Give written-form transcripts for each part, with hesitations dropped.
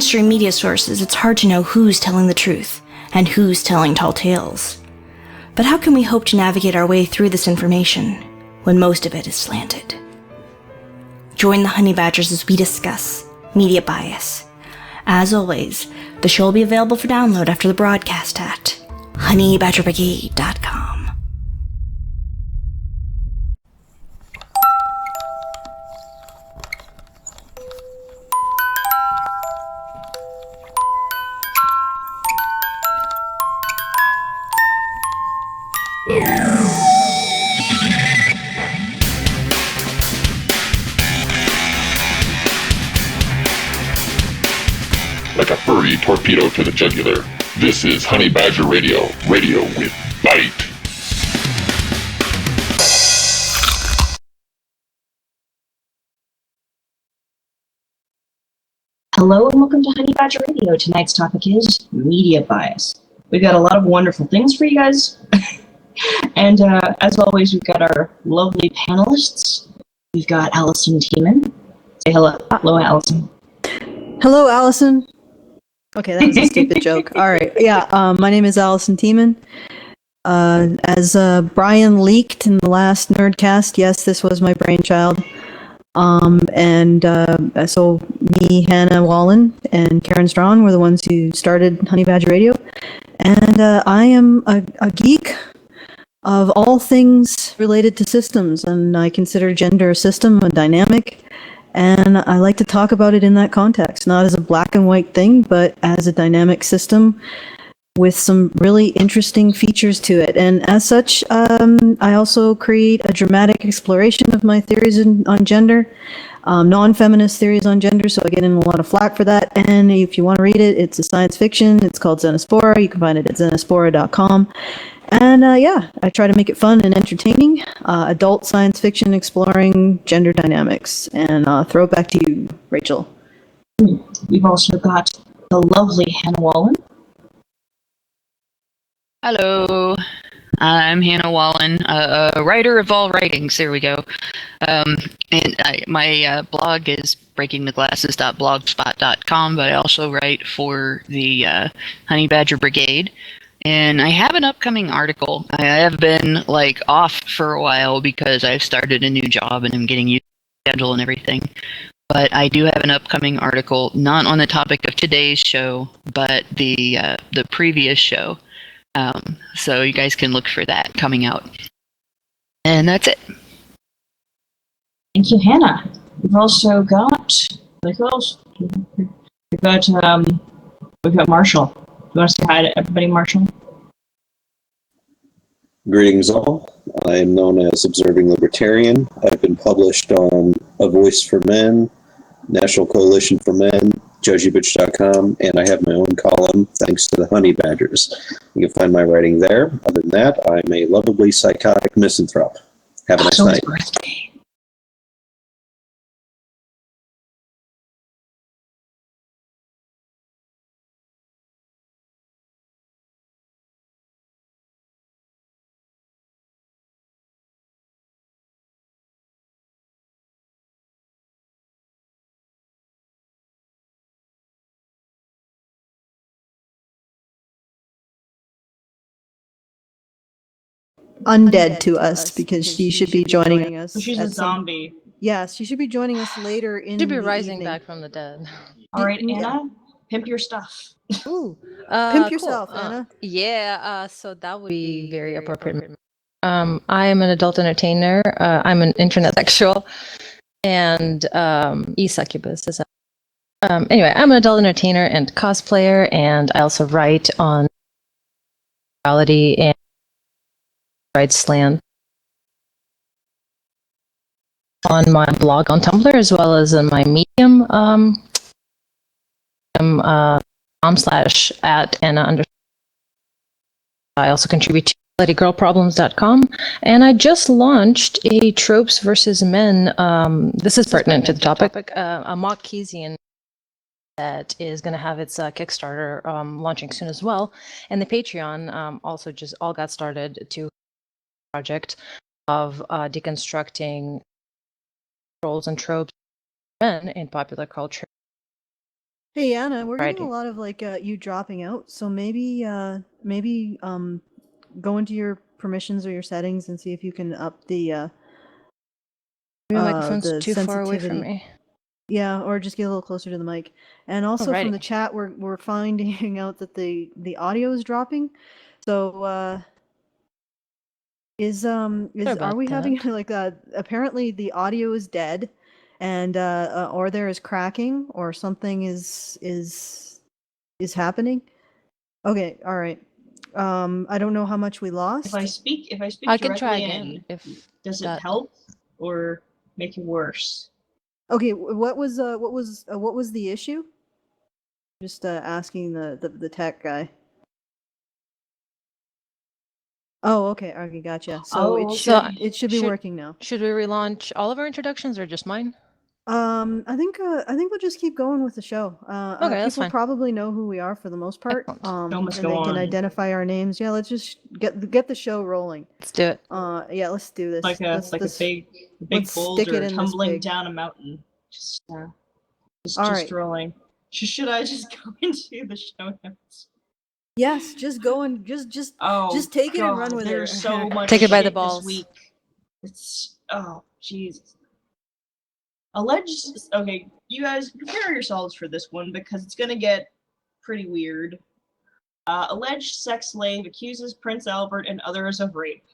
mainstream media sources, it's hard to know who's telling the truth and who's telling tall tales. But how can we hope to navigate our way through this information when most of it is slanted? Join the Honey Badgers as we discuss media bias. As always, the show will be available for download after the broadcast at honeybadgerbrigade.com. Like a furry torpedo to the jugular, this is Honey Badger Radio, radio with bite. Hello and welcome to Honey Badger Radio. Tonight's topic is media bias. We've got a lot of wonderful things for you guys. And as always, we've got our lovely panelists. We've got Allison Tiemann. Say hello. Hello, Allison. Hello, Allison. Okay, that was a stupid joke. All right. Yeah, my name is Allison Tiemann. As Brian leaked in the last Nerdcast, yes, this was my brainchild. So me, Hannah Wallen, and Karen Strawn were the ones who started Honey Badger Radio. And I am a geek of all things related to systems, and I consider gender a system, a dynamic. And I like to talk about it in that context, not as a black and white thing, but as a dynamic system with some really interesting features to it. And as such, I also create a dramatic exploration of my theories on gender, non-feminist theories on gender, so I get in a lot of flack for that. And if you want to read it, it's a science fiction. It's called Xenospora. You can find it at xenospora.com. And I try to make it fun and entertaining, adult science fiction exploring gender dynamics. And throw it back to you, Rachel. We've also got the lovely Hannah Wallen. Hello, I'm Hannah Wallen, a writer of all writings. There we go. My blog is breakingtheglasses.blogspot.com, but I also write for the Honey Badger Brigade. And I have an upcoming article. I have been off for a while because I've started a new job and I'm getting used to the schedule and everything. But I do have an upcoming article, not on the topic of today's show, but the previous show. So you guys can look for that coming out. And that's it. Thank you, Hannah. We've also got who else? We've got Marshall. You want to say hi to everybody, Marshall? Greetings all. I am known as Observing Libertarian. I've been published on A Voice for Men, National Coalition for Men, JudgyBitch.com, and I have my own column thanks to the Honey Badgers. You can find my writing there. Other than that, I'm a lovably psychotic misanthrope. Have a nice night. Birthday. Undead to us, because she should be joining us. She's a zombie. Yes, she should be joining us later in Should be the rising evening. back from the dead. All right, Anna, pimp your stuff. Ooh, Pimp pimp yourself, Anna. So that would be very appropriate. I am an adult entertainer. I'm an internet sexual and e-succubus. Anyway, I'm an adult entertainer and cosplayer, and I also write on reality and rights land on my blog on Tumblr, as well as in my Medium /@Anna_. I also contribute to LadyGirlProblems.com, and I just launched a Tropes versus Men. This is pertinent to the topic. A mock Keynesian that is going to have its Kickstarter launching soon as well, and the Patreon also just all got started to project of deconstructing roles and tropes of men in popular culture. Hey Anna, we're getting Alrighty. a lot of like you dropping out, so maybe go into your permissions or your settings and see if you can up the Maybe my microphone's the too far away from sensitivity. me. Yeah, or just get a little closer to the mic. And also from Alrighty. the chat, we're finding out that the audio is dropping. So Sorry are about we having that. like apparently the audio is dead, and or there is cracking or something is happening. Okay, all right. I don't know how much we lost. If I speak I can try directly again in, if does it that help or make it worse? Okay, what was the issue? Just asking the tech guy. Oh, okay, gotcha. So Oh, it should be working now. Should we relaunch all of our introductions or just mine? I think we'll just keep going with the show. Okay, that's People fine. probably know who we are for the most part. Excellent. Show must And go they can on. identify our names. Yeah, let's just get the show rolling. Let's do it. Yeah, let's do this. Like a big let's stick boulder it in this tumbling pig. down a mountain. Just All right. rolling. Should I just go into the show notes? Yes, just go and just take it and run with it. There's so much Take it by the shit balls. this week. It's Jesus. Alleged. Okay, you guys prepare yourselves for this one because it's gonna get pretty weird. Alleged sex slave accuses Prince Albert and others of rape.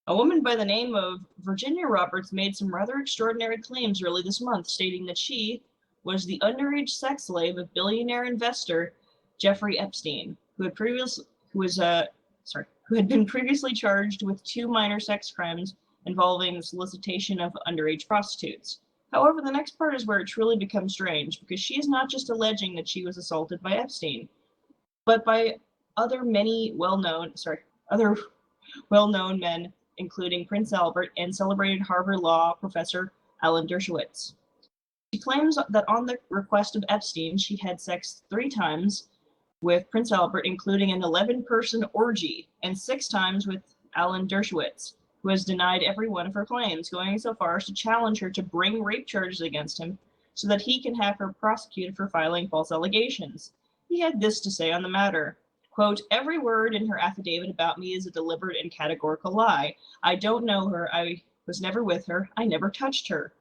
A woman by the name of Virginia Roberts made some rather extraordinary claims early this month, stating that she was the underage sex slave of billionaire investor Jeffrey Epstein, who had been previously charged with 2 minor sex crimes involving solicitation of underage prostitutes. However, the next part is where it truly becomes strange, because she is not just alleging that she was assaulted by Epstein, but by other well-known men, including Prince Albert and celebrated Harvard Law professor Alan Dershowitz. She claims that on the request of Epstein, she had sex 3 times with Prince Albert, including an 11-person orgy, and 6 times with Alan Dershowitz, who has denied every one of her claims, going so far as to challenge her to bring rape charges against him so that he can have her prosecuted for filing false allegations. He had this to say on the matter. Quote, "Every word in her affidavit about me is a deliberate and categorical lie. I don't know her. I was never with her. I never touched her.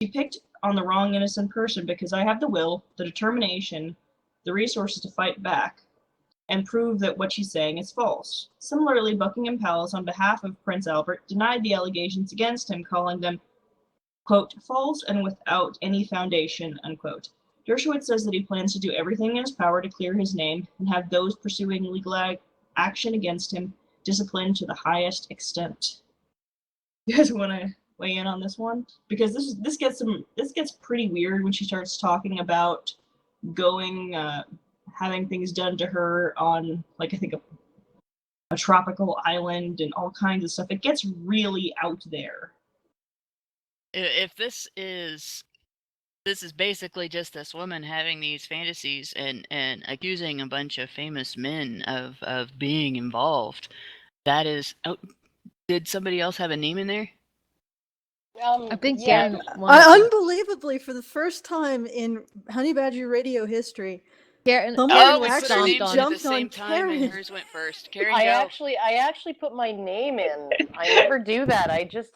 She picked on the wrong innocent person because I have the will, the determination, the resources to fight back and prove that what she's saying is false." Similarly, Buckingham Palace, on behalf of Prince Albert, denied the allegations against him, calling them, quote, "false and without any foundation," unquote. Dershowitz says that he plans to do everything in his power to clear his name and have those pursuing legal action against him disciplined to the highest extent. You guys want to weigh in on this one? Because this gets pretty weird when she starts talking about going having things done to her on, like, I think a tropical island and all kinds of stuff. It gets really out there. If this is basically just this woman having these fantasies and accusing a bunch of famous men of being involved, that is. Oh, did somebody else have a name in there? I think yeah. Garen wanted to. Unbelievably, for the first time in Honey Badger Radio history, Garen someone we put our actually names in at the jumped same on time, and Karen. hers went first. Karen, I go. actually put my name in. I never do that. I just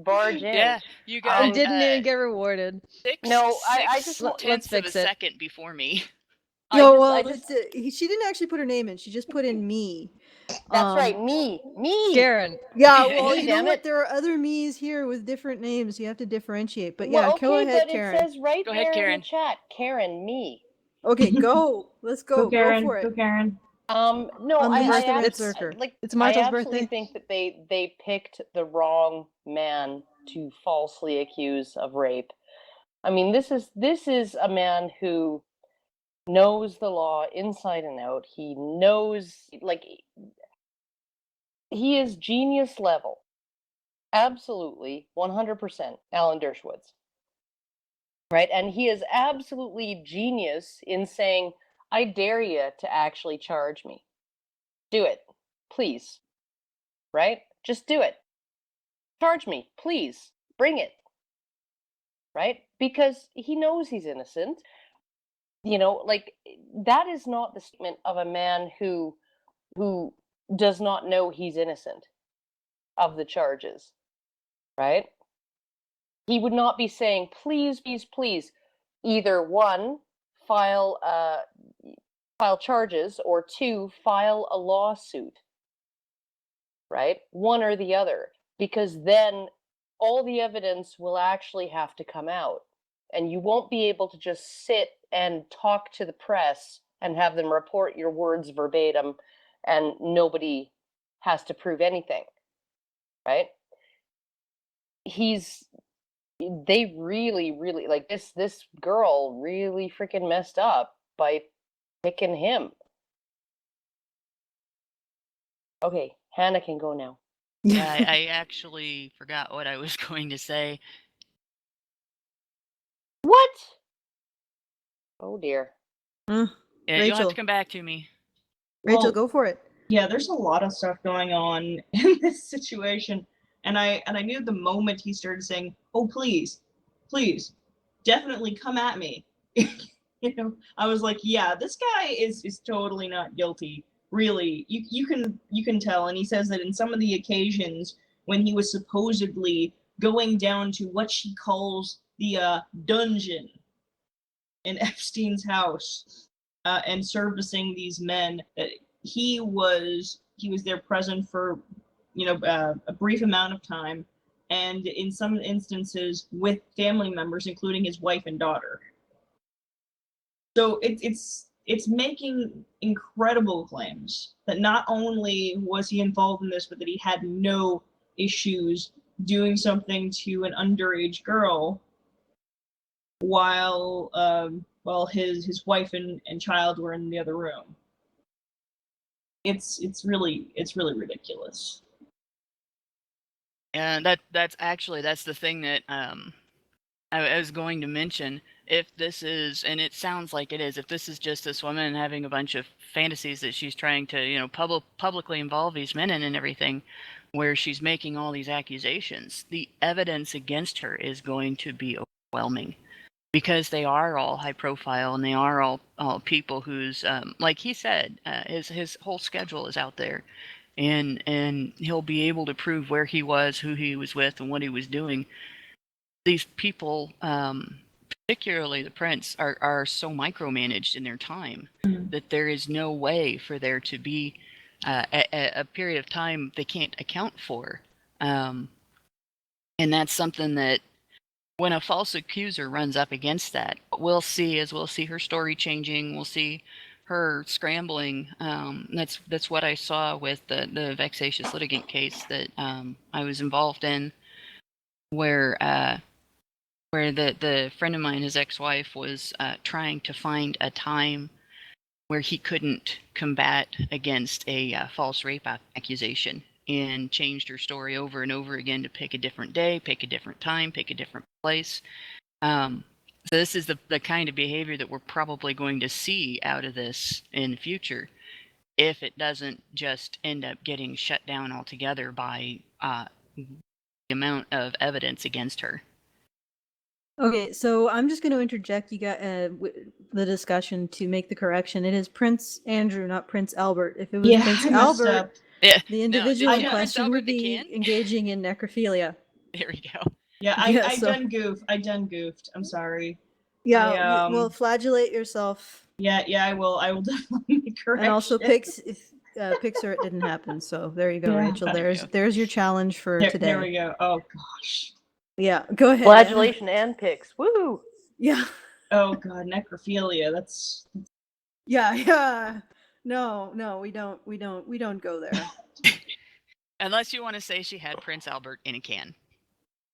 barge in. Yeah, you got. I didn't even get rewarded. No, I just Let's tenths of a fix it. second before me. She didn't actually put her name in. She just put in me. That's right, me. Garen. Yeah, well, you know Damn what? it. There are other me's here with different names. You have to differentiate. But Well, yeah, okay, go ahead, but Karen. it says right Go there ahead, in Karen. the chat, Karen, me. Okay, go. Let's go. Go, Karen. Go for it. Go, Karen. No, Unleash the red absolutely, circle. like, It's Martha's I absolutely birthday. think that they picked the wrong man to falsely accuse of rape. I mean, this is a man who knows the law inside and out. He knows, like, he is genius level. Absolutely, 100% Alan Dershowitz. Right? And he is absolutely genius in saying, I dare you to actually charge me. Do it, please. Right? Just do it. Charge me, please. Bring it. Right? Because he knows he's innocent. like that is not the statement of a man who does not know he's innocent of the charges, right? He would not be saying, please, please, please, either one, file charges, or two, file a lawsuit, right? One or the other, because then all the evidence will actually have to come out, and you won't be able to just sit and talk to the press and have them report your words verbatim, and nobody has to prove anything, right? They really, really, like, this girl really freaking messed up by picking him. Okay, Hannah can go now. Yeah, I actually forgot what I was going to say. What? Oh dear. Yeah, you'll have Rachel. to come back to me. Rachel, Well, go for it. Yeah, there's a lot of stuff going on in this situation, and I knew the moment he started saying, "Oh, please, please, definitely come at me," I was like, "Yeah, this guy is totally not guilty. Really, you can tell." And he says that in some of the occasions when he was supposedly going down to what she calls the dungeon in Epstein's house and servicing these men, he was there present for a brief amount of time, and in some instances with family members, including his wife and daughter. So it's making incredible claims that not only was he involved in this, but that he had no issues doing something to an underage girl while his wife and child were in the other room. It's really ridiculous. And that's the thing that I was going to mention. If this is, and it sounds like it is, if this is just this woman having a bunch of fantasies that she's trying to, publicly involve these men in and everything, where she's making all these accusations, the evidence against her is going to be overwhelming, because they are all high profile, and they are all people whose, like he said, his whole schedule is out there, and he'll be able to prove where he was, who he was with, and what he was doing. These people, particularly the prince, are so micromanaged in their time that there is no way for there to be a period of time they can't account for. And that's something that when a false accuser runs up against that, we'll see her story changing. We'll see her scrambling. That's what I saw with the vexatious litigant case that I was involved in, where the friend of mine, his ex-wife, was trying to find a time where he couldn't combat against a false rape accusation, and changed her story over and over again to pick a different day, pick a different time, pick a different place. So this is the kind of behavior that we're probably going to see out of this in the future, if it doesn't just end up getting shut down altogether by the amount of evidence against her. Okay, so I'm just going to interject the discussion to make the correction. It is Prince Andrew, not Prince Albert. If it was Prince Albert, the individual in question would be engaging in necrophilia. There we go. Yeah, I done goofed. I'm sorry. Yeah, well, flagellate yourself. Yeah, I will definitely make correction. And also Pixar, it didn't happen. So there you go, Rachel. There's your challenge for today. There we go. Oh gosh. Yeah, go ahead. Flagellation and pics. Woo! Yeah. Oh god, necrophilia. That's. Yeah. No, we don't go there. Unless you want to say she had Prince Albert in a can.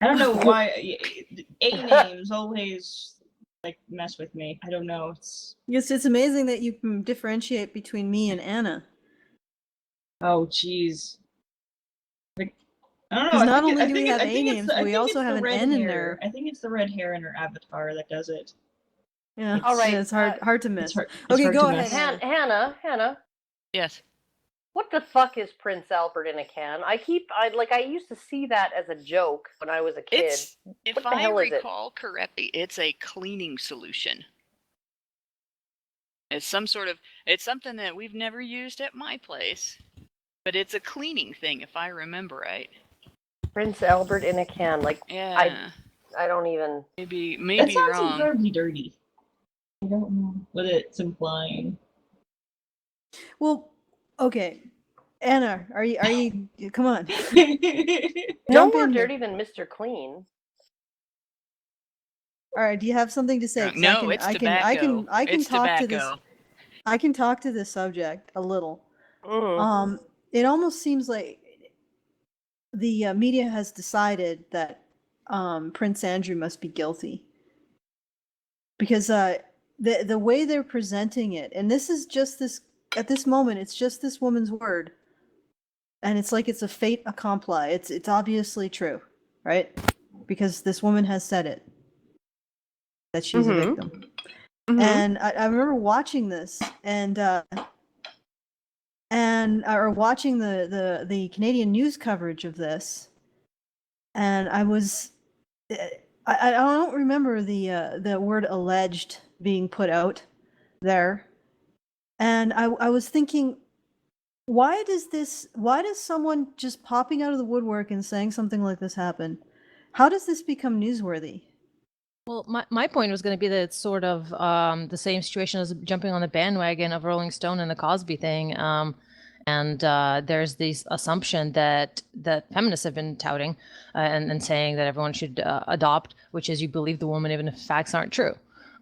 I don't know why A names always mess with me. I don't know. It's amazing that you can differentiate between me and Anna. Oh jeez. I don't know. Because not only do we have A names, but we also have an N in there. I think it's the red hair in her avatar that does it. Yeah. All right. Yeah, it's hard to miss. Okay, go ahead. Hannah. Yes. What the fuck is Prince Albert in a can? I used to see that as a joke when I was a kid. If I recall correctly, it's a cleaning solution. It's something that we've never used at my place, but it's a cleaning thing, if I remember right. Prince Albert in a can. Like, Yeah. I don't even. Maybe That sounds wrong. incredibly dirty. I don't know what it's implying. Well, okay. Anna, are you come on. No Jump more in here. dirty than Mr. Clean. All right, do you have something to say? 'Cause No, it's tobacco. I can It's talk to this. tobacco. I can talk to this subject a little. Mm. It almost seems like the media has decided that Prince Andrew must be guilty because the way they're presenting it, and this is just this at this moment, it's just this woman's word, and it's like it's a fait accompli. It's obviously true, right? Because this woman has said it that she's a victim. And I remember watching this and or watching the Canadian news coverage of this, and I was I don't remember the word alleged being put out there, and I was thinking, why does someone just popping out of the woodwork and saying something like this happen? How does this become newsworthy? Well, my point was going to be that it's sort of the same situation as jumping on the bandwagon of Rolling Stone and the Cosby thing. And there's this assumption that feminists have been touting and saying that everyone should adopt, which is you believe the woman even if facts aren't true.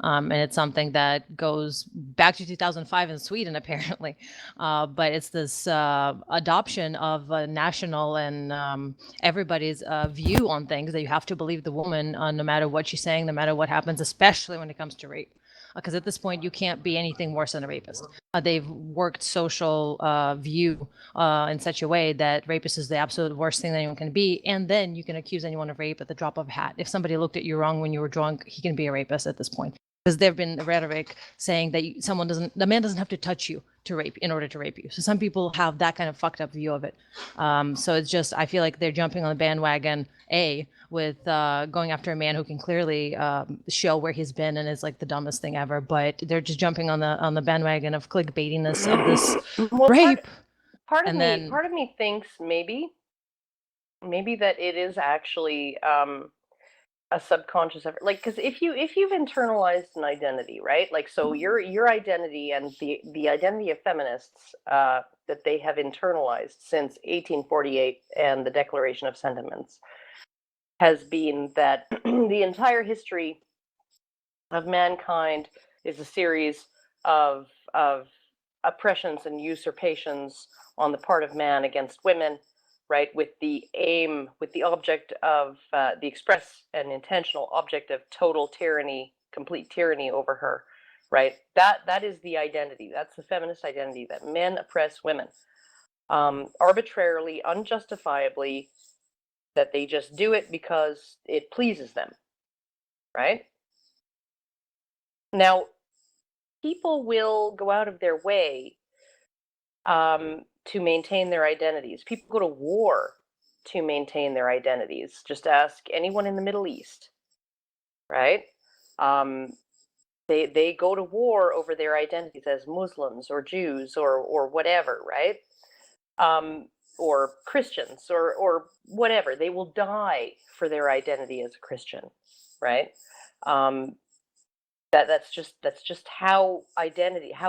And it's something that goes back to 2005 in Sweden, apparently. But it's this adoption of a national and everybody's view on things that you have to believe the woman no matter what she's saying, no matter what happens, especially when it comes to rape. Because at this point, you can't be anything worse than a rapist. They've worked social view in such a way that rapist is the absolute worst thing that anyone can be. And then you can accuse anyone of rape at the drop of a hat. If somebody looked at you wrong when you were drunk, he can be a rapist at this point. Because there have been rhetoric saying that the man doesn't have to touch you to rape in order to rape you. So some people have that kind of fucked up view of it. So it's just, I feel like they're jumping on the bandwagon, with going after a man who can clearly show where he's been and is like the dumbest thing ever. But they're just jumping on the bandwagon of clickbaitiness of this rape. Part of me thinks maybe that it is actually a subconscious effort, like, because if you've internalized an identity, right, like, so your identity and the identity of feminists that they have internalized since 1848 and the Declaration of Sentiments has been that the entire history of mankind is a series of oppressions and usurpations on the part of man against women, right, with the object of the express and intentional object of total tyranny, complete tyranny over her, right? That is the identity. That's the feminist identity, that men oppress women arbitrarily, unjustifiably, that they just do it because it pleases them, right? Now, people will go out of their way to maintain their identities. People go to war to maintain their identities. Just ask anyone in the Middle East, right? They go to war over their identities as Muslims or Jews or whatever, right? Or Christians or whatever. They will die for their identity as a Christian, right? That's just how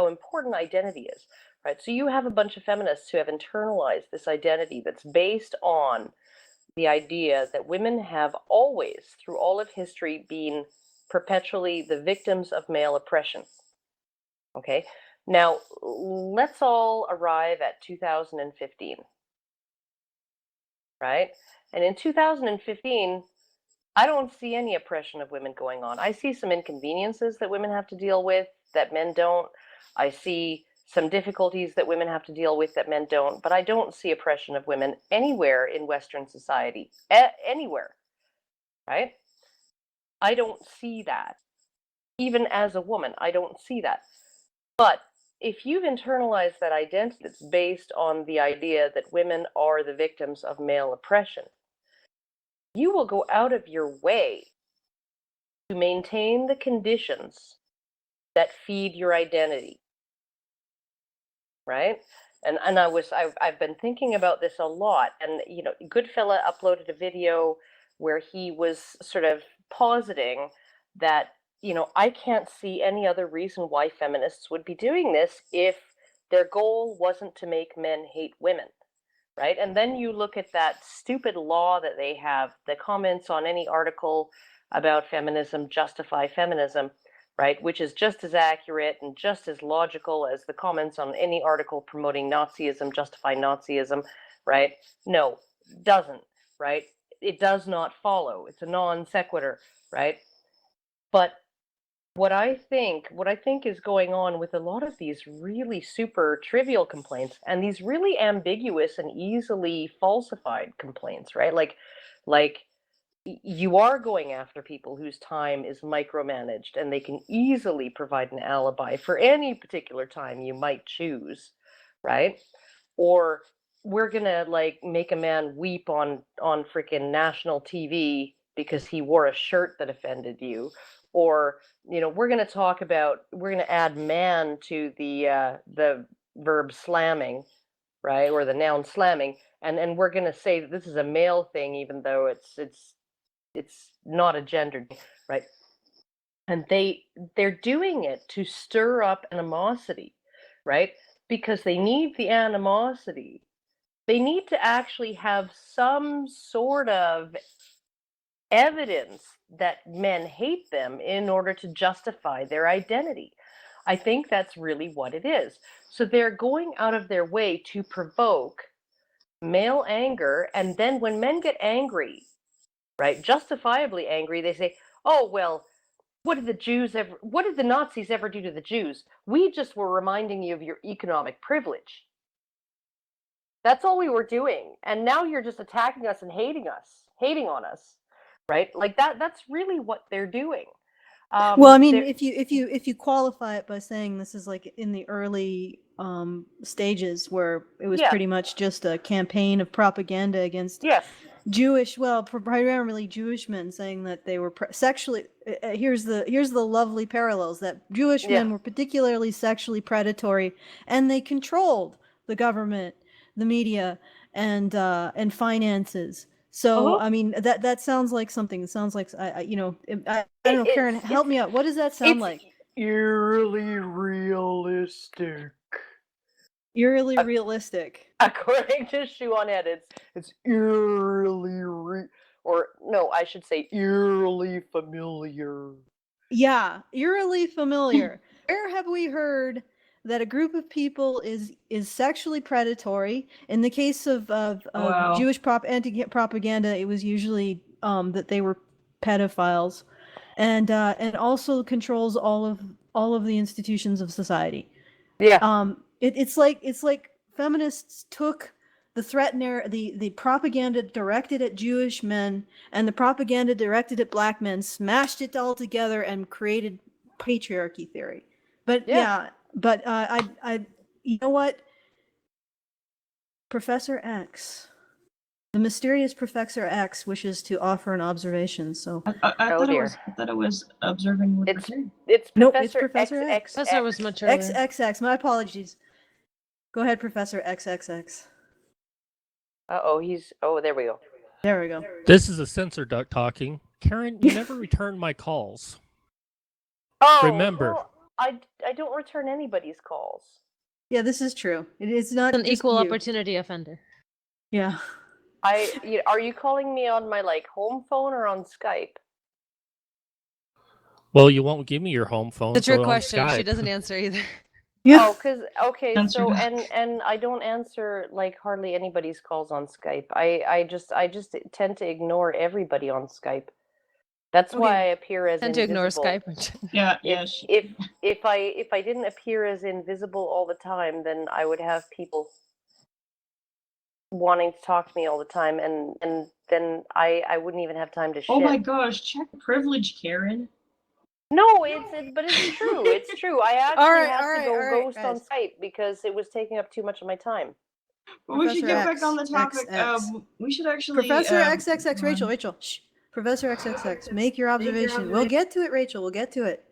important identity is, right? So you have a bunch of feminists who have internalized this identity that's based on the idea that women have always, through all of history, been perpetually the victims of male oppression. Okay, now let's all arrive at 2015, right? And in 2015, I don't see any oppression of women going on. I see some inconveniences that women have to deal with that men don't. I see some difficulties that women have to deal with that men don't, but I don't see oppression of women anywhere in Western society, anywhere, right? I don't see that. Even as a woman, I don't see that. But if you've internalized that identity that's based on the idea that women are the victims of male oppression, you will go out of your way to maintain the conditions that feed your identity. right? And I've been thinking about this a lot. And Goodfella uploaded a video where he was sort of positing that I can't see any other reason why feminists would be doing this if their goal wasn't to make men hate women, right? And then you look at that stupid law that they have, the comments on any article about feminism justify feminism, right? Which is just as accurate and just as logical as the comments on any article promoting Nazism justify Nazism, right? No, doesn't, right? It does not follow. It's a non sequitur, right? But what I think is going on with a lot of these really super trivial complaints and these really ambiguous and easily falsified complaints, right? Like you are going after people whose time is micromanaged and they can easily provide an alibi for any particular time you might choose, right? Or we're gonna make a man weep on freaking national TV because he wore a shirt that offended you, or we're gonna add man to the verb slamming, right, or the noun slamming, and we're gonna say that this is a male thing even though it's not a gendered thing, right? And they're doing it to stir up animosity, right? Because they need the animosity. They need to actually have some sort of evidence that men hate them in order to justify their identity. I think that's really what it is. So they're going out of their way to provoke male anger, and then when men get angry, right, justifiably angry, they say, "Oh well, what did the Nazis ever do to the Jews? We just were reminding you of your economic privilege. That's all we were doing. And now you're just attacking us and hating on us." Right? Like that's really what they're doing. Well, I mean, if you qualify it by saying this is like in the early stages where it was pretty much just a campaign of propaganda against primarily Jewish men, saying that they were sexually. Here's the lovely parallels, that Jewish men were particularly sexually predatory, and they controlled the government, the media, and finances. So I mean that sounds like something. It sounds like I don't know, Karen, help me out. What does that sound like? Eerily realistic. Eerily realistic. According to Shoe on Head, it's eerily or no, I should say eerily familiar. Yeah, eerily familiar. Where have we heard that a group of people is sexually predatory? In the case of Jewish propaganda, it was usually that they were pedophiles, and also controls all of the institutions of society. Yeah. It's like feminists took the threat the propaganda directed at Jewish men and the propaganda directed at black men, smashed it all together and created patriarchy theory. But I you know what? Professor X, the mysterious Professor X, wishes to offer an observation. So I thought it was observing libertarian. It's Professor X. Professor was much earlier. XXX. My apologies. Go ahead, Professor XXX. There we go. There we go. This is a censor duck talking. Karen, you never return my calls. Remember. Well, I don't return anybody's calls. Yeah, this is true. It is not an equal opportunity offender. Yeah. Are you calling me on my home phone or on Skype? Well, you won't give me your home phone. The trick question. She doesn't answer either. Yeah. So I don't answer hardly anybody's calls on Skype. I just tend to ignore everybody on Skype. That's why I appear as invisible. To ignore Skype. Yeah. If I didn't appear as invisible all the time, then I would have people wanting to talk to me all the time, and then I wouldn't even have time to shit. Oh my gosh, check privilege, Karen. No, but it's true. It's true. I actually had to go ghost on Skype because it was taking up too much of my time. But we should get back on the topic. We should actually Professor XXX, Rachel. Shh. Professor XXX, make your observation. We'll get to it, Rachel. We'll get to it.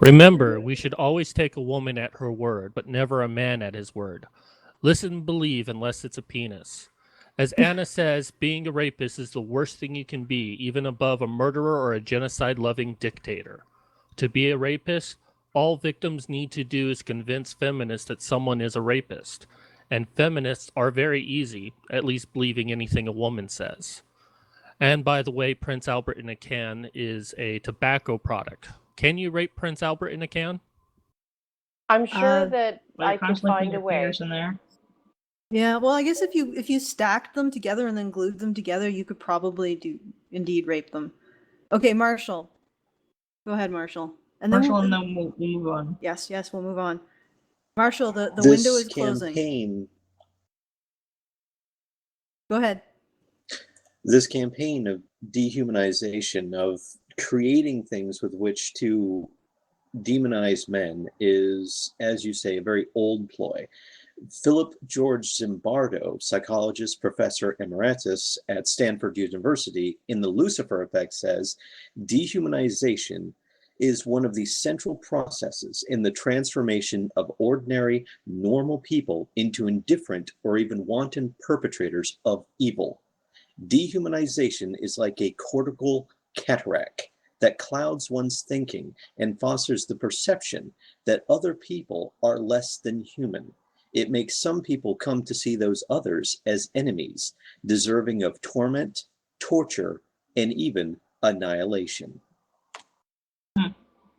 Remember, we should always take a woman at her word, but never a man at his word. Listen and believe unless it's a penis. As Anna says, being a rapist is the worst thing you can be, even above a murderer or a genocide-loving dictator. To be a rapist, all victims need to do is convince feminists that someone is a rapist. And feminists are very easy, at least believing anything a woman says. And by the way, Prince Albert in a can is a tobacco product. Can you rape Prince Albert in a can? I'm sure that Well, I you're could constantly find putting a your way. fingers in there. Yeah, well, I guess if you stacked them together and then glued them together, you could probably indeed rape them. Okay, Marshall. Go ahead, Marshall. And then Marshall, and then we'll move on. Yes, we'll move on. Marshall, the This window is closing. Go ahead. This campaign of dehumanization, of creating things with which to demonize men is, as you say, a very old ploy. Philip George Zimbardo, psychologist, professor emeritus at Stanford University, in The Lucifer Effect says, dehumanization is one of the central processes in the transformation of ordinary, normal people into indifferent or even wanton perpetrators of evil. Dehumanization is like a cortical cataract that clouds one's thinking and fosters the perception that other people are less than human. It makes some people come to see those others as enemies, deserving of torment, torture, and even annihilation.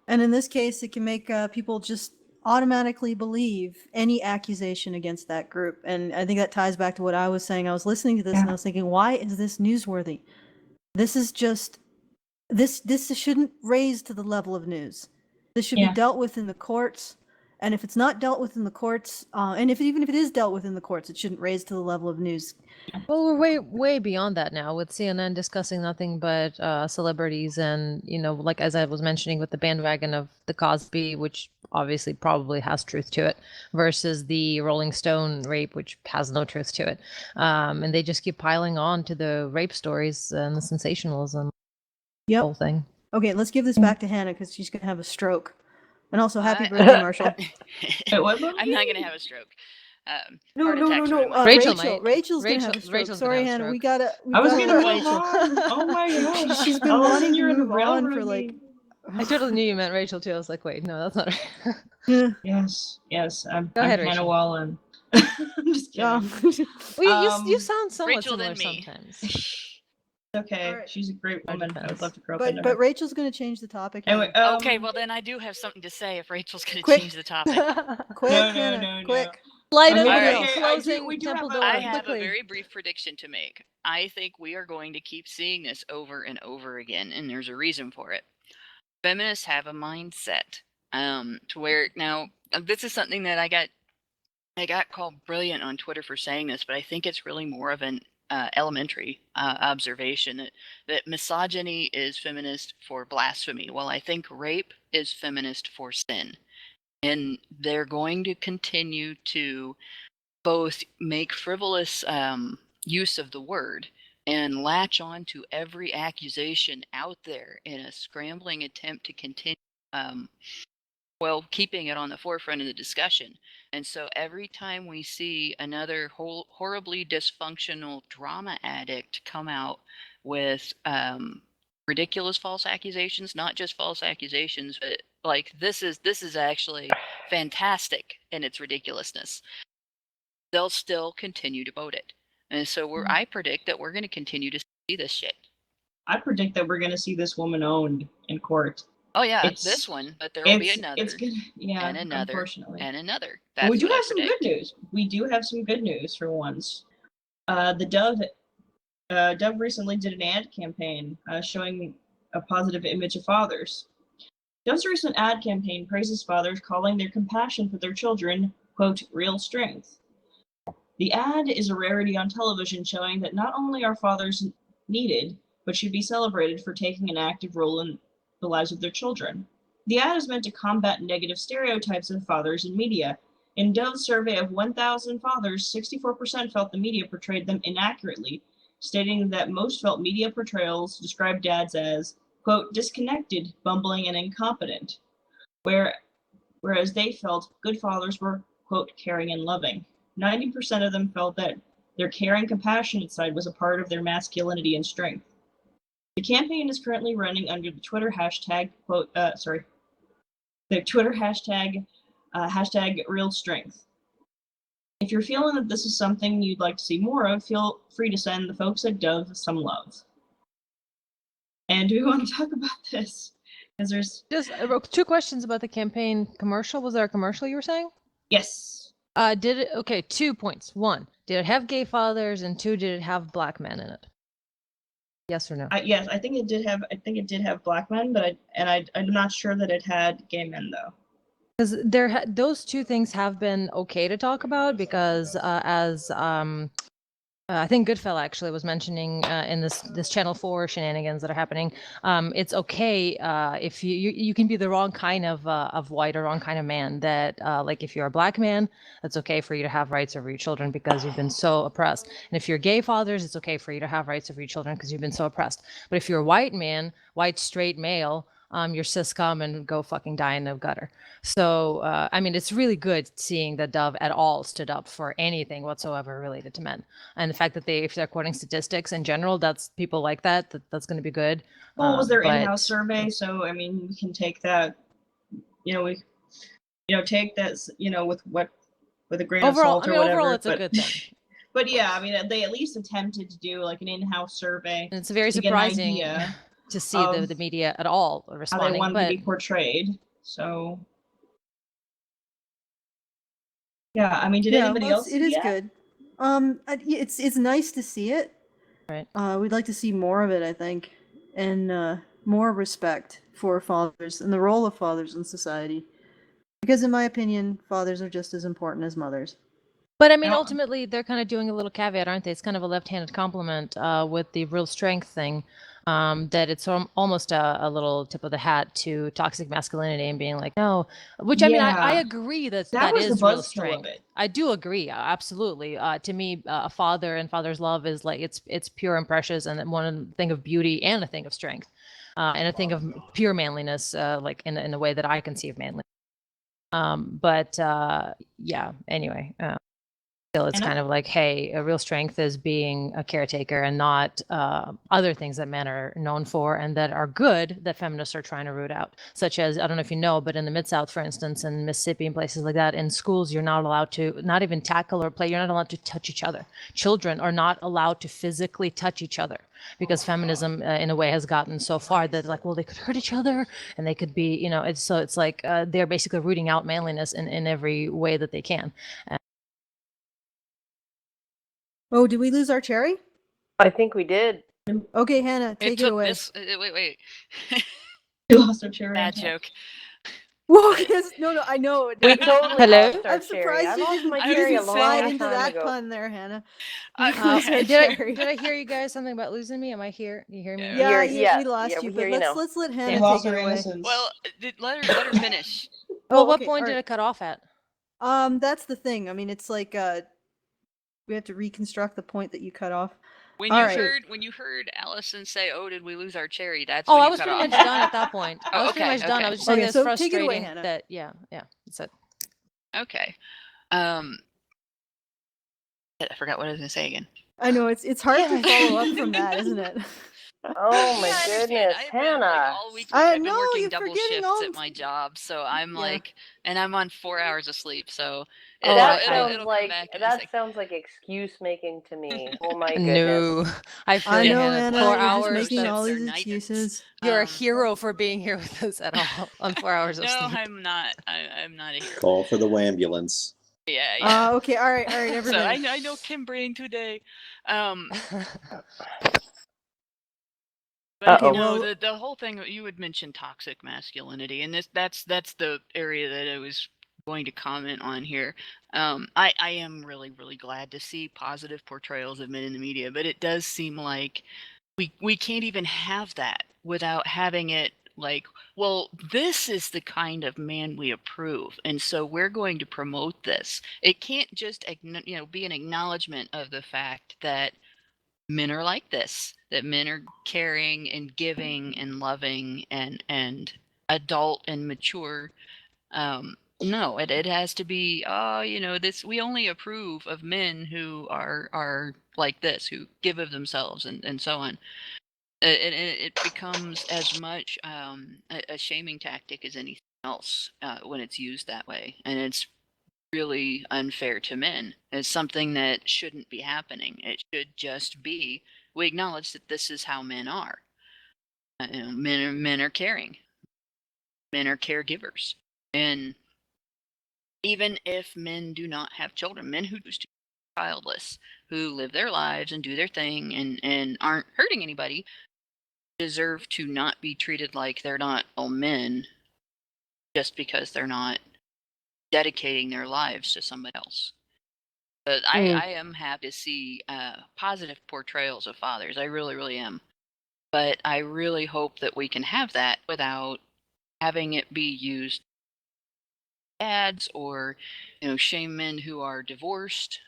And in this case, it can make people just automatically believe any accusation against that group. And I think that ties back to what I was saying. I was listening to this and I was thinking, why is this newsworthy? This is just, this shouldn't raise to the level of news. This should be dealt with in the courts. And if it's not dealt with in the courts, and even if it is dealt with in the courts, it shouldn't raise to the level of news. Well, we're way beyond that now, with CNN discussing nothing but celebrities, and like as I was mentioning with the bandwagon of the Cosby, which obviously probably has truth to it, versus the Rolling Stone rape, which has no truth to it, and they just keep piling on to the rape stories and the sensationalism. Yep. Whole thing. Okay, let's give this back to Hannah because she's gonna have a stroke. And also, happy birthday, Marshall. I'm not going to have a stroke. No. Rachel's gonna have a stroke. Rachel's Sorry, gonna have a Hannah. stroke. I was gonna move Rachel. on. Oh my god. She's been wanting to move on for like. I totally knew you meant Rachel too. I was like, wait, no, that's not right. Yes. I'm Go ahead, Hannah Rachel. Wallen. I'm just kidding. Well, you sound somewhat Rachel, similar then me. sometimes. Okay, Alright. she's a great woman. I would love to grow up into her. But Rachel's gonna change the topic. Anyway, Okay, well then I do have something to say if Rachel's going to Quick. change the topic. quick, No, Hannah, no. quick. Light Okay, it okay, closing we do temple have a- door I have quickly. a very brief prediction to make. I think we are going to keep seeing this over and over again, and there's a reason for it. Feminists have a mindset to where now this is something that I got called brilliant on Twitter for saying this, but I think it's really more of an elementary observation that misogyny is feminist for blasphemy. Well, I think rape is feminist for sin. And they're going to continue to both make frivolous use of the word and latch on to every accusation out there in a scrambling attempt to continue keeping it on the forefront of the discussion. And so every time we see another horribly dysfunctional drama addict come out with ridiculous false accusations, not just false accusations, but like this is actually fantastic in its ridiculousness, they'll still continue to vote it. And so I predict that we're going to continue to see this shit. I predict that we're gonna see this woman owned in court. Oh yeah, It's- this one, but there will be another, It's good. Yeah, and another, unfortunately. and another. But That's we do what I have some good predict. news. We do have some good news for once. The Dove recently did an ad campaign showing a positive image of fathers. Dove's recent ad campaign praises fathers, calling their compassion for their children, quote, real strength. The ad is a rarity on television, showing that not only are fathers needed, but should be celebrated for taking an active role in the lives of their children. The ad is meant to combat negative stereotypes of fathers in media. In Dove's survey of 1,000 fathers, 64% felt the media portrayed them inaccurately, stating that most felt media portrayals described dads as, quote, disconnected, bumbling, and incompetent. whereas they felt good fathers were, quote, caring and loving. 90% of them felt that their caring, compassionate side was a part of their masculinity and strength. The campaign is currently running under the Twitter hashtag, hashtag real strength. If you're feeling that this is something you'd like to see more of, feel free to send the folks at Dove some love. And do we want to talk about this? Because there's Just 2 questions about the campaign commercial. Was there a commercial you were saying? yes. Did it? Okay, 2 points. 1, did it have gay fathers? And 2, did it have black men in it? Yes or no? Yes, I think it did have black men, but I'm not sure that it had gay men though. Because those 2 things have been okay to talk about because as I think Goodfella actually was mentioning in this Channel 4 shenanigans that are happening. It's okay if you can be the wrong kind of white or wrong kind of man. That like if you're a black man, it's okay for you to have rights over your children because you've been so oppressed. And if you're gay fathers, it's okay for you to have rights over your children because you've been so oppressed. But if you're a white man, white straight male, you're cis cum and go fucking die in the gutter. So, I mean, it's really good seeing that Dove at all stood up for anything whatsoever related to men. And the fact that if they're quoting statistics in general, that's people like that's going to be good. Well, it was their but- in-house survey, so I mean, we can take that, take that, with a grain of salt or whatever. Overall, it's a good thing. But yeah, I mean, they at least attempted to do like an in-house survey. And it's very to get an surprising idea to see of the media at all how responding. they wanted but to be portrayed. So yeah, I mean, did anybody else? It is see good. It's nice to see it. Right. We'd like to see more of it, I think, and more respect for fathers and the role of fathers in society. Because in my opinion, fathers are just as important as mothers. But I mean, Now- ultimately, they're kind of doing a little caveat, aren't they? It's kind of a left-handed compliment with the real strength thing. That it's almost a little tip of the hat to toxic masculinity and being like, no, which I mean, I Yeah. agree that was the is real buzzkill of strength. it. I do agree, absolutely. To me, a father and father's love is like it's pure and precious, and one thing of beauty and a thing of strength, and a thing of pure manliness, like in a way that I conceive manliness. Yeah. Anyway. Still, it's kind of like, hey, a real strength is being a caretaker and not other things that men are known for and that are good that feminists are trying to root out. Such as, I don't know if you know, but in the Mid-South, for instance, in Mississippi and places like that, in schools, you're not allowed to not even tackle or play. You're not allowed to touch each other. Children are not allowed to physically touch each other because feminism, in a way, has gotten so far that like, well, they could hurt each other and they could be, it's like they're basically rooting out manliness in every way that they can. Oh, did we lose our cherry? I think we did. Okay, Hannah, take it away. Wait. You lost our cherry. Bad joke. Whoa, yes, no, I know. We totally Hello? lost our I'm cherry. surprised I you lost didn't, my you cherry a didn't long slide time into that ago. pun there, Hannah. I- You lost our Did cherry. I hear you guys something about losing me? Am I here? You hear me? Yeah, Yeah, we lost yeah, you, we but hear you now. let's let They Hannah lost take our it away. innocence. Well, let her finish. Well, Oh, what okay, point did alright. it cut off at? That's the thing. I mean, it's like we have to reconstruct the point that you cut off. When All you right. heard Allison say, "Oh, did we lose our cherry?" That's Oh, when I you was cut pretty off. much done at that point. I Oh, was pretty okay, much done. I okay. was just saying Okay, it's so frustrating take it away, Hannah. that that's it. Okay. I forgot what I was gonna say again. I know it's hard Yeah. to follow up from that, isn't it? Oh my Yeah, I understand. goodness, I've been, like, Hannah. all week I I've been know, working you're double forgetting shifts all at my job, so I'm Yeah. like, and I'm on 4 hours of sleep, so Oh, That it'll sounds come like back in a second. excuse making to me. Oh my goodness. No, I feel I you, know, Hannah. Hannah, 4 you're just hours. making shifts all are these nights. excuses. You're a Um, hero for being here with us at all on 4 hours of No, sleep. I'm not. I'm not a hero. Call for the ambulance. Yeah. Okay, all right, So I everybody. know Kim Brain today. But Uh-oh. no, the whole thing you had mentioned toxic masculinity, and that's the area that I was going to comment on here. I am really glad to see positive portrayals of men in the media, but it does seem like we can't even have that without having it like, well, this is the kind of man we approve, and so we're going to promote this. It can't just be an acknowledgement of the fact that men are like this, that men are caring and giving and loving and adult and mature. No, it has to be, this, we only approve of men who are like this, who give of themselves and so on. It becomes as much a shaming tactic as anything else when it's used that way. And it's really unfair to men. It's something that shouldn't be happening. It should just be, we acknowledge that this is how men are. Men are caring. Men are caregivers. And even if men do not have children, men who choose to be childless, who live their lives and do their thing and aren't hurting anybody, deserve to not be treated like they're not all men just because they're not dedicating their lives to somebody else. But I am happy to see positive portrayals of fathers. I really, really am. But I really hope that we can have that without having it be used ads or shame men who are divorced,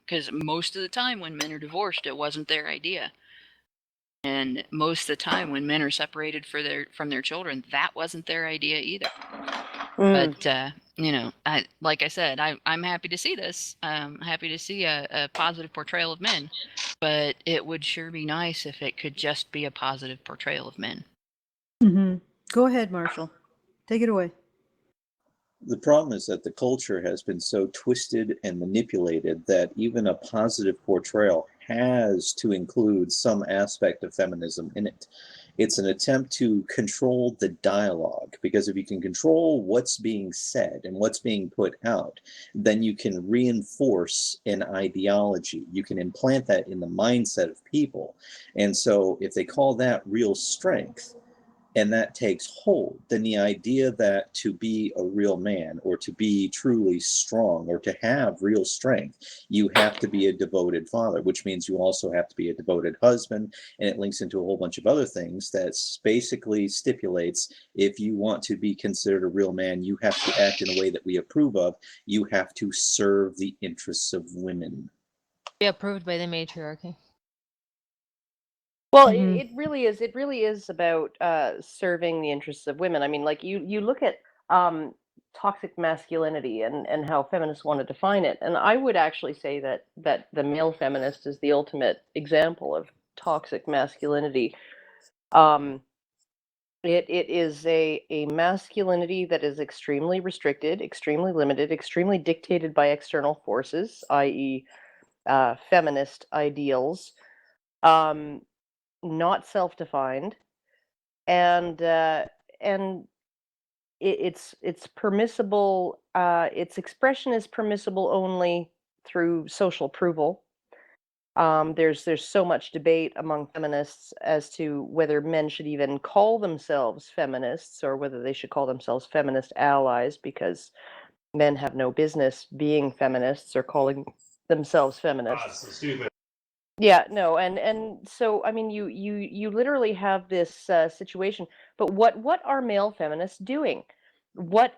because most of the time when men are divorced, it wasn't their idea, and most of the time when men are separated from their children, that wasn't their idea either. But like I said, I'm happy to see this. Happy to see a positive portrayal of men, but it would sure be nice if it could just be a positive portrayal of men. Go ahead, Marshall. Take it away. The problem is that the culture has been so twisted and manipulated that even a positive portrayal has to include some aspect of feminism in it. It's an attempt to control the dialogue, because if you can control what's being said and what's being put out, then you can reinforce an ideology. You can implant that in the mindset of people. And so if they call that real strength, and that takes hold, then the idea that to be a real man or to be truly strong or to have real strength, you have to be a devoted father, which means you also have to be a devoted husband. And it links into a whole bunch of other things that basically stipulates if you want to be considered a real man, you have to act in a way that we approve of. You have to serve the interests of women. Be approved by the matriarchy. Well, it really is. It really is about serving the interests of women. I mean, like you look at toxic masculinity and how feminists want to define it, and I would actually say that the male feminist is the ultimate example of toxic masculinity. It is a masculinity that is extremely restricted, extremely limited, extremely dictated by external forces, i.e., feminist ideals. Not self-defined, and it's permissible. Its expression is permissible only through social approval. There's so much debate among feminists as to whether men should even call themselves feminists or whether they should call themselves feminist allies, because men have no business being feminists or calling themselves feminists. That's so stupid. Yeah, no, and so I mean, you literally have this situation. But what are male feminists doing? What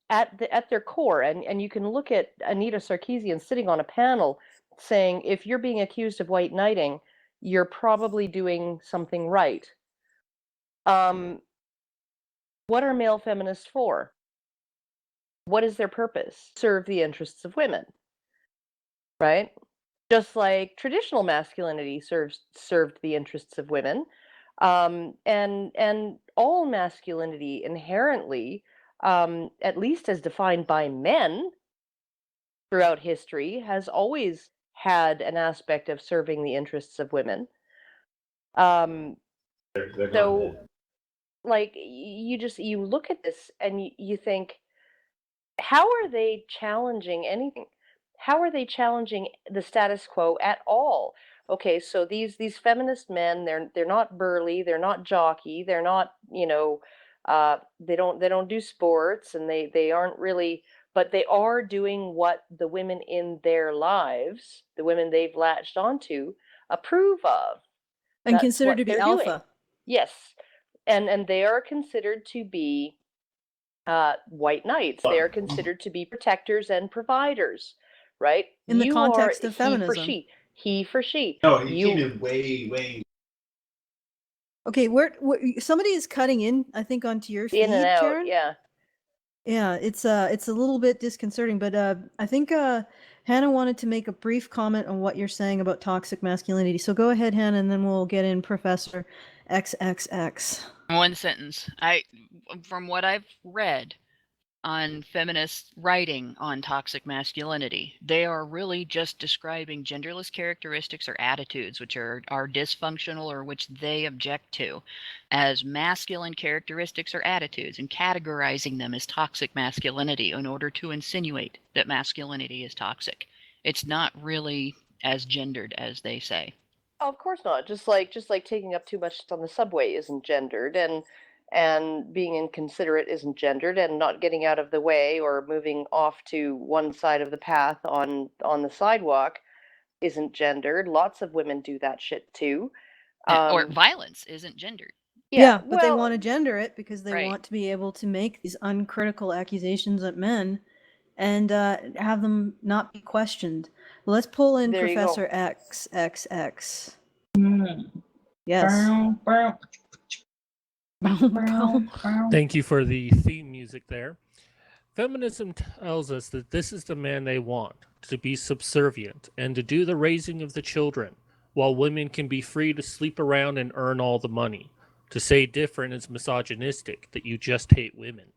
at their core, and you can look at Anita Sarkeesian sitting on a panel saying, if you're being accused of white knighting, you're probably doing something right. What are male feminists for? What is their purpose? Serve the interests of women, right? Just like traditional masculinity served the interests of women, and all masculinity inherently, at least as defined by men throughout history, has always had an aspect of serving the interests of women. So, like, you look at this and you think, how are they challenging anything? How are they challenging the status quo at all? Okay, so these feminist men, they're not burly, they're not jockey, they're not, they don't do sports, and they aren't really, but they are doing what the women in their lives, the women they've latched onto, approve of. And That's considered what to be they're alpha. doing. Yes, and they are considered to be white knights. They are considered to be protectors and providers, right? In the You context are of he for feminism. she. He for she. No, he You came in way Okay, somebody is cutting in, I think, onto your feed, In and out, Karen. yeah. Yeah, it's a little bit disconcerting, but I think Hannah wanted to make a brief comment on what you're saying about toxic masculinity. So go ahead, Hannah, and then we'll get in Professor XXX. One sentence. From what I've read on feminist writing on toxic masculinity, they are really just describing genderless characteristics or attitudes which are dysfunctional or which they object to as masculine characteristics or attitudes, and categorizing them as toxic masculinity in order to insinuate that masculinity is toxic. It's not really as gendered as they say. Of course not. Just like taking up too much on the subway isn't gendered, and being inconsiderate isn't gendered, and not getting out of the way or moving off to one side of the path on the sidewalk isn't gendered. Lots of women do that shit too. Or violence isn't gendered. Yeah, but they well, want to gender it because they Right. want to be able to make these uncritical accusations at men and have them not be questioned. Well, let's pull in There you go. Professor XXX. Mm. Yes. Thank you for the theme music there. Feminism tells us that this is the man they want, to be subservient and to do the raising of the children, while women can be free to sleep around and earn all the money. To say different is misogynistic, that you just hate women.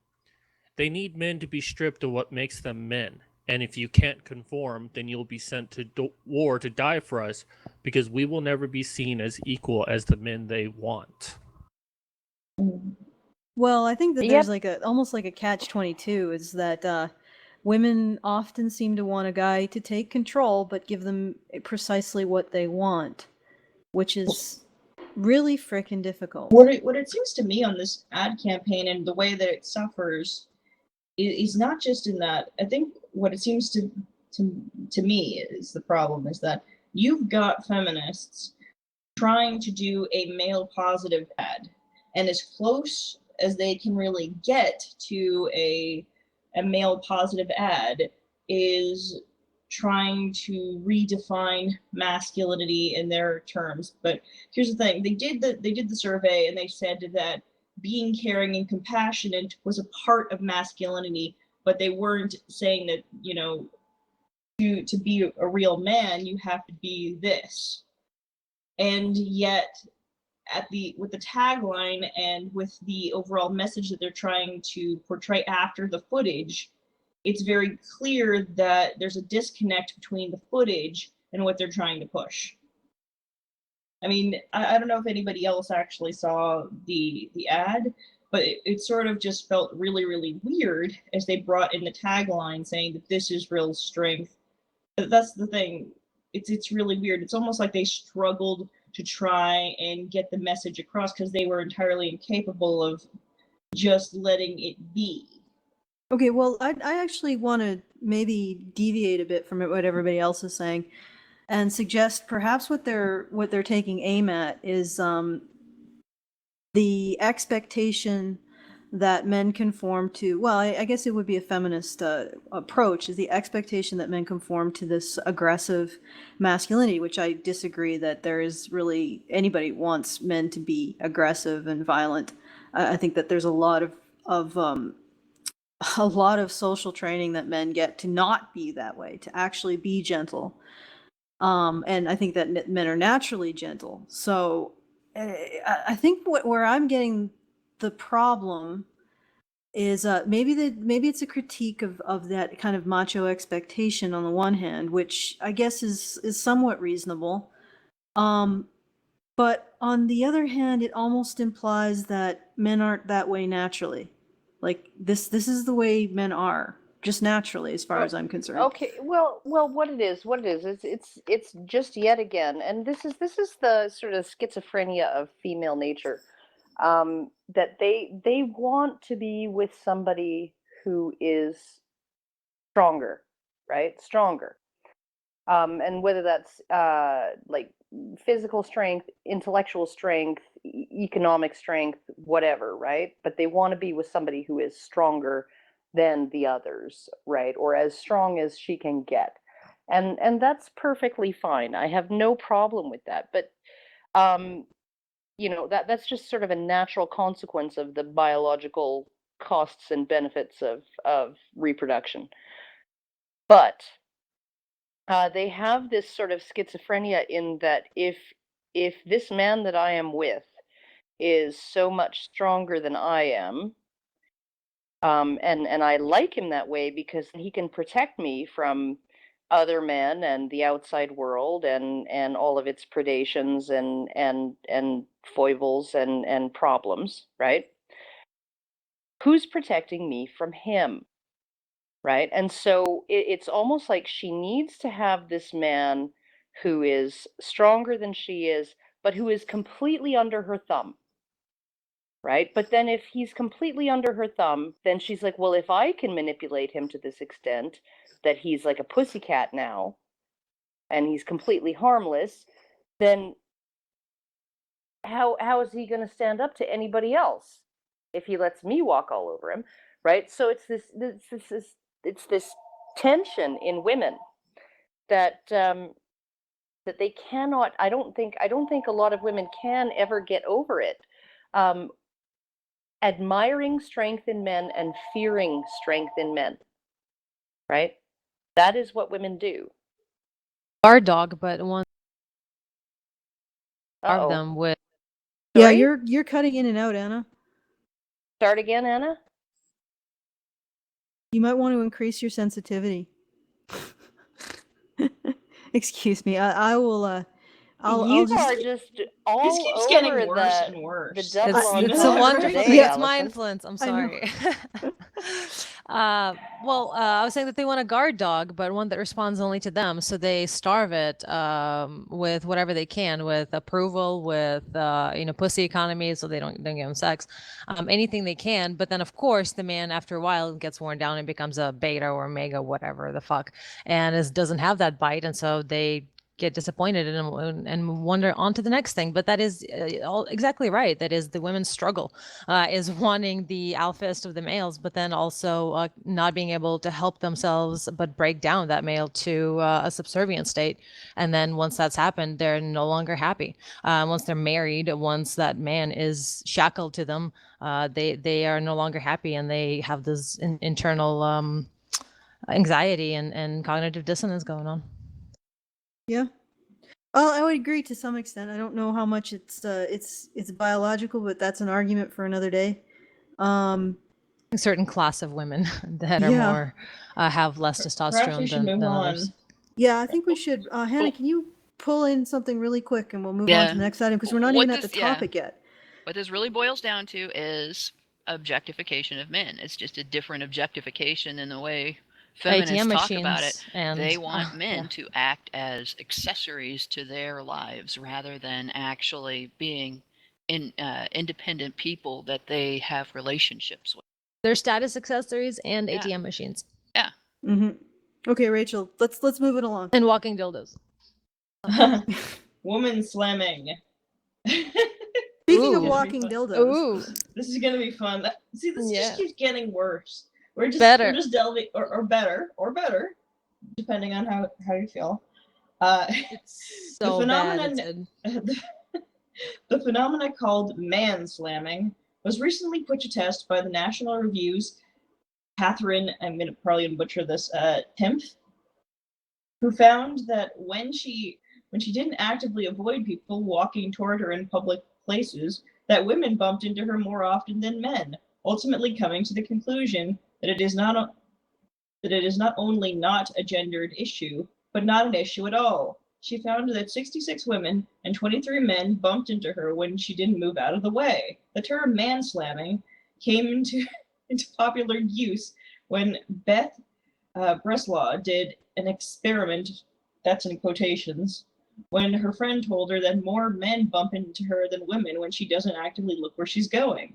They need men to be stripped of what makes them men, and if you can't conform, then you'll be sent to war to die for us, because we will never be seen as equal as the men they want. Well, I think that Yep. there's like almost like a catch-22 is that women often seem to want a guy to take control but give them precisely what they want, which is really frickin' difficult. What it seems to me on this ad campaign and the way that it suffers is not just in that. I think what it seems to me is the problem is that you've got feminists trying to do a male positive ad, and as close as they can really get to a male positive ad is trying to redefine masculinity in their terms. But here's the thing: they did the survey, and they said that being caring and compassionate was a part of masculinity, but they weren't saying that, to be a real man you have to be this. And yet with the tagline and with the overall message that they're trying to portray after the footage, it's very clear that there's a disconnect between the footage and what they're trying to push. I mean, I don't know if anybody else actually saw the ad, but it sort of just felt really, really weird as they brought in the tagline saying that this is real strength. That's the thing. It's really weird. It's almost like they struggled to try and get the message across because they were entirely incapable of just letting it be. Okay, well, I actually want to maybe deviate a bit from what everybody else is saying, and suggest perhaps what they're taking aim at is the expectation that men conform to. Well, I guess it would be a feminist approach, is the expectation that men conform to this aggressive masculinity, which I disagree that there is really anybody wants men to be aggressive and violent. I think that there's a lot of social training that men get to not be that way, to actually be gentle. And I think that men are naturally gentle. So I think where I'm getting the problem is maybe it's a critique of that kind of macho expectation on the one hand, which I guess is somewhat reasonable. But on the other hand, it almost implies that men aren't that way naturally. Like this is the way men are, just naturally, as far as I'm concerned. Okay, well, what it is, it's just yet again, and this is the sort of schizophrenia of female nature, that they want to be with somebody who is stronger, right? Stronger, and whether that's like physical strength, intellectual strength, economic strength, whatever, right? But they want to be with somebody who is stronger than the others, right? Or as strong as she can get. And that's perfectly fine. I have no problem with that. But you know, that's just sort of a natural consequence of the biological costs and benefits of reproduction. But they have this sort of schizophrenia in that if this man that I am with is so much stronger than I am, and I like him that way because he can protect me from other men and the outside world and all of its predations and foibles and problems, right? Who's protecting me from him, right? And so it's almost like she needs to have this man who is stronger than she is, but who is completely under her thumb, right? But then if he's completely under her thumb, then she's like, well, if I can manipulate him to this extent that he's like a pussycat now and he's completely harmless, then how is he going to stand up to anybody else if he lets me walk all over him, right? So it's this tension in women that that they cannot. I don't think a lot of women can ever get over it. Admiring strength in men and fearing strength in men, right? That is what women do. Our dog, but one of Uh-oh. them with. Yeah, Sorry? you're cutting in and out, Anna. Start again, Anna. You might want to increase your sensitivity. Excuse me. I will. I'll just. Are just all This keeps over getting worse the and worse. the double It's, entendre it's a wonderful today, thing. It's my Allison. influence. I'm I know. sorry. I was saying that they want a guard dog, but one that responds only to them. So they starve it with whatever they can, with approval, with pussy economy, so they don't give them sex, anything they can. But then, of course, the man after a while gets worn down and becomes a beta or mega, whatever the fuck, and doesn't have that bite, and so they get disappointed and wonder on to the next thing. But that is all exactly right. That is the women's struggle, is wanting the alphist of the males, but then also not being able to help themselves but break down that male to a subservient state. And then once that's happened, they're no longer happy. Once they're married, once that man is shackled to them, they are no longer happy, and they have this internal anxiety and cognitive dissonance going on. Yeah. Well, I would agree to some extent. I don't know how much it's biological, but that's an argument for another day. A certain class of women that are Yeah. more have less Perhaps testosterone we should than move on. others. Yeah, I think we should. Hannah, can you pull in something really quick, and we'll move on to the next item because we're not What even at the this- yeah. topic yet. What this really boils down to is objectification of men. It's just a different objectification in the way feminists ATM talk about it. machines and They want men yeah. to act as accessories to their lives rather than actually being independent people that they have relationships with. They're status accessories and Yeah. ATM machines Yeah. Mm-hmm. Okay, Rachel, let's move it along. and walking dildos. Woman slamming. Speaking of Ooh. walking dildos, Ooh, This is gonna be fun. See, this Yeah. just keeps getting worse. We're Better. just delving or better, depending on how you feel. it's so phenomenon- bad. The phenomena called manslamming was recently put to test by the National Review's Catherine, I'm gonna probably butcher this, Timpf, who found that when she didn't actively avoid people walking toward her in public places, that women bumped into her more often than men, ultimately coming to the conclusion that it is not only not a gendered issue, but not an issue at all. She found that 66 women and 23 men bumped into her when she didn't move out of the way. The term manslamming came into popular use when Beth Breslaw did an experiment, that's in quotations, when her friend told her that more men bump into her than women when she doesn't actively look where she's going.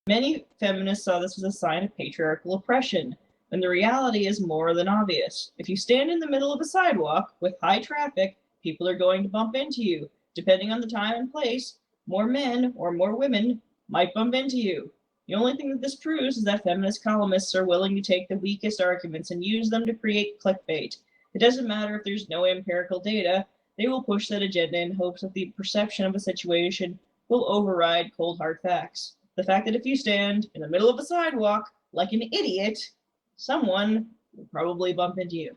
Many feminists saw this as a sign of patriarchal oppression, when the reality is more than obvious. If you stand in the middle of a sidewalk with high traffic, people are going to bump into you. Depending on the time and place, more men or more women might bump into you. The only thing that this proves is that feminist columnists are willing to take the weakest arguments and use them to create clickbait. It doesn't matter if there's no empirical data, they will push that agenda in hopes that the perception of a situation will override cold hard facts. The fact that if you stand in the middle of a sidewalk like an idiot, someone will probably bump into you.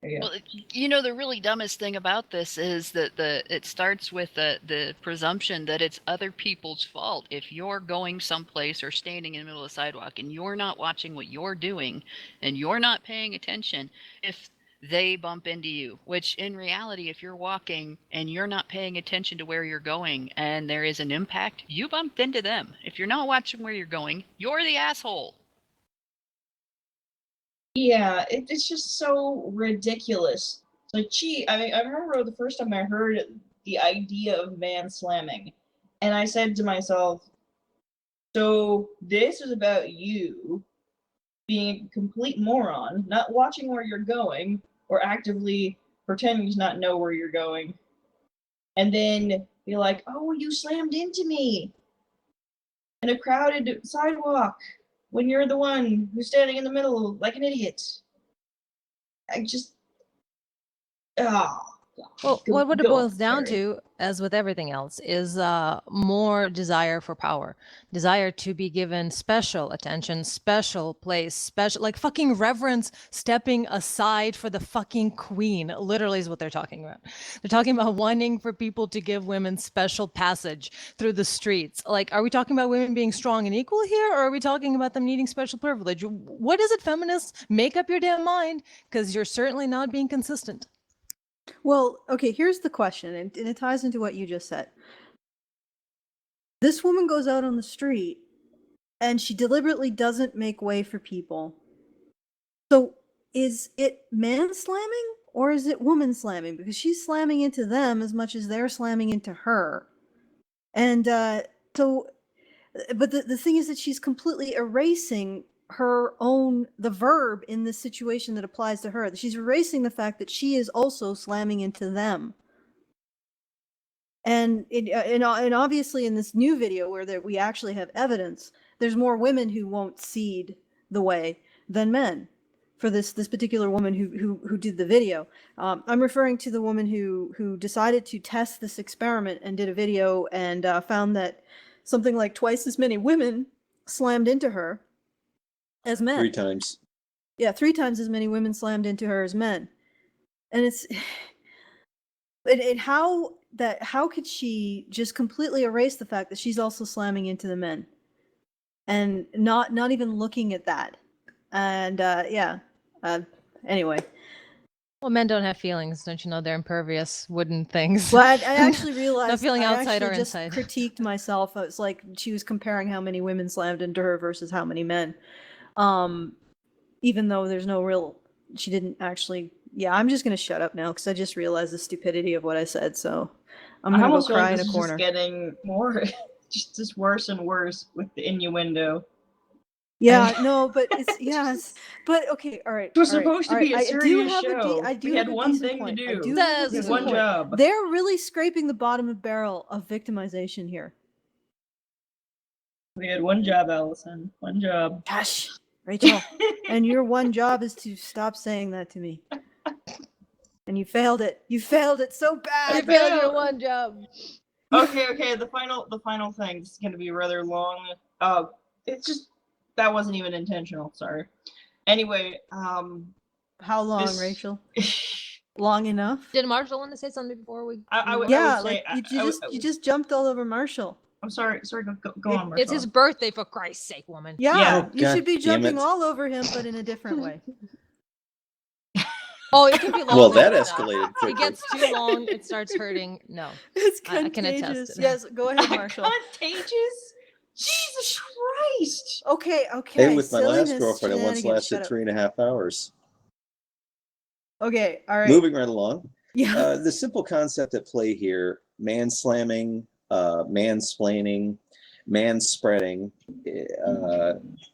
There you go. Well, you know, the really dumbest thing about this is that it starts with the presumption that it's other people's fault. If you're going someplace or standing in the middle of the sidewalk and you're not watching what you're doing and you're not paying attention, if they bump into you, which in reality, if you're walking and you're not paying attention to where you're going and there is an impact, you bumped into them. If you're not watching where you're going, you're the asshole. Yeah, it's just so ridiculous. It's like, gee, I remember the first time I heard the idea of manslamming, and I said to myself, so this is about you being a complete moron, not watching where you're going, or actively pretending to not know where you're going, and then be like, oh, you slammed into me in a crowded sidewalk when you're the one who's standing in the middle like an idiot. I just, oh. Well, what it boils down to, as with everything else, is more desire for power, desire to be given special attention, special place, special, like fucking reverence, stepping aside for the fucking queen, literally is what they're talking about. They're talking about wanting for people to give women special passage through the streets. Like, are we talking about women being strong and equal here, or are we talking about them needing special privilege? What is it, feminists? Make up your damn mind, because you're certainly not being consistent. Well, okay, here's the question, and it ties into what you just said. This woman goes out on the street, and she deliberately doesn't make way for people. So, is it man-slamming, or is it woman-slamming? Because she's slamming into them as much as they're slamming into her. And but the thing is that she's completely erasing the verb in this situation that applies to her. She's erasing the fact that she is also slamming into them. And obviously in this new video where we actually have evidence, there's more women who won't cede the way than men for this particular woman who did the video. I'm referring to the woman who decided to test this experiment and did a video and found that something like twice as many women slammed into her as men. 3 times. Yeah, 3 times as many women slammed into her as men. And it's how could she just completely erase the fact that she's also slamming into the men and not even looking at that. And anyway. Well, men don't have feelings, don't you know? They're impervious wooden things. Well, I actually realized no feeling outside or just inside. Critiqued myself. It's like she was comparing how many women slammed into her versus how many men. Even though there's no real, she didn't actually. Yeah, I'm just gonna shut up now because I just realized the stupidity of what I said. So I'm gonna go cry in a corner. Just getting more, just worse and worse with the innuendo. Yeah, no, but it's but okay, all right. It was supposed to be a serious show. We had one thing to do. We had one job. They're really scraping the bottom of the barrel of victimization here. We had one job, Allison. One job. Gosh, Rachel. And your one job is to stop saying that to me. And you failed it. You failed it so bad. You failed your one job. Okay. The final thing. This is going to be rather long. It's just that wasn't even intentional. Sorry. Anyway, how long, Rachel? Long enough? Did Marshall want to say something before we? You just jumped all over Marshall. I'm sorry. Go on, Marshall. It's his birthday, for Christ's sake, woman. Yeah, you should be jumping all over him, but in a different way. Oh, it can be long. Well, that escalated quickly. It gets too long, it starts hurting. No. It's contagious. I can attest to that. Yes, go ahead, Marshall. Contagious? Jesus Christ! Okay. Hey, with my last girlfriend, it once lasted 3.5 hours. Okay, all right. Moving right along. Yeah. The simple concept at play here: manslamming, mansplaining, manspreading.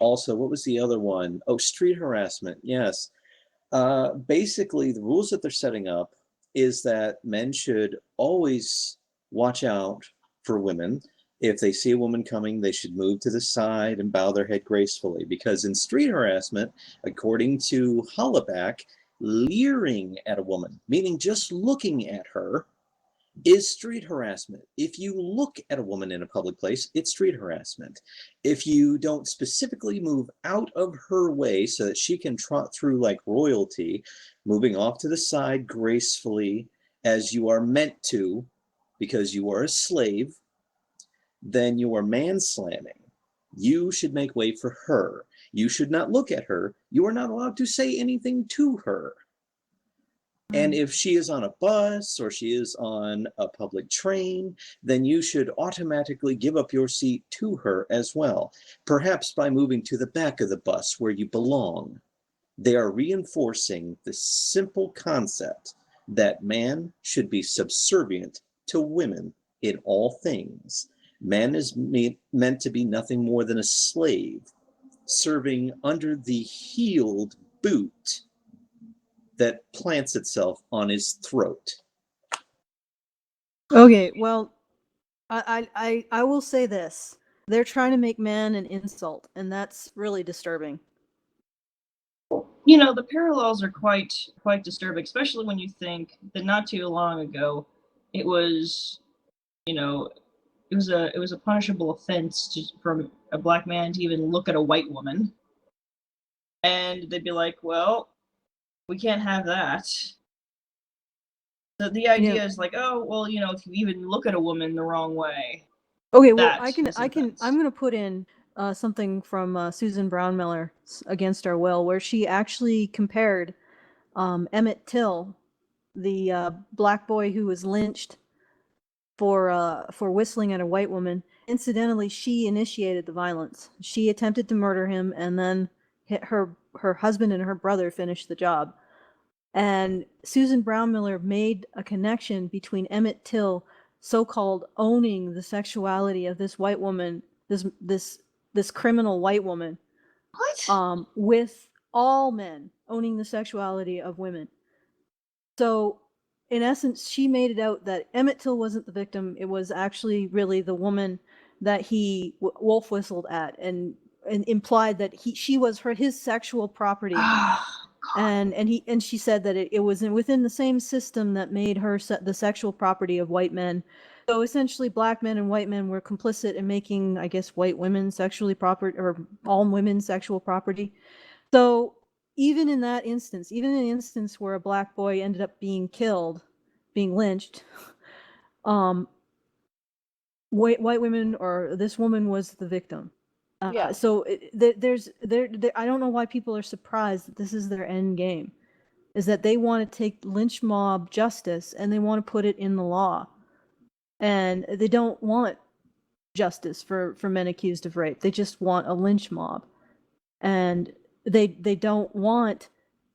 Also, what was the other one? Oh, street harassment. Yes. Basically, the rules that they're setting up is that men should always watch out for women. If they see a woman coming, they should move to the side and bow their head gracefully. Because in street harassment, according to Hollaback, leering at a woman, meaning just looking at her, is street harassment. If you look at a woman in a public place, it's street harassment. If you don't specifically move out of her way so that she can trot through like royalty, moving off to the side gracefully as you are meant to, because you are a slave, then you are manslamming. You should make way for her. You should not look at her. You are not allowed to say anything to her. And if she is on a bus or she is on a public train, then you should automatically give up your seat to her as well, perhaps by moving to the back of the bus where you belong. They are reinforcing the simple concept that man should be subservient to women in all things. Man is meant to be nothing more than a slave, serving under the heeled boot that plants itself on his throat. Okay, well, I will say this. They're trying to make man an insult, and that's really disturbing. You know, the parallels are quite disturbing, especially when you think that not too long ago, it was, you know, it was a punishable offense for a black man to even look at a white woman, and they'd be like, well, we can't have that. So the idea is like, oh, well, you know, if you even look at a woman the wrong way. Okay, well, I'm going to put in something from Susan Brown-Miller Against Our Will, where she actually compared Emmett Till, the black boy who was lynched for whistling at a white woman. Incidentally, she initiated the violence. She attempted to murder him, and then her husband and her brother finished the job. And Susan Brown-Miller made a connection between Emmett Till so-called owning the sexuality of this white woman, this criminal white woman, with all men owning the sexuality of women. So, in essence, she made it out that Emmett Till wasn't the victim; it was actually really the woman that he wolf whistled at, and implied that she was his sexual property. And she said that it was within the same system that made her the sexual property of white men. So essentially, black men and white men were complicit in making, I guess, white women sexually property, or all women sexual property. So even in that instance, even in the instance where a black boy ended up being killed, being lynched, white women, or this woman, was the victim. Yeah. So I don't know why people are surprised that this is their end game, is that they want to take lynch mob justice and they want to put it in the law, and they don't want justice for men accused of rape. They just want a lynch mob, and they don't want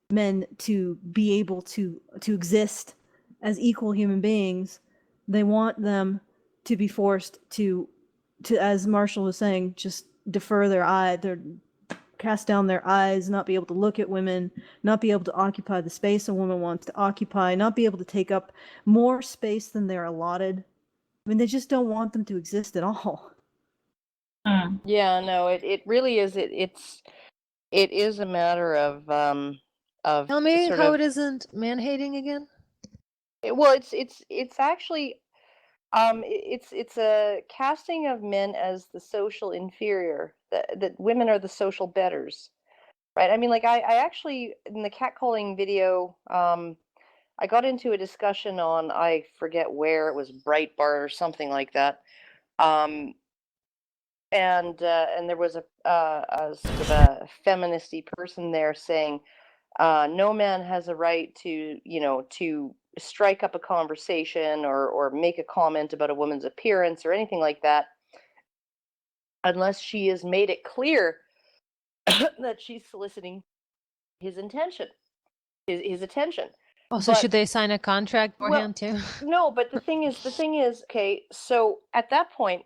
men to be able to exist as equal human beings. They want them to be forced to, as Marshall was saying, just defer their cast down their eyes, not be able to look at women, not be able to occupy the space a woman wants to occupy, not be able to take up more space than they're allotted. I mean, they just don't want them to exist at all. Yeah, no, it really is. It is a matter of Tell me sort how of, it isn't man-hating again? well, it's actually it's a casting of men as the social inferior, that women are the social betters, right? I mean, like, I actually, in the catcalling video, I got into a discussion on, I forget where, it was Breitbart or something like that, and there was a sort of a feministy person there saying, no man has a right to, to strike up a conversation or make a comment about a woman's appearance or anything like that, unless she has made it clear that she's soliciting his attention. Oh, so should they sign a contract beforehand too? No, but the thing is, okay, so at that point,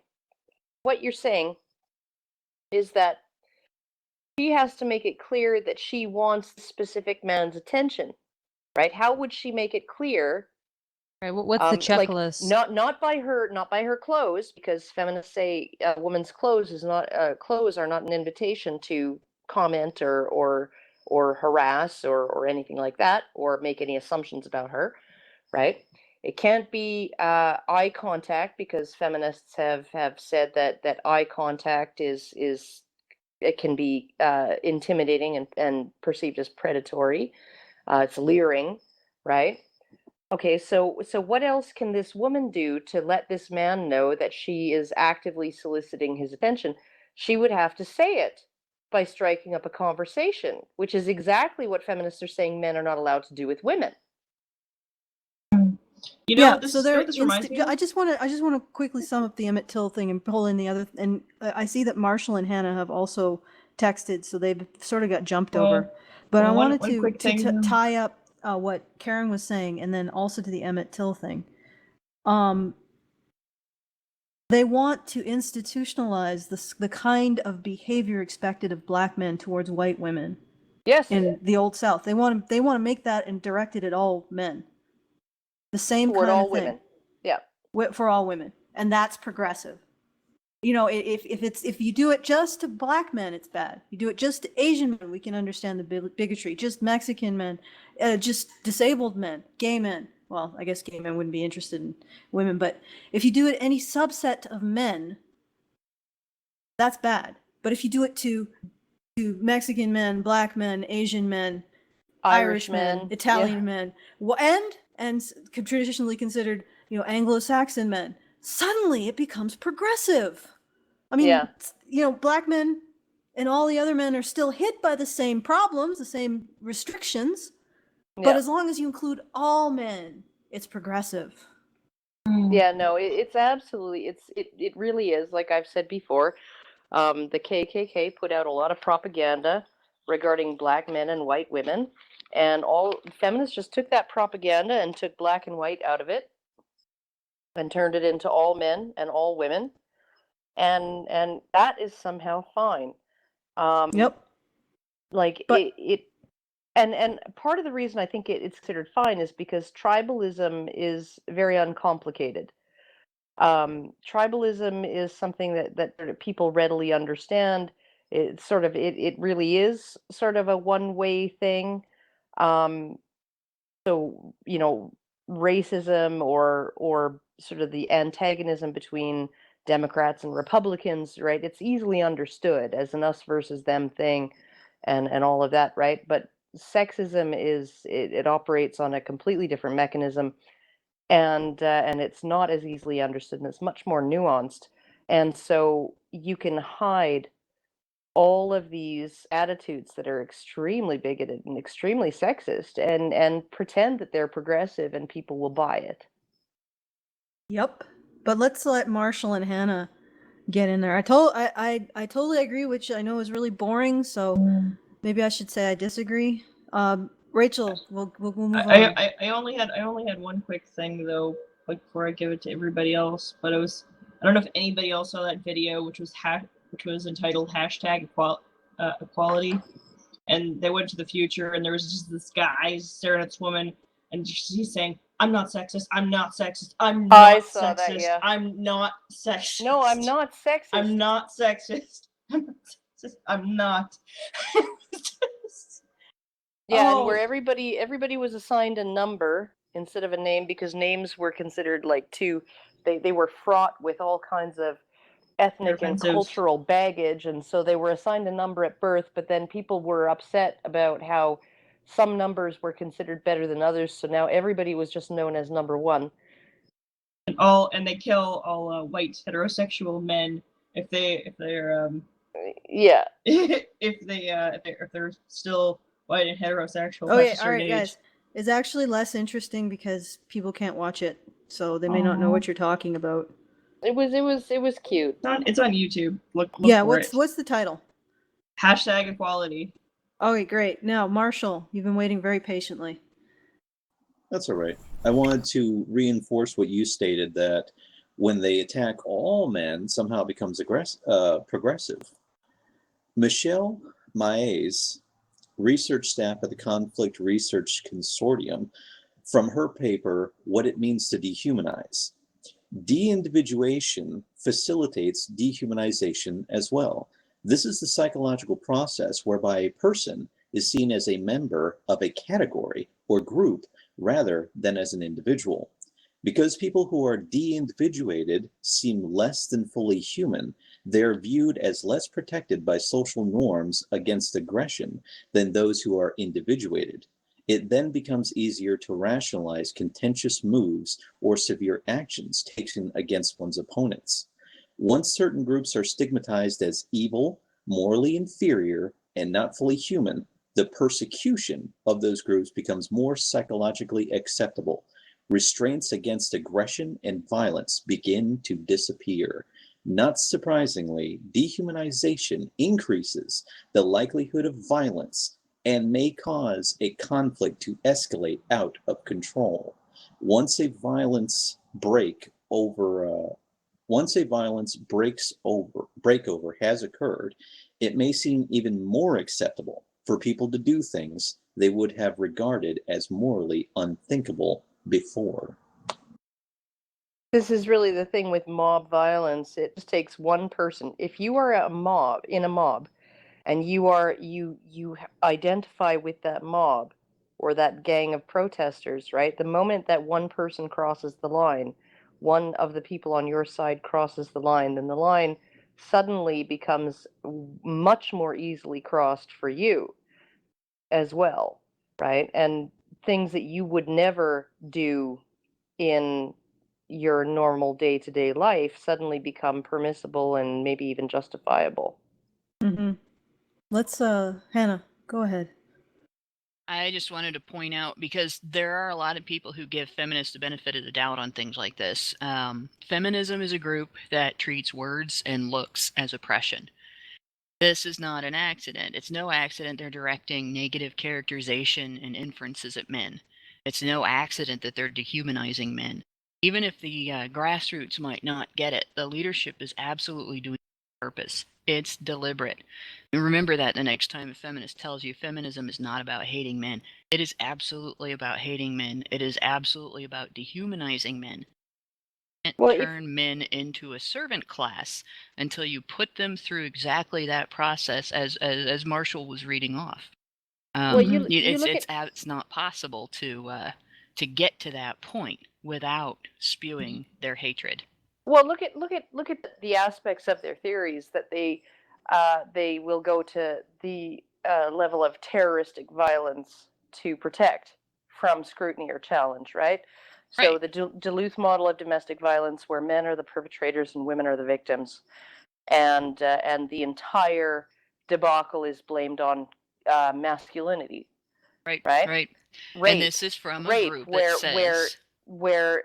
what you're saying is that she has to make it clear that she wants the specific man's attention, right? How would she make it clear? Right, what's the checklist? Like, not by her clothes, because feminists say a woman's clothes are not an invitation to comment or harass or anything like that, or make any assumptions about her, right? It can't be eye contact, because feminists have said that eye contact is it can be intimidating and perceived as predatory. It's leering, right? Okay, so what else can this woman do to let this man know that she is actively soliciting his attention? She would have to say it by striking up a conversation, which is exactly what feminists are saying men are not allowed to do with women. You know, Yeah, this, so you know there. what this reminds me of? I just want to quickly sum up the Emmett Till thing and pull in the other. And I see that Marshall and Hannah have also texted, so they've sort of got jumped over. But I wanted one to quick thing. tie up what Karen was saying, and then also to the Emmett Till thing. They want to institutionalize the kind of behavior expected of black men towards white women. Yes. In the Old South, they want to make that and direct it at all men. The same toward kind all of thing. women. Yeah. For all women, and that's progressive. You know, if you do it just to black men, it's bad. You do it just to Asian men, we can understand the bigotry. Just Mexican men, just disabled men, gay men. Well, I guess gay men wouldn't be interested in women, but if you do it any subset of men, that's bad. But if you do it to Mexican men, black men, Asian men, Irish men, Italian men, and traditionally considered, Anglo-Saxon men, suddenly it becomes progressive. I mean, black men and all the other men are still hit by the same problems, the same restrictions, but as long as you include all men, it's progressive. Yeah, no, it's absolutely, it really is. Like I've said before, the KKK put out a lot of propaganda regarding black men and white women, and all feminists just took that propaganda and took black and white out of it and turned it into all men and all women, and that is somehow fine. Yep. Like and part of the reason I think it's considered fine is because tribalism is very uncomplicated. Tribalism is something that people readily understand. It's sort of it really is sort of a one-way thing. So, racism or sort of the antagonism between Democrats and Republicans, right? It's easily understood as an us versus them thing, and all of that, right? But sexism it operates on a completely different mechanism, and it's not as easily understood, and it's much more nuanced. And so you can hide all of these attitudes that are extremely bigoted and extremely sexist, and pretend that they're progressive, and people will buy it. Yep. But let's let Marshall and Hannah get in there. I totally agree, which I know is really boring, so maybe I should say I disagree. Rachel, we'll move on. I only had one quick thing though, like before I give it to everybody else. But I don't know if anybody else saw that video, which was entitled #equality, and they went to the future, and there was just this guy staring at this woman, and she's saying, "I'm not sexist. I'm not sexist. I'm not I saw sexist. that, yeah. I'm not sexist. No, I'm not sexist. I'm not sexist. I'm not sexist. I'm not." Yeah, and where everybody was assigned a number instead of a name, because names were considered like they were fraught with all kinds of ethnic and cultural baggage, and so they were assigned a number at birth, but then people were upset about how some numbers were considered better than others, so now everybody was just known as number one. And they kill all white heterosexual men if they're yeah if they're still white and heterosexual. Oh yeah, all right, guys. It's actually less interesting because people can't watch it, so they may not know what you're talking about. It was cute. It's on YouTube. Look yeah, for it. What's the title? #equality. Okay, great. Now, Marshall, you've been waiting very patiently. That's all right. I wanted to reinforce what you stated, that when they attack all men, somehow it becomes progressive. Michelle Maes, research staff at the Conflict Research Consortium, from her paper, What It Means to Dehumanize. De-individuation facilitates dehumanization as well. This is the psychological process whereby a person is seen as a member of a category or group rather than as an individual. Because people who are de-individuated seem less than fully human, they're viewed as less protected by social norms against aggression than those who are individuated. It then becomes easier to rationalize contentious moves or severe actions taken against one's opponents. Once certain groups are stigmatized as evil, morally inferior, and not fully human, the persecution of those groups becomes more psychologically acceptable. Restraints against aggression and violence begin to disappear. Not surprisingly, dehumanization increases the likelihood of violence and may cause a conflict to escalate out of control. Once a violence breakover has occurred, it may seem even more acceptable for people to do things they would have regarded as morally unthinkable before. This is really the thing with mob violence. It just takes one person. If you are in a mob, and you identify with that mob or that gang of protesters, right? The moment that one person crosses the line, one of the people on your side crosses the line, then the line suddenly becomes much more easily crossed for you as well, right? And things that you would never do in your normal day-to-day life suddenly become permissible and maybe even justifiable. Mm-hmm. Let's, Hannah, go ahead. I just wanted to point out, because there are a lot of people who give feminists the benefit of the doubt on things like this. Feminism is a group that treats words and looks as oppression. This is not an accident. It's no accident they're directing negative characterization and inferences at men. It's no accident that they're dehumanizing men. Even if the grassroots might not get it, the leadership is absolutely doing it on purpose. It's deliberate. And remember that the next time a feminist tells you feminism is not about hating men. It is absolutely about hating men. It is absolutely about dehumanizing men. You can't turn men into a servant class until you put them through exactly that process, as Marshall was reading off. It's not possible to get to that point without spewing their hatred. Well, look at the aspects of their theories that they will go to the level of terroristic violence to protect from scrutiny or challenge, right? So the Duluth model of domestic violence, where men are the perpetrators and women are the victims, and the entire debacle is blamed on masculinity. Right. Rape, and this is from a group that says where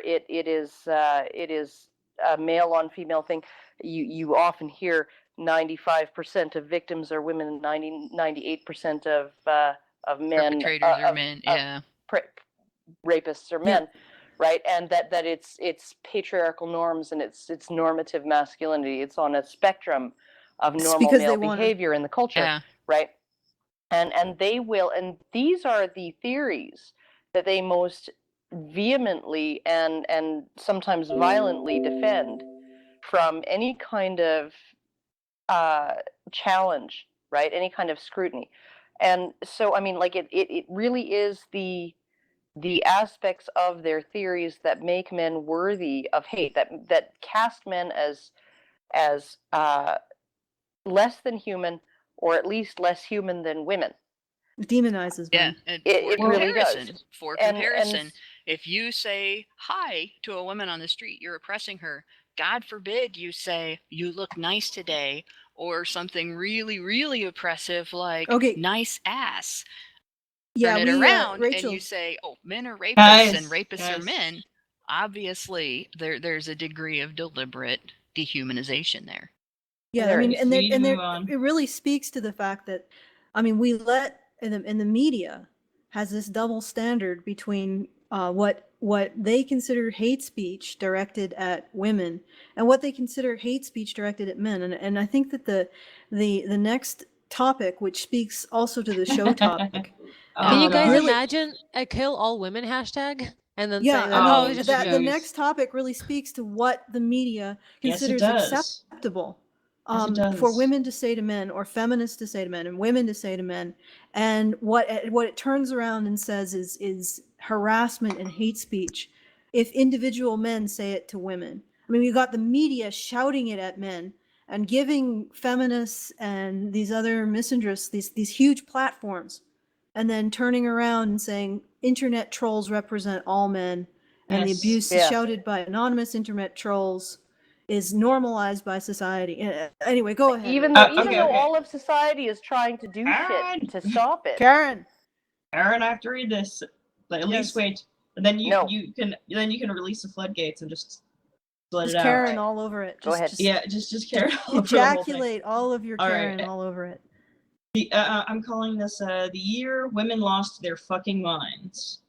it is a male on female thing. You often hear 95% of victims are women, and 98% of men perpetrators are men. Rapists are men, right? And that it's patriarchal norms and it's normative masculinity. It's on a spectrum of normal male behavior in the culture, right? And they will, and these are the theories that they most vehemently and sometimes violently defend from any kind of challenge, right? Any kind of scrutiny. And so, I mean, like it really is the aspects of their theories that make men worthy of hate, that cast men as less than human, or at least less human than women. Demonizes men. Yeah, it really does. For comparison, if you say hi to a woman on the street, you're oppressing her. God forbid you say, "You look nice today," or something really, really oppressive like "nice ass." Turn it around and you say, "Oh, men are rapists and rapists are men." Obviously, there's a degree of deliberate dehumanization there. Yeah, I mean, and it really speaks to the fact that, I mean, we let in the media has this double standard between what they consider hate speech directed at women and what they consider hate speech directed at men, and I think that the next topic, which speaks also to the show topic. Can you guys imagine a kill all women hashtag? And then saying that, the next topic really speaks to what the media considers acceptable for women to say to men, or feminists to say to men, and women to say to men, and what it turns around and says is harassment and hate speech if individual men say it to women. I mean, we got the media shouting it at men and giving feminists and these other misandrists these huge platforms, and then turning around and saying internet trolls represent all men, and the abuse shouted by anonymous internet trolls is normalized by society. Anyway, go ahead. Even though all of society is trying to do shit to stop it. Karen, I have to read this. But at least wait. And then you can release the floodgates and just let just it out. Karen all over it. Go ahead. Just Karen all over ejaculate all of your all Karen right. all over it. I'm calling this the year women lost their fucking minds.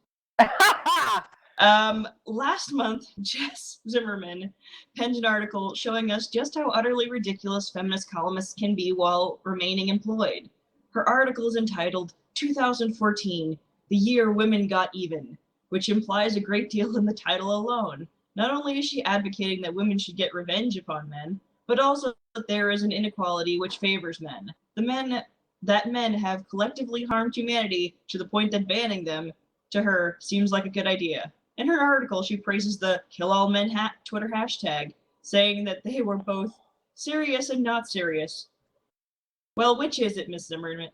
Last month, Jess Zimmerman penned an article showing us just how utterly ridiculous feminist columnists can be while remaining employed. Her article is entitled 2014, The Year Women Got Even, which implies a great deal in the title alone. Not only is she advocating that women should get revenge upon men, but also that there is an inequality which favors men. Men have collectively harmed humanity to the point that banning them, to her, seems like a good idea. In her article, she praises the Kill All Men Twitter hashtag, saying that they were both serious and not serious. Well, which is it, Miss Zimmerman?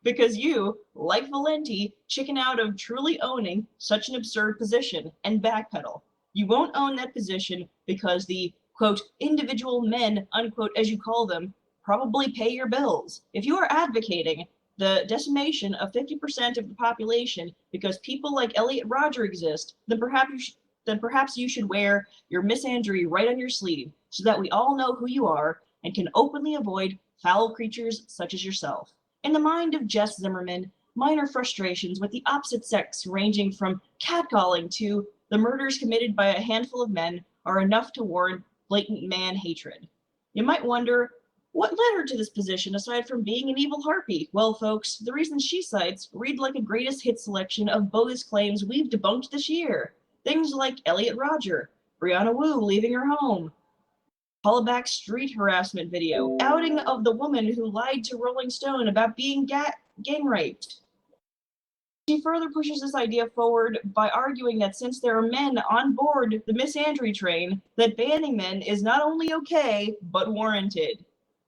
Because you, like Valenti, chicken out of truly owning such an absurd position and backpedal. You won't own that position because the, quote, individual men, unquote, as you call them, probably pay your bills. If you are advocating the decimation of 50% of the population because people like Elliot Rodger exist, then perhaps you should wear your misandry right on your sleeve so that we all know who you are and can openly avoid foul creatures such as yourself. In the mind of Jess Zimmerman, minor frustrations with the opposite sex ranging from catcalling to the murders committed by a handful of men are enough to warrant blatant man hatred. You might wonder, what led her to this position aside from being an evil harpy? Well, folks, the reasons she cites read like a greatest hit selection of bogus claims we've debunked this year. Things like Elliot Rodger, Brianna Wu leaving her home, Paula Back's street harassment video, outing of the woman who lied to Rolling Stone about being gang raped. She further pushes this idea forward by arguing that since there are men on board the misandry train, that banning men is not only okay, but warranted.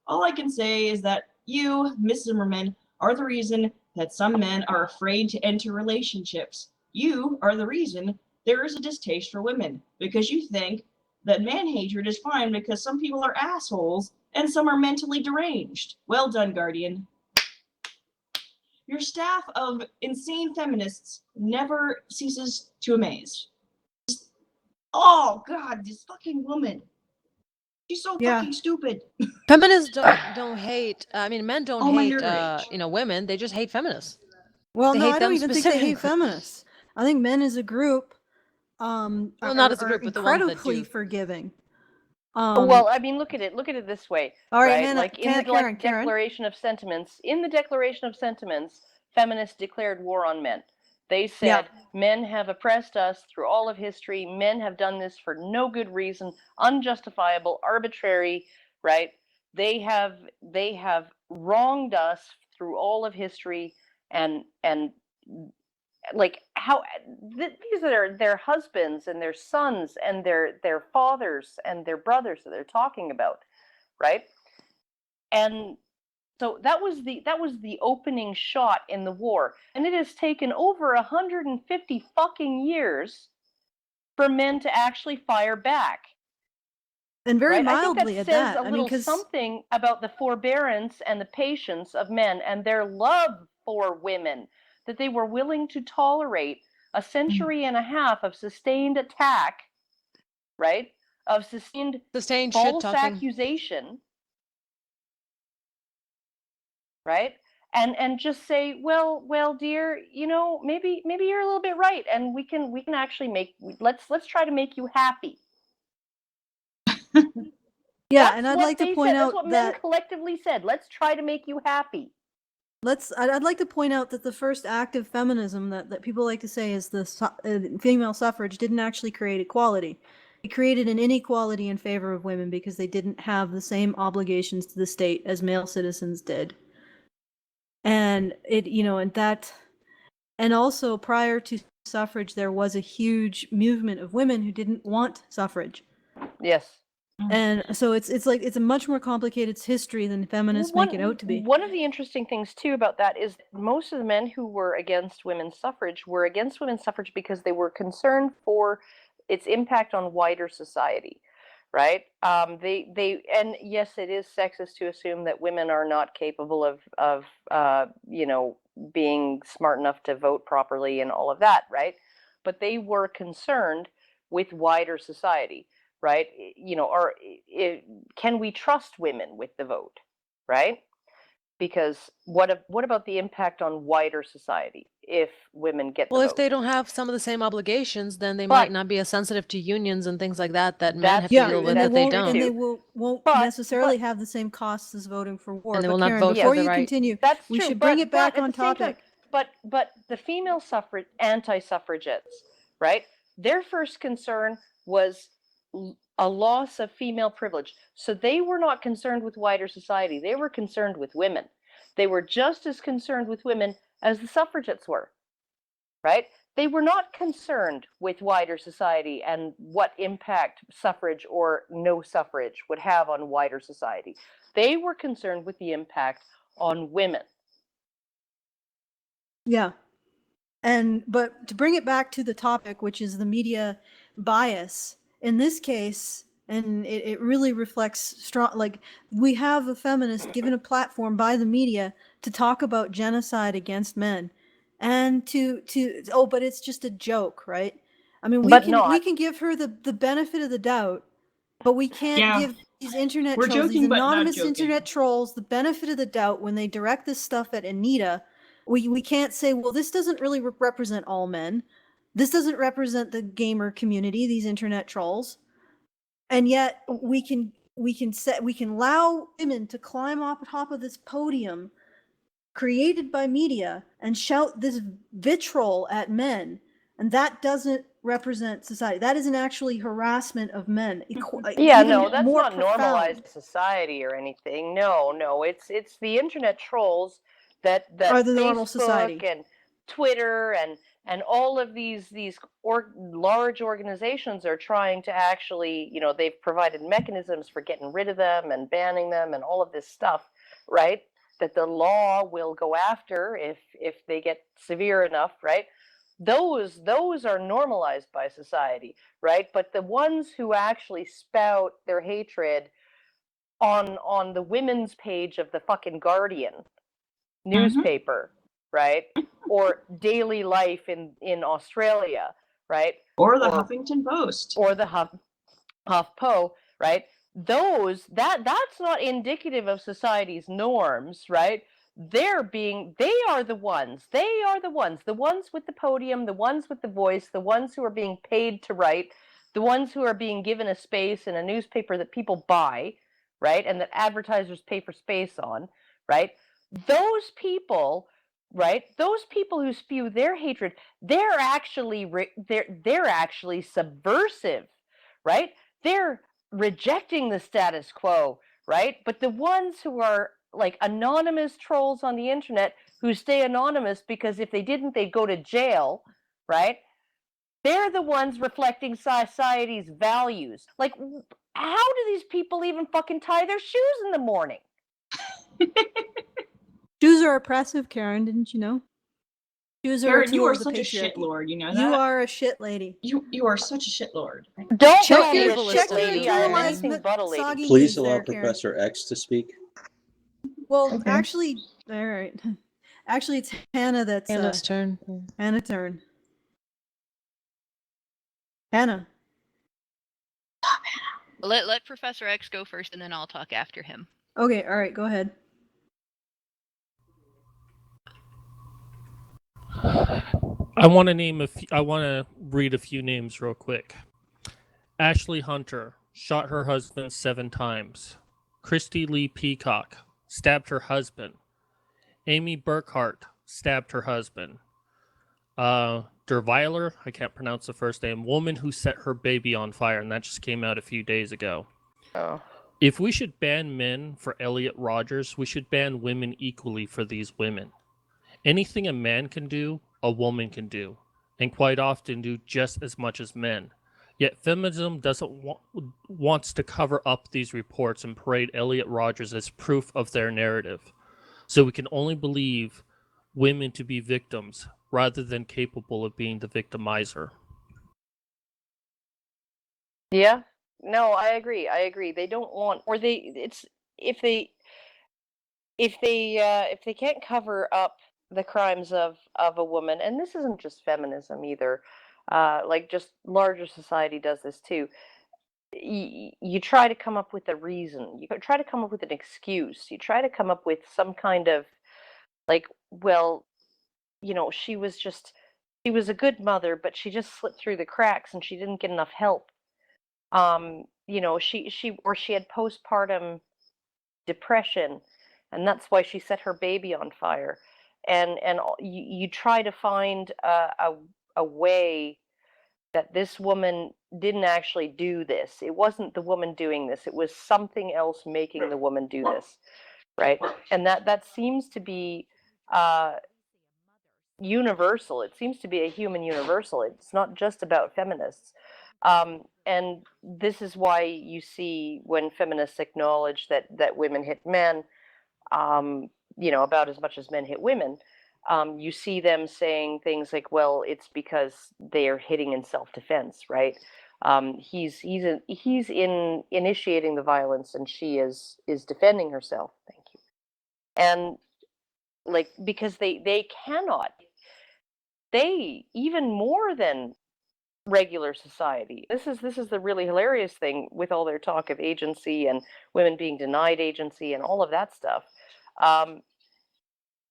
All I can say is that you, Miss Zimmerman, are the reason that some men are afraid to enter relationships. You are the reason there is a distaste for women, because you think that man hatred is fine because some people are assholes and some are mentally deranged. Well done, Guardian. Your staff of insane feminists never ceases to amaze. Oh, God, this fucking woman. She's so fucking stupid. Feminists don't hate. I mean, men don't hate. rage. Women. They just hate feminists. Well, They no, hate I don't them even think they hate specifically. feminists. I think men as a group Well, not as a are group, but the ones that incredibly do. forgiving. Well, I mean, look at it this way, all right, right? Hannah, Like in the Karen. Declaration of Sentiments, feminists declared war on men. They said men have oppressed us through all of history. Men have done this for no good reason, unjustifiable, arbitrary, right? They have wronged us through all of history, and like how these are their husbands and their sons and their fathers and their brothers that they're talking about, right? And so that was the opening shot in the war, and it has taken over 150 fucking years for men to actually fire back. And very right? mildly I think that at says that. a little something about the forbearance and the patience of men and their love for women, that they were willing to tolerate a century and a half of sustained attack, right? Of sustained false accusation, right? And just say, well, dear, maybe you're a little bit right, and we can actually let's try to make you happy. Yeah, and I'd like to point out that's what men collectively said. Let's try to make you happy. I'd like to point out that the first act of feminism that people like to say is the female suffrage didn't actually create equality. It created an inequality in favor of women because they didn't have the same obligations to the state as male citizens did. And and also prior to suffrage, there was a huge movement of women who didn't want suffrage. Yes. And so it's like it's a much more complicated history than feminists make it out to be. One of the interesting things too about that is most of the men who were against women's suffrage were against women's suffrage because they were concerned for its impact on wider society, right? They and yes, it is sexist to assume that women are not capable of being smart enough to vote properly and all of that, right? But they were concerned with wider society. Right? Can we trust women with the vote? Right? Because what about the impact on wider society if women get the Well, vote? if they don't have some of the same obligations, then they might not be as sensitive to unions and things like that men have to deal with that they don't. And they won't necessarily have the same costs as voting for war. And they but will not Karen, vote before for the you right. continue, That's we true, should bring it back at on the same topic. time, but the female suffrage anti-suffragettes, right? Their first concern was a loss of female privilege. So they were not concerned with wider society. They were concerned with women. They were just as concerned with women as the suffragettes were, right? They were not concerned with wider society and what impact suffrage or no suffrage would have on wider society. They were concerned with the impact on women. Yeah. But to bring it back to the topic, which is the media bias, in this case, and it really reflects strong, like we have a feminist given a platform by the media to talk about genocide against men and but it's just a joke, right? I mean, we can give her the benefit of the doubt, but we can't give these internet trolls, these anonymous internet trolls, the benefit of the doubt when they direct this stuff at Anita. We can't say, well, this doesn't really represent all men. This doesn't represent the gamer community, these internet trolls. And yet we can allow women to climb off the top of this podium created by media and shout this vitriol at men. And that doesn't represent society. That isn't actually harassment of men. Yeah, no, that's not normalized society or anything. No, it's the internet trolls that are the Facebook normal society and Twitter and all of these large organizations are trying to actually, they've provided mechanisms for getting rid of them and banning them and all of this stuff, right? That the law will go after if they get severe enough, right? Those are normalized by society, right? But the ones who actually spout their hatred on the women's page of the fucking Guardian newspaper, right? Or Daily Life in Australia, right? Or the Huffington Post. Or the HuffPo, right? That's not indicative of society's norms, right? They are the ones with the podium, the ones with the voice, the ones who are being paid to write, the ones who are being given a space in a newspaper that people buy, right? And that advertisers pay for space on, right? Those people, right? Those people who spew their hatred, they're actually subversive, right? They're rejecting the status quo, right? But the ones who are like anonymous trolls on the internet who stay anonymous because if they didn't, they'd go to jail, right? They're the ones reflecting society's values. Like, how do these people even fucking tie their shoes in the morning? Shoes are oppressive, Karen, didn't you know? Shoes are Karen, you are such a shit lord, you know that? You are a shit lady. You are such a shit lord. Don't check your shit lady. I am anything but a lady. Please allow Professor X to speak. Well, actually, all right. Actually, it's Hannah that's Hannah's turn. Hannah's turn. Hannah. Let Professor X go first, and then I'll talk after him. Okay, all right, go ahead. I want to read a few names real quick. Ashley Hunter shot her husband 7 times. Christy Lee Peacock stabbed her husband. Amy Burkhart stabbed her husband. Derviler, I can't pronounce the first name, woman who set her baby on fire, and that just came out a few days ago. Oh. If we should ban men for Elliot Rodgers, we should ban women equally for these women. Anything a man can do, a woman can do. and quite often do just as much as men. Yet feminism wants to cover up these reports and parade Elliot Rodgers as proof of their narrative. So we can only believe women to be victims rather than capable of being the victimizer. Yeah. No, I agree. They don't want, or it's if they can't cover up the crimes of a woman, and this isn't just feminism either. Like just larger society does this too. You try to come up with a reason. You try to come up with an excuse. You try to come up with some kind of like, well, she was a good mother, but she just slipped through the cracks and she didn't get enough help. She had postpartum depression, and that's why she set her baby on fire. And you try to find a way that this woman didn't actually do this. It wasn't the woman doing this. It was something else making the woman do this, right? And that seems to be universal. It seems to be a human universal. It's not just about feminists. And this is why you see when feminists acknowledge that women hit men, about as much as men hit women, you see them saying things like, well, it's because they are hitting in self-defense, right? He's initiating the violence and she is defending herself. Thank you. And like, because they cannot, they even more than regular society. This is the really hilarious thing with all their talk of agency and women being denied agency and all of that stuff.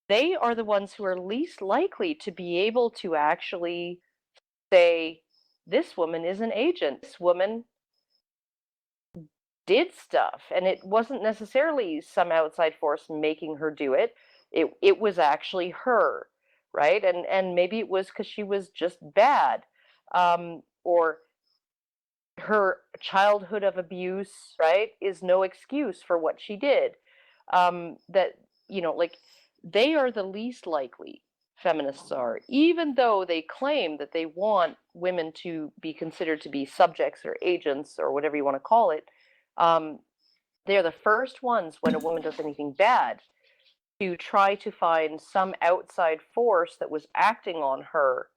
They are the ones who are least likely to be able to actually say, this woman is an agent. This woman did stuff, and it wasn't necessarily some outside force making her do it. It was actually her, right? And maybe it was because she was just bad, or her childhood of abuse, right, is no excuse for what she did. That like, they are the least likely, feminists are, even though they claim that they want women to be considered to be subjects or agents or whatever you want to call it. They're the first ones when a woman does anything bad to try to find some outside force that was acting on her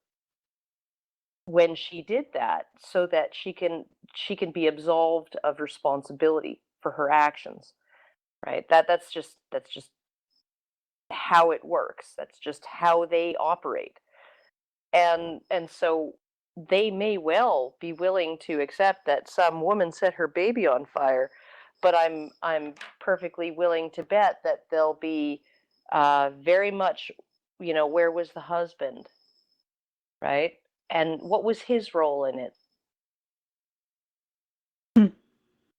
when she did that, so that she can be absolved of responsibility for her actions, right? That's just how it works. That's just how they operate. And so they may well be willing to accept that some woman set her baby on fire, but I'm perfectly willing to bet that they'll be very much, where was the husband, right? And what was his role in it?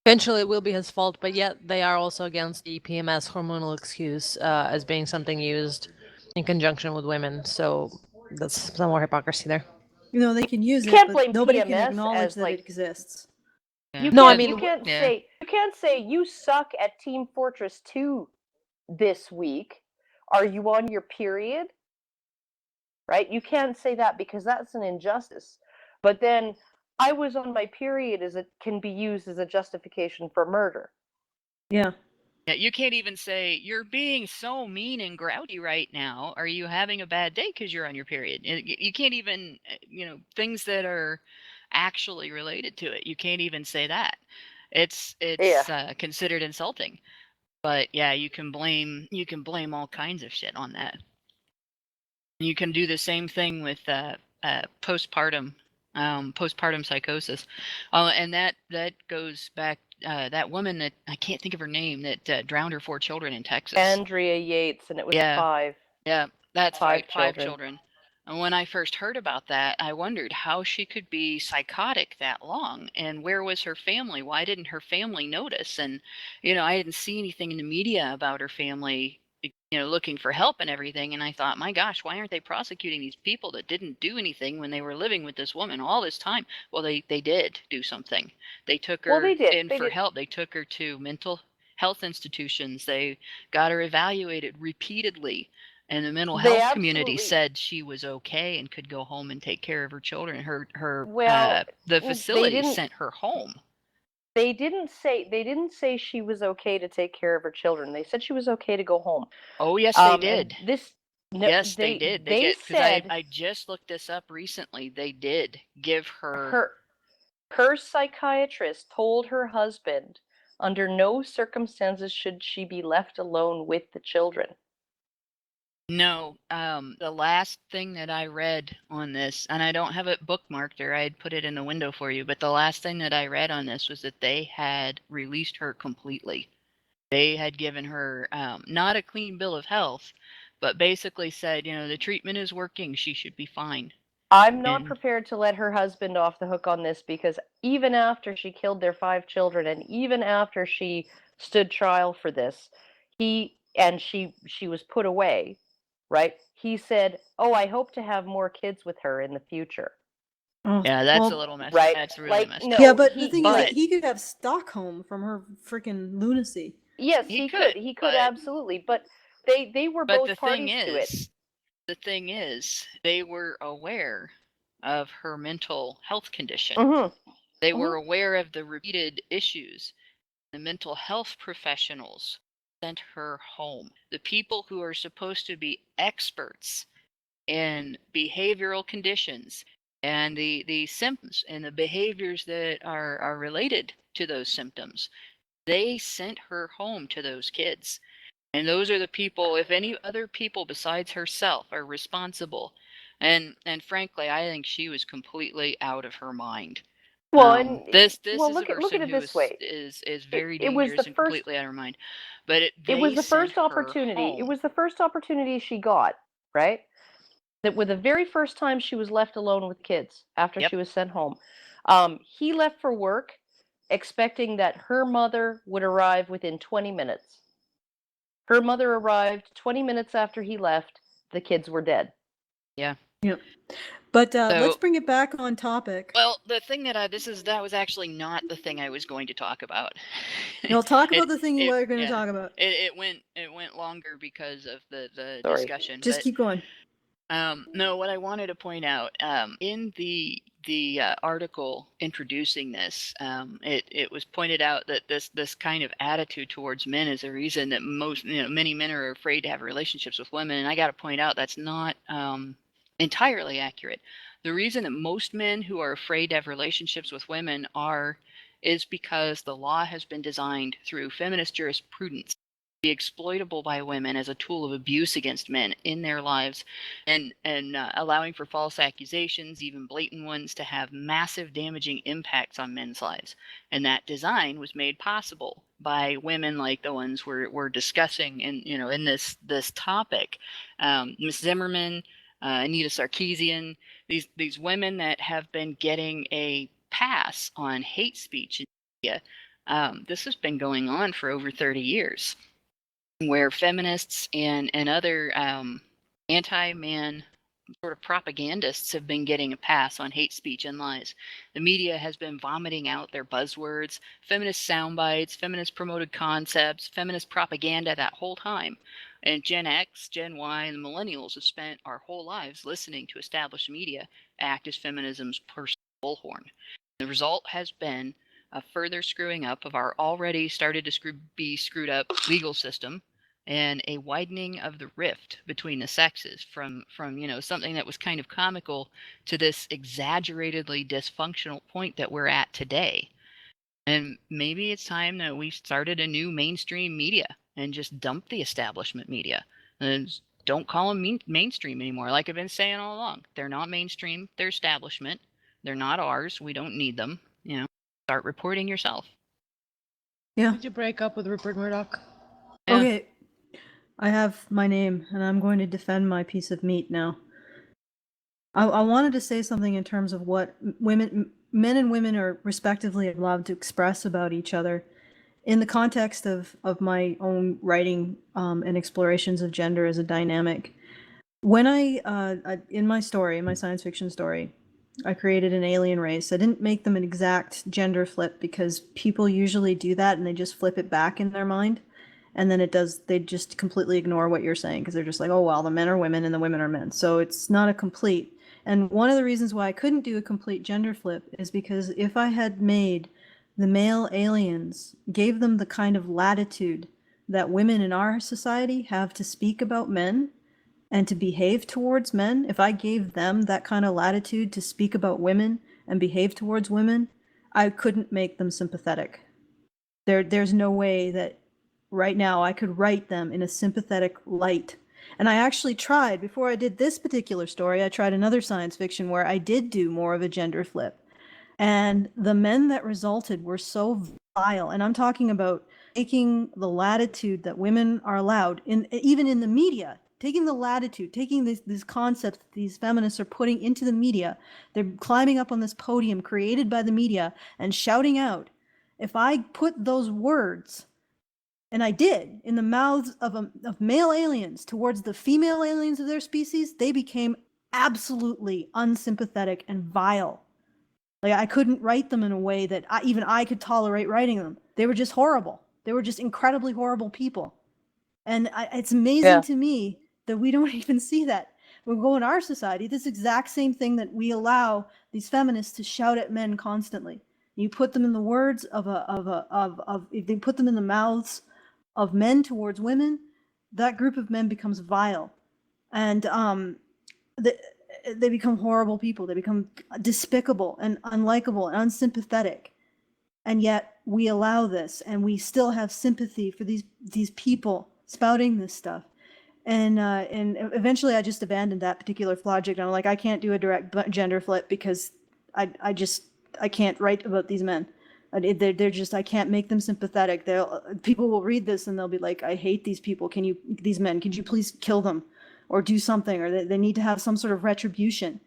Eventually, it will be his fault, but yet they are also against the PMS hormonal excuse as being something used in conjunction with women. So that's some more hypocrisy there. They can use You it, can't but blame nobody PMS can acknowledge as, that like, it exists. You No, I can't, mean, you can't yeah. say you suck at Team Fortress 2 this week. Are you on your period? Right? You can't say that because that's an injustice. But then I was on my period can be used as a justification for murder. Yeah. Yeah, you can't even say, you're being so mean and grouty right now. Are you having a bad day because you're on your period? You can't even, things that are actually related to it. You can't even say that. It's considered insulting. But yeah, you can blame all kinds of shit on that. You can do the same thing with postpartum psychosis. And that goes back, that woman that I can't think of her name that drowned her 4 children in Texas. Andrea Yates, and it was 5. Yeah, that's 5 right, 5 children. children. And when I first heard about that, I wondered how she could be psychotic that long, and where was her family? Why didn't her family notice? And I didn't see anything in the media about her family, looking for help and everything. And I thought, my gosh, why aren't they prosecuting these people that didn't do anything when they were living with this woman all this time? Well, they did do something. They took her in for help. They took her to mental health institutions. They got her evaluated repeatedly. And the mental They health community absolutely- said she was okay and could go home and take care of her children. Well, The they facility didn't- sent her home. They didn't say she was okay to take care of her children. They said she was okay to go home. Oh, yes, they And did. no, Yes, they did. They Because said I just looked this up recently. They did give her. her psychiatrist told her husband under no circumstances should she be left alone with the children. No, the last thing that I read on this, and I don't have it bookmarked or I'd put it in the window for you, but the last thing that I read on this was that they had released her completely. They had given her not a clean bill of health, but basically said, the treatment is working, she should be fine. I'm not prepared to let her husband off the hook on this, because even after she killed their 5 children and even after she stood trial for this, she was put away, right? He said, "Oh, I hope to have more kids with her in the future." Oh, Yeah, that's well, a little messed. right? That's really Like, messed. no, yeah, but the thing is, but- he could have Stockholm from her freaking lunacy. Yes, He he could, could. He could but- absolutely. But they were But both the parties thing to it. is, they were aware of her mental health condition. Mhm. They were aware of the repeated issues. The mental health professionals sent her home. The people who are supposed to be experts in behavioral conditions and the symptoms and the behaviors that are related to those symptoms, they sent her home to those kids. And those are the people, if any other people besides herself are responsible, and frankly, I think she was completely out of her mind. Well, and this well, is look a at person it who this way. is very It was dangerous the and first. completely out of her mind. But It was they the sent first her opportunity. It home. was the first opportunity she got, right? That with the very first time she was left alone with kids after Yep. she was sent home, he left for work, expecting that her mother would arrive within 20 minutes. Her mother arrived 20 minutes after he left. The kids were dead. Yeah. Yep. But So- let's bring it back on topic. Well, the thing that was actually not the thing I was going to talk about. You'll talk about the thing you it- were going to yeah. talk about. It went longer because of the Sorry. discussion. Just but, keep going. no, what I wanted to point out in the article introducing this, it was pointed out that this kind of attitude towards men is a reason that many men are afraid to have relationships with women, and I got to point out that's not entirely accurate. The reason that most men who are afraid to have relationships with women is because the law has been designed through feminist jurisprudence to be exploitable by women as a tool of abuse against men in their lives, and allowing for false accusations, even blatant ones, to have massive damaging impacts on men's lives. And that design was made possible by women like the ones we're discussing in this topic. Ms. Zimmerman, Anita Sarkeesian, these women that have been getting a pass on hate speech in media. This has been going on for over 30 years, where feminists and other anti-man sort of propagandists have been getting a pass on hate speech and lies. The media has been vomiting out their buzzwords, feminist sound bites, feminist promoted concepts, feminist propaganda that whole time. And Gen X, Gen Y, and the millennials have spent our whole lives listening to established media act as feminism's personal bullhorn. The result has been a further screwing up of our already started to be screwed up legal system, and a widening of the rift between the sexes from something that was kind of comical to this exaggeratedly dysfunctional point that we're at today. And maybe it's time that we started a new mainstream media and just dump the establishment media and don't call them mainstream anymore. Like I've been saying all along, they're not mainstream, they're establishment. They're not ours. We don't need them. Start reporting yourself. Yeah. Did you break up with Rupert Murdoch? Yeah. Okay. I have my name, and I'm going to defend my piece of meat now. I wanted to say something in terms of what men and women are respectively allowed to express about each other in the context of my own writing and explorations of gender as a dynamic. When in my science fiction story, I created an alien race. I didn't make them an exact gender flip because people usually do that and they just flip it back in their mind. and then they just completely ignore what you're saying because they're just like, oh, well, the men are women and the women are men. So it's not a complete. And one of the reasons why I couldn't do a complete gender flip is because if I had made the male aliens, gave them the kind of latitude that women in our society have to speak about men and to behave towards men, if I gave them that kind of latitude to speak about women and behave towards women, I couldn't make them sympathetic. There's no way that right now I could write them in a sympathetic light. And I actually tried, before I did this particular story, I tried another science fiction where I did do more of a gender flip. And the men that resulted were so vile. And I'm talking about taking the latitude that women are allowed, even in the media, taking the latitude, taking these concepts that these feminists are putting into the media. They're climbing up on this podium created by the media and shouting out. If I put those words, and I did, in the mouths of male aliens towards the female aliens of their species, they became absolutely unsympathetic and vile. Like, I couldn't write them in a way that even I could tolerate writing them. They were just horrible. They were just incredibly horrible people. And it's amazing to me that we don't even see that. When we go in our society, this exact same thing that we allow these feminists to shout at men constantly. You put them in the words if they put them in the mouths of men towards women, that group of men becomes vile. And they become horrible people. They become despicable and unlikable and unsympathetic. And yet we allow this, and we still have sympathy for these people spouting this stuff. And eventually I just abandoned that particular project. I'm like, I can't do a direct gender flip because I can't write about these men. They're just, I can't make them sympathetic. People will read this and they'll be like, I hate these people. These men, could you please kill them or do something, or they need to have some sort of retribution.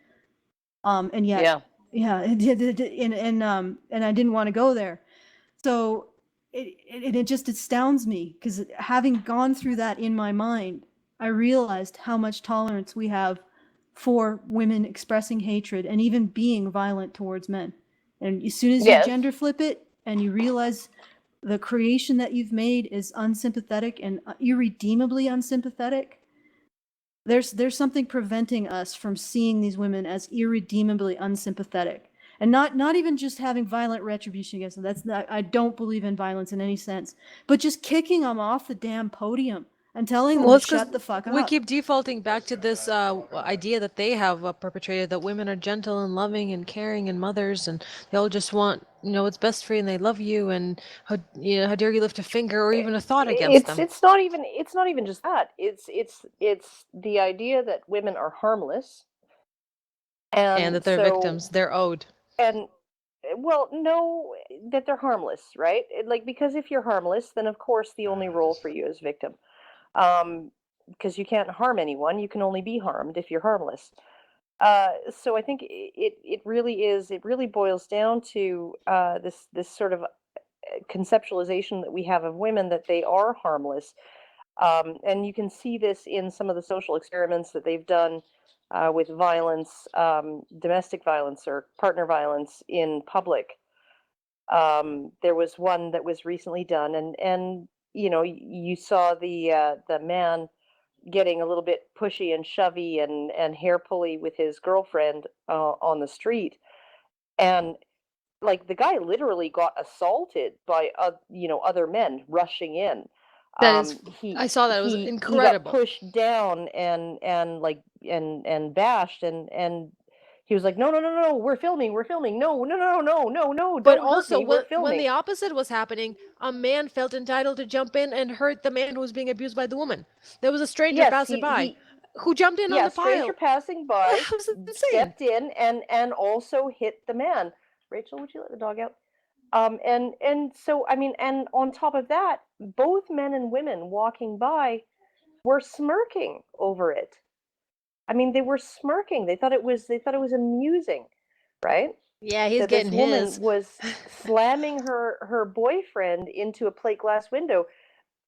And yet, and I didn't want to go there. So it just astounds me, because having gone through that in my mind, I realized how much tolerance we have for women expressing hatred and even being violent towards men. And as soon as you gender flip it and you realize the creation that you've made is unsympathetic and irredeemably unsympathetic, there's something preventing us from seeing these women as irredeemably unsympathetic. And not even just having violent retribution against them. That's not, I don't believe in violence in any sense. But just kicking them off the damn podium and telling them to shut the fuck up. We keep defaulting back to this idea that they have perpetrated, that women are gentle and loving and caring and mothers, and they all just want, what's best for you, and they love you, and how dare you lift a finger or even a thought against them. It's not even just that. It's the idea that women are harmless, and that they're victims. They're owed. And no, that they're harmless, right? Because if you're harmless, then of course the only role for you is victim. Because you can't harm anyone, you can only be harmed if you're harmless. So I think it really boils down to this sort of conceptualization that we have of women, that they are harmless. And you can see this in some of the social experiments that they've done with violence, domestic violence or partner violence in public. There was one that was recently done, and you saw the man getting a little bit pushy and shovey and hair pulley with his girlfriend on the street, and the guy literally got assaulted by other men rushing in. That is, I saw that. It was incredible. He got pushed down and bashed, and he was like, no, we're filming, no. But also, when the opposite was happening, a man felt entitled to jump in and hurt the man who was being abused by the woman. There was a stranger passing by who jumped in on the pile. Stranger passing by stepped in and also hit the man. Rachel, would you let the dog out? And so, I mean, and on top of that, both men and women walking by were smirking over it. I mean, they were smirking. They thought it was amusing, right? Yeah, he's getting his. This woman was slamming her boyfriend into a plate glass window.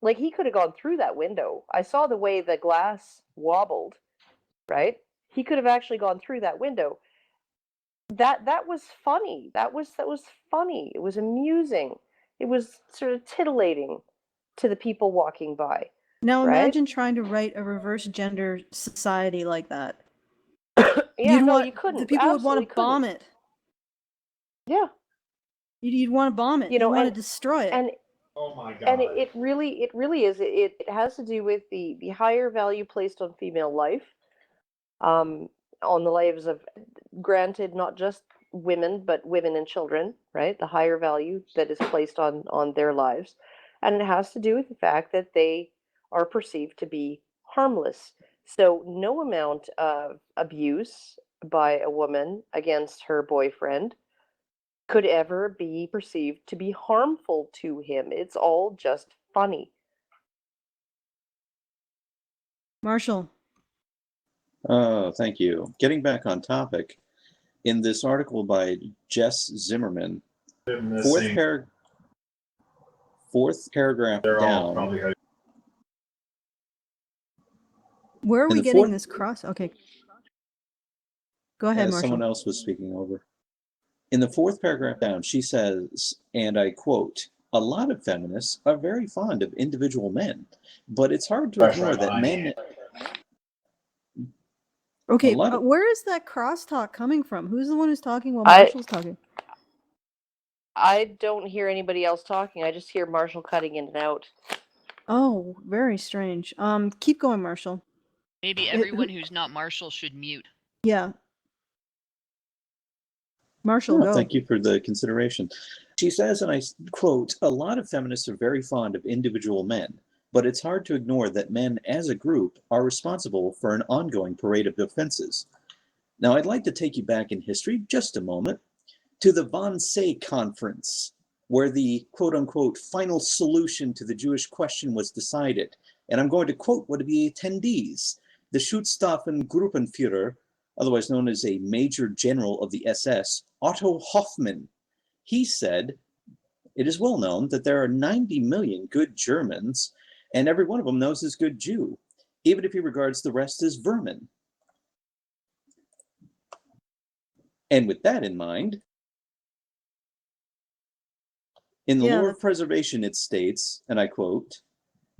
Like, he could have gone through that window. I saw the way the glass wobbled, right? He could have actually gone through that window. That was funny. That was funny. It was amusing. It was sort of titillating. to the people walking by. Now right? imagine trying to write a reverse gender society like that. Yeah, You'd no, want, you couldn't. the people would want Absolutely to bomb couldn't. it. Yeah, You'd want to bomb it. you You'd know, want to and destroy it. and and it really is. It has to do with the higher value placed on female life, on the lives of, granted, not just women, but women and children, right? The higher value that is placed on their lives, and it has to do with the fact that they are perceived to be harmless. So no amount of abuse by a woman against her boyfriend could ever be perceived to be harmful to him. It's all just funny. Marshall. Oh, thank you. Getting back on topic, in this article by Jess Zimmerman, fourth paragraph down. Where are In we the getting fourth- this cross? Okay. Go ahead, Marshall. Someone else was speaking over. In the fourth paragraph down, she says, and I quote, "A lot of feminists are very fond of individual men, but it's hard to ignore that men..." Okay, where is that crosstalk coming from? Who's the one who's talking while Marshall's talking? I don't hear anybody else talking. I just hear Marshall cutting in and out. Oh, very strange. Keep going, Marshall. Maybe everyone who's not Marshall should mute. Yeah. Marshall, go. Thank you for the consideration. She says, and I quote, "A lot of feminists are very fond of individual men, but it's hard to ignore that men as a group are responsible for an ongoing parade of offenses." Now, I'd like to take you back in history just a moment to the Wannsee Conference, where the quote-unquote final solution to the Jewish question was decided. And I'm going to quote one of the attendees, the Schutzstaffengruppenführer, otherwise known as a Major General of the SS, Otto Hoffmann. He said, "It is well known that there are 90 million good Germans, and every one of them knows his good Jew, even if he regards the rest as vermin." And with that in mind, in the Law of Preservation, it states, and I quote,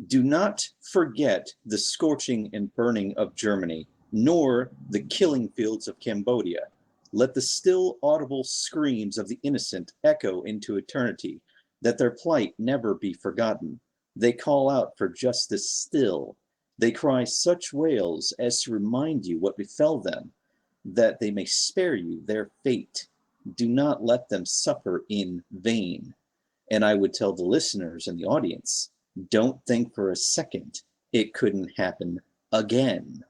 "Do not forget the scorching and burning of Germany, nor the killing fields of Cambodia. Let the still audible screams of the innocent echo into eternity, that their plight never be forgotten. They call out for justice still. They cry such wails as to remind you what befell them, that they may spare you their fate. Do not let them suffer in vain." And I would tell the listeners and the audience, don't think for a second it couldn't happen again.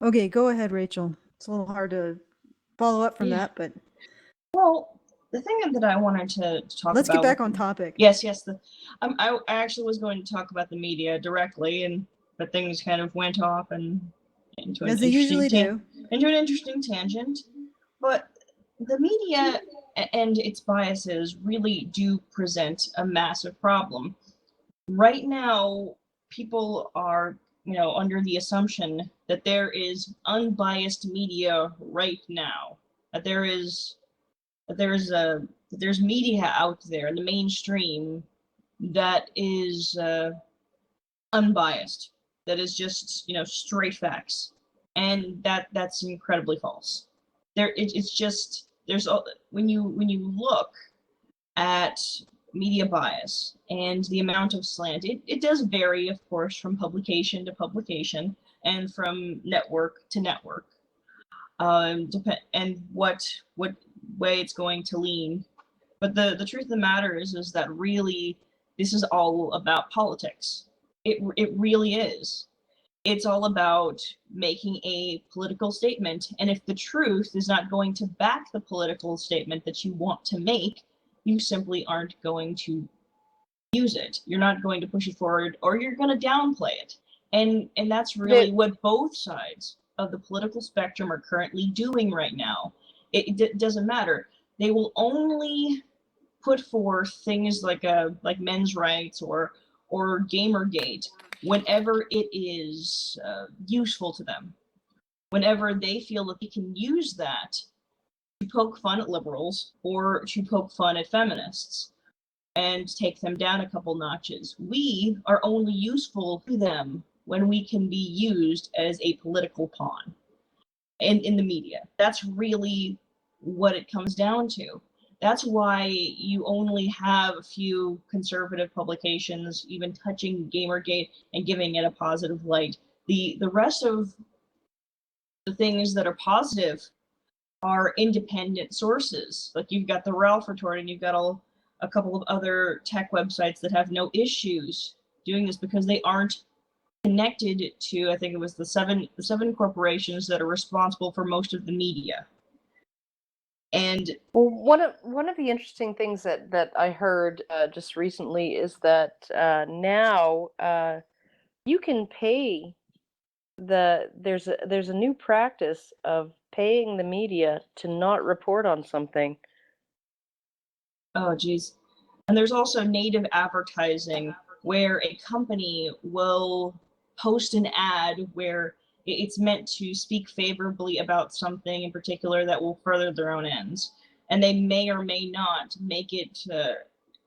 Okay, go ahead, Rachel. It's a little hard to follow up from that, but... Well, the thing that I wanted to talk about... Let's get back on topic. Yes. I actually was going to talk about the media directly, but things kind of went off and into an interesting tangent. But the media and its biases really do present a massive problem. Right now, people are, under the assumption that there is unbiased media right now, that there's media out there in the mainstream that is unbiased, that is just straight facts, and that's incredibly false. When you look at media bias and the amount of slant, it does vary, of course, from publication to publication and from network to network, and what way it's going to lean. But the truth of the matter is that really this is all about politics. It really is. It's all about making a political statement, and if the truth is not going to back the political statement that you want to make, you simply aren't going to use it. You're not going to push it forward, or you're going to downplay it. And that's really what both sides of the political spectrum are currently doing right now. It doesn't matter. They will only put forth things like men's rights or Gamergate whenever it is useful to them, whenever they feel that they can use that to poke fun at liberals or to poke fun at feminists. and take them down a couple notches. We are only useful to them when we can be used as a political pawn in the media. That's really what it comes down to. That's why you only have a few conservative publications even touching Gamergate and giving it a positive light. The rest of the things that are positive are independent sources. Like you've got the Ralph Report, and you've got a couple of other tech websites that have no issues doing this because they aren't connected to, I think it was the seven corporations that are responsible for most of the media. And well, one of the interesting things that I heard just recently is that now you can pay there's a new practice of paying the media to not report on something. oh geez. And there's also native advertising where a company will post an ad where it's meant to speak favorably about something in particular that will further their own ends. And they may or may not make it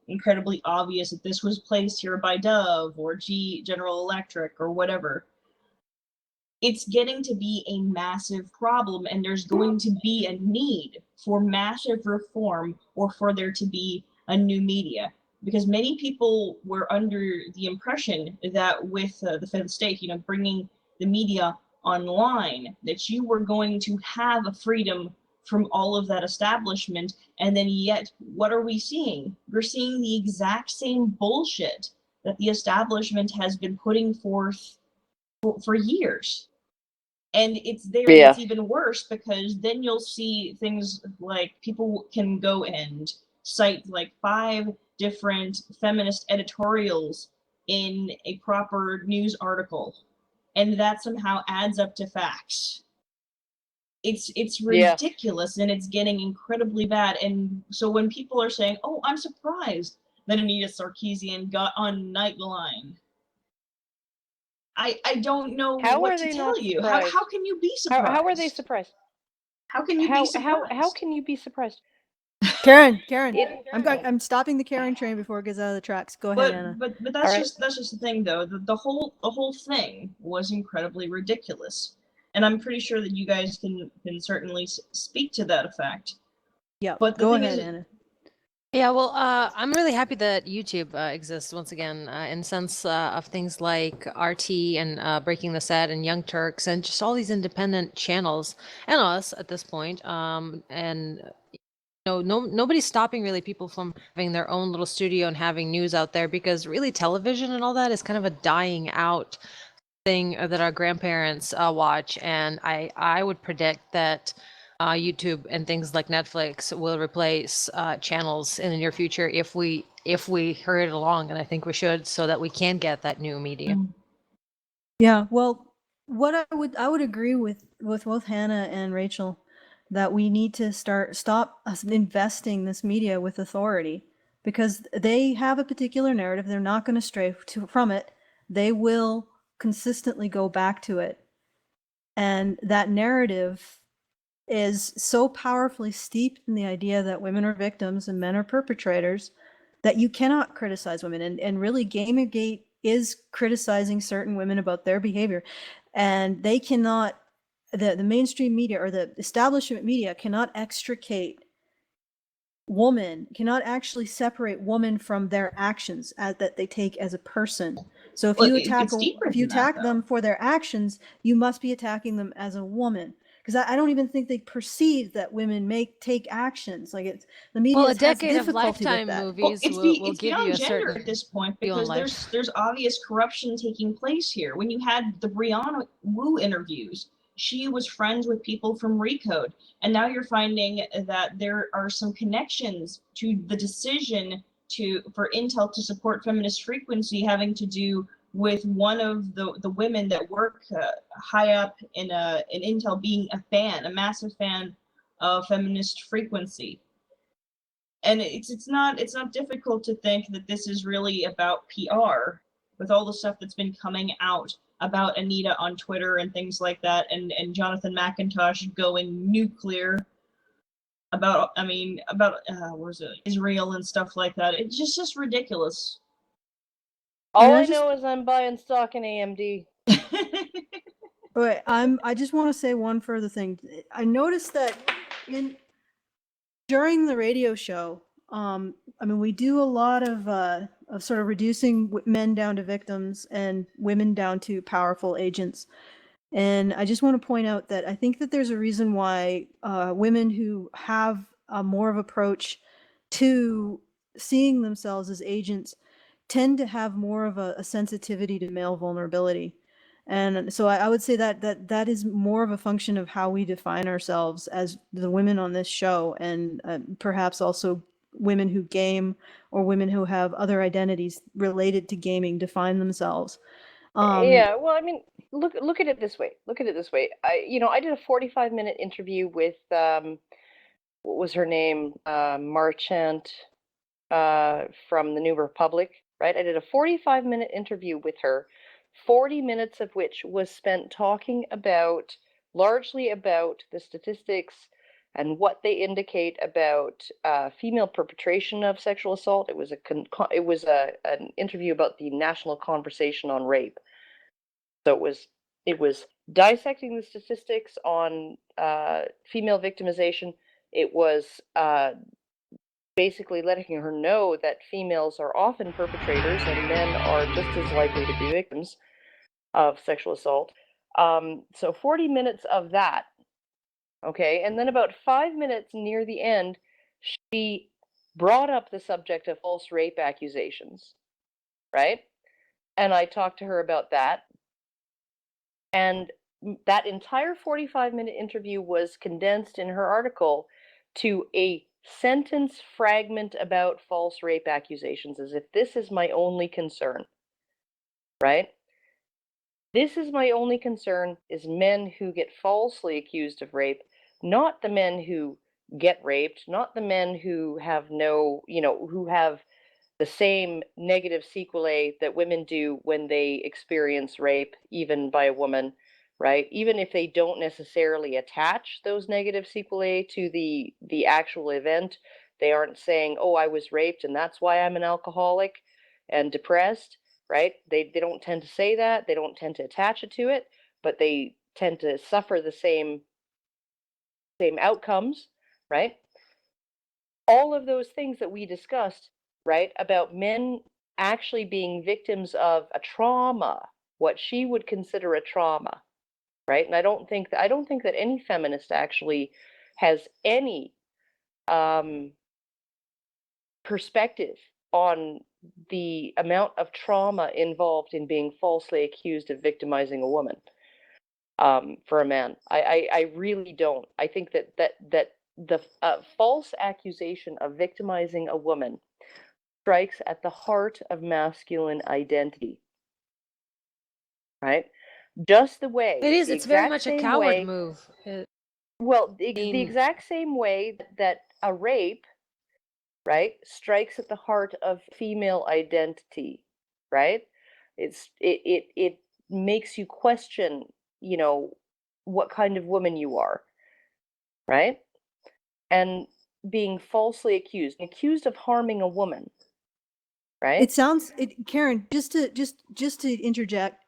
incredibly obvious that this was placed here by Dove or General Electric or whatever. It's getting to be a massive problem, and there's going to be a need for massive reform or for there to be a new media. Because many people were under the impression that with the fifth state, bringing the media online, that you were going to have a freedom from all of that establishment. And then yet, what are we seeing? We're seeing the exact same bullshit that the establishment has been putting forth for years. And it's there, Yeah. it's even worse because then you'll see things like people can go and cite like 5 different feminist editorials in a proper news article, and that somehow adds up to facts. It's ridiculous, and it's getting incredibly bad. And so when people are saying, "Oh, I'm surprised that Anita Sarkeesian got on Nightline," I don't know what to tell you. How can you be surprised? How are they surprised? How can you be surprised? How can you be surprised? Karen, I'm stopping the Karen train before it gets out of the tracks. Go ahead, Anna. But that's just the thing, though. The whole thing was incredibly ridiculous, and I'm pretty sure that you guys can certainly speak to that effect. Yeah, but go ahead, Anna. Yeah, well, I'm really happy that YouTube exists once again, in sense of things like RT and Breaking the Set and Young Turks and just all these independent channels, and us at this point. And nobody's stopping really people from having their own little studio and having news out there, because really television and all that is kind of a dying out thing that our grandparents watch, and I would predict that YouTube and things like Netflix will replace channels in the near future if we hurry it along, and I think we should, so that we can get that new media. Yeah, well, what I would agree with both Hannah and Rachel, that we need to stop investing this media with authority, because they have a particular narrative. They're not going to stray from it. They will consistently go back to it, and that narrative is so powerfully steeped in the idea that women are victims and men are perpetrators that you cannot criticize women. And really, Gamergate is criticizing certain women about their behavior, and they cannot, the mainstream media or the establishment media cannot extricate woman, cannot actually separate woman from their actions that they take as a person. So if you attack them for their actions, you must be attacking them as a woman. Because I don't even think they perceive that women take actions. Like it's the media. Well, a has decade of difficulty with Lifetime that. movies it's will give you a gender certain at this point, view on because life. there's obvious corruption taking place here. When you had the Brianna Wu interviews, she was friends with people from Recode, and now you're finding that there are some connections to the decision for Intel to support feminist frequency having to do with one of the women that work high up in Intel being a massive fan of feminist frequency. And it's not difficult to think that this is really about PR, with all the stuff that's been coming out about Anita on Twitter and things like that, and Jonathan McIntosh going nuclear. about what is it, Israel and stuff like that. It's just ridiculous. All I know is I'm buying stock in AMD. But I just want to say one further thing. I noticed that during the radio show, we do a lot of sort of reducing men down to victims and women down to powerful agents. And I just want to point out that I think that there's a reason why women who have a more of approach to seeing themselves as agents tend to have more of a sensitivity to male vulnerability. And so I would say that is more of a function of how we define ourselves as the women on this show, and perhaps also women who game or women who have other identities related to gaming define themselves. Yeah, well, I mean, look at it this way. Look at it this way. I did a 45-minute interview with what was her name? Marchant from the New Republic, right? I did a 45-minute interview with her, 40 minutes of which was spent talking largely about the statistics and what they indicate about female perpetration of sexual assault. It was an interview about the national conversation on rape. So it was dissecting the statistics on female victimization. It was basically letting her know that females are often perpetrators and men are just as likely to be victims of sexual assault. So 40 minutes of that, okay? And then about 5 minutes near the end, she brought up the subject of false rape accusations, right? And I talked to her about that. And that entire 45-minute interview was condensed in her article to a sentence fragment about false rape accusations, as if this is my only concern, right? This is my only concern, is men who get falsely accused of rape, not the men who get raped, not the men who have who have the same negative sequelae that women do when they experience rape, even by a woman, right? Even if they don't necessarily attach those negative sequelae to the actual event, they aren't saying, "Oh, I was raped and that's why I'm an alcoholic and depressed," right? They don't tend to say that. They don't tend to attach it to it, but they tend to suffer the same outcomes, right? All of those things that we discussed, right, about men actually being victims of a trauma, what she would consider a trauma, right? And I don't think that any feminist actually has any perspective on the amount of trauma involved in being falsely accused of victimizing a woman for a man. I really don't. I think that the false accusation of victimizing a woman strikes at the heart of masculine identity, right? Just the way It is. the It's very exact much a same coward way. move. Well, the mean- exact same way that a rape, right, strikes at the heart of female identity, right? It makes you question, what kind of woman you are, right? And being falsely accused of harming a woman, right? It sounds, Karen, just to interject,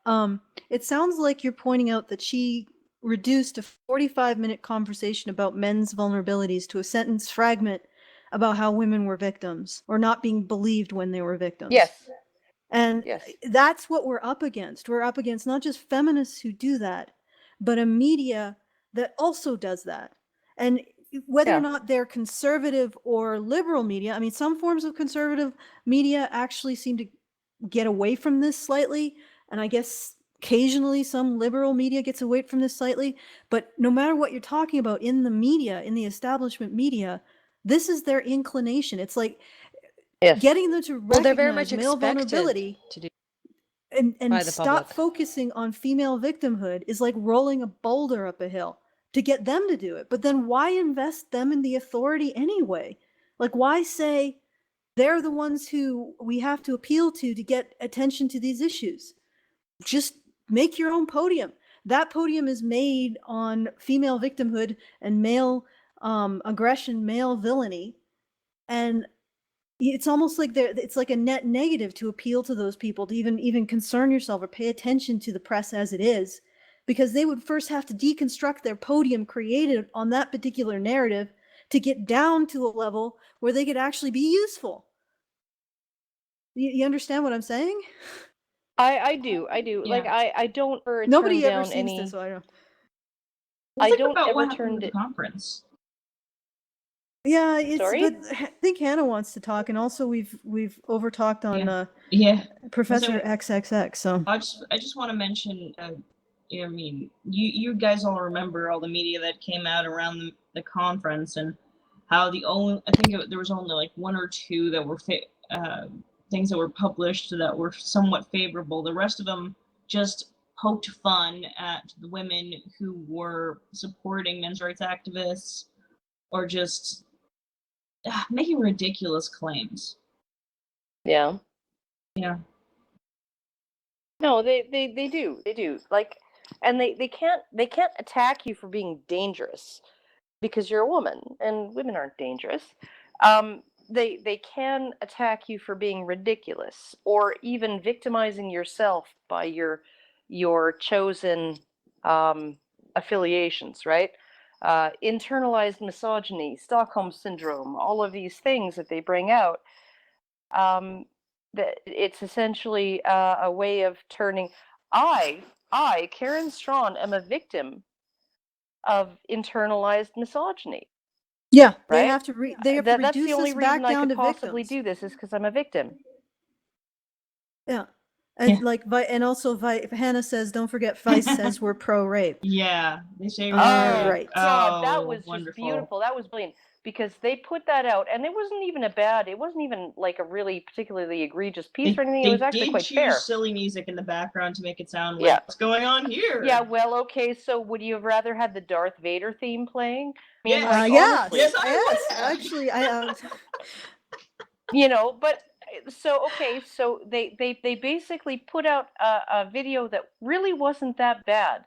it sounds like you're pointing out that she reduced a 45-minute conversation about men's vulnerabilities to a sentence fragment about how women were victims or not being believed when they were victims. Yes. And Yes. that's what we're up against. We're up against not just feminists who do that, but a media that also does that. And whether or not they're conservative or liberal media, I mean, some forms of conservative media actually seem to get away from this slightly. And I guess occasionally some liberal media gets away from this slightly. But no matter what you're talking about in the media, in the establishment media, this is their inclination. It's like getting them to recognize they're very much male expected vulnerability to do and by the stop public. focusing on female victimhood is like rolling a boulder up a hill to get them to do it. But then why invest them in the authority anyway? Like, why say they're the ones who we have to appeal to get attention to these issues? Just make your own podium. That podium is made on female victimhood and male aggression, male villainy, and it's almost like it's like a net negative to appeal to those people, to even concern yourself or pay attention to the press as it is, because they would first have to deconstruct their podium created on that particular narrative to get down to a level where they could actually be useful. You understand what I'm saying? I do. Yeah. Like I don't ever Nobody turn ever down seems any. to, so I don't. Well, I think don't about ever what happened turn with the it. conference. Yeah, it's. Sorry? But I think Hannah wants to talk, and also we've overtalked on Yeah. Professor So- XXX. So I just want to mention, I mean, you guys all remember all the media that came out around the conference, and how there was only like one or two that were things that were published that were somewhat favorable. The rest of them just poked fun at the women who were supporting men's rights activists, or just making ridiculous claims. Yeah. Yeah. No, they do. Like, and they can't attack you for being dangerous because you're a woman and women aren't dangerous. They can attack you for being ridiculous or even victimizing yourself by your chosen affiliations, right? Internalized misogyny, Stockholm syndrome, all of these things that they bring out. That it's essentially a way of turning. Karen Strawn, am a victim of internalized misogyny. yeah, Right? they have to That's reduce the only us back reason I down could to possibly victims. do this is because I'm a victim. Yeah. And and also Hannah says, don't forget Vice says we're pro-rape. Yeah, they say Right. God, that Oh, was wonderful. just beautiful. That was brilliant because they put that out, and it wasn't even like a really particularly egregious piece or anything. It was actually quite choose fair. silly music in the background to make it sound like Yeah. what's going on here. Yeah, well, okay, so would you have rather had the Darth Vader theme playing? I mean, Yes. like, Yes, honestly, Yes, I would have. actually, but so they basically put out a video that really wasn't that bad,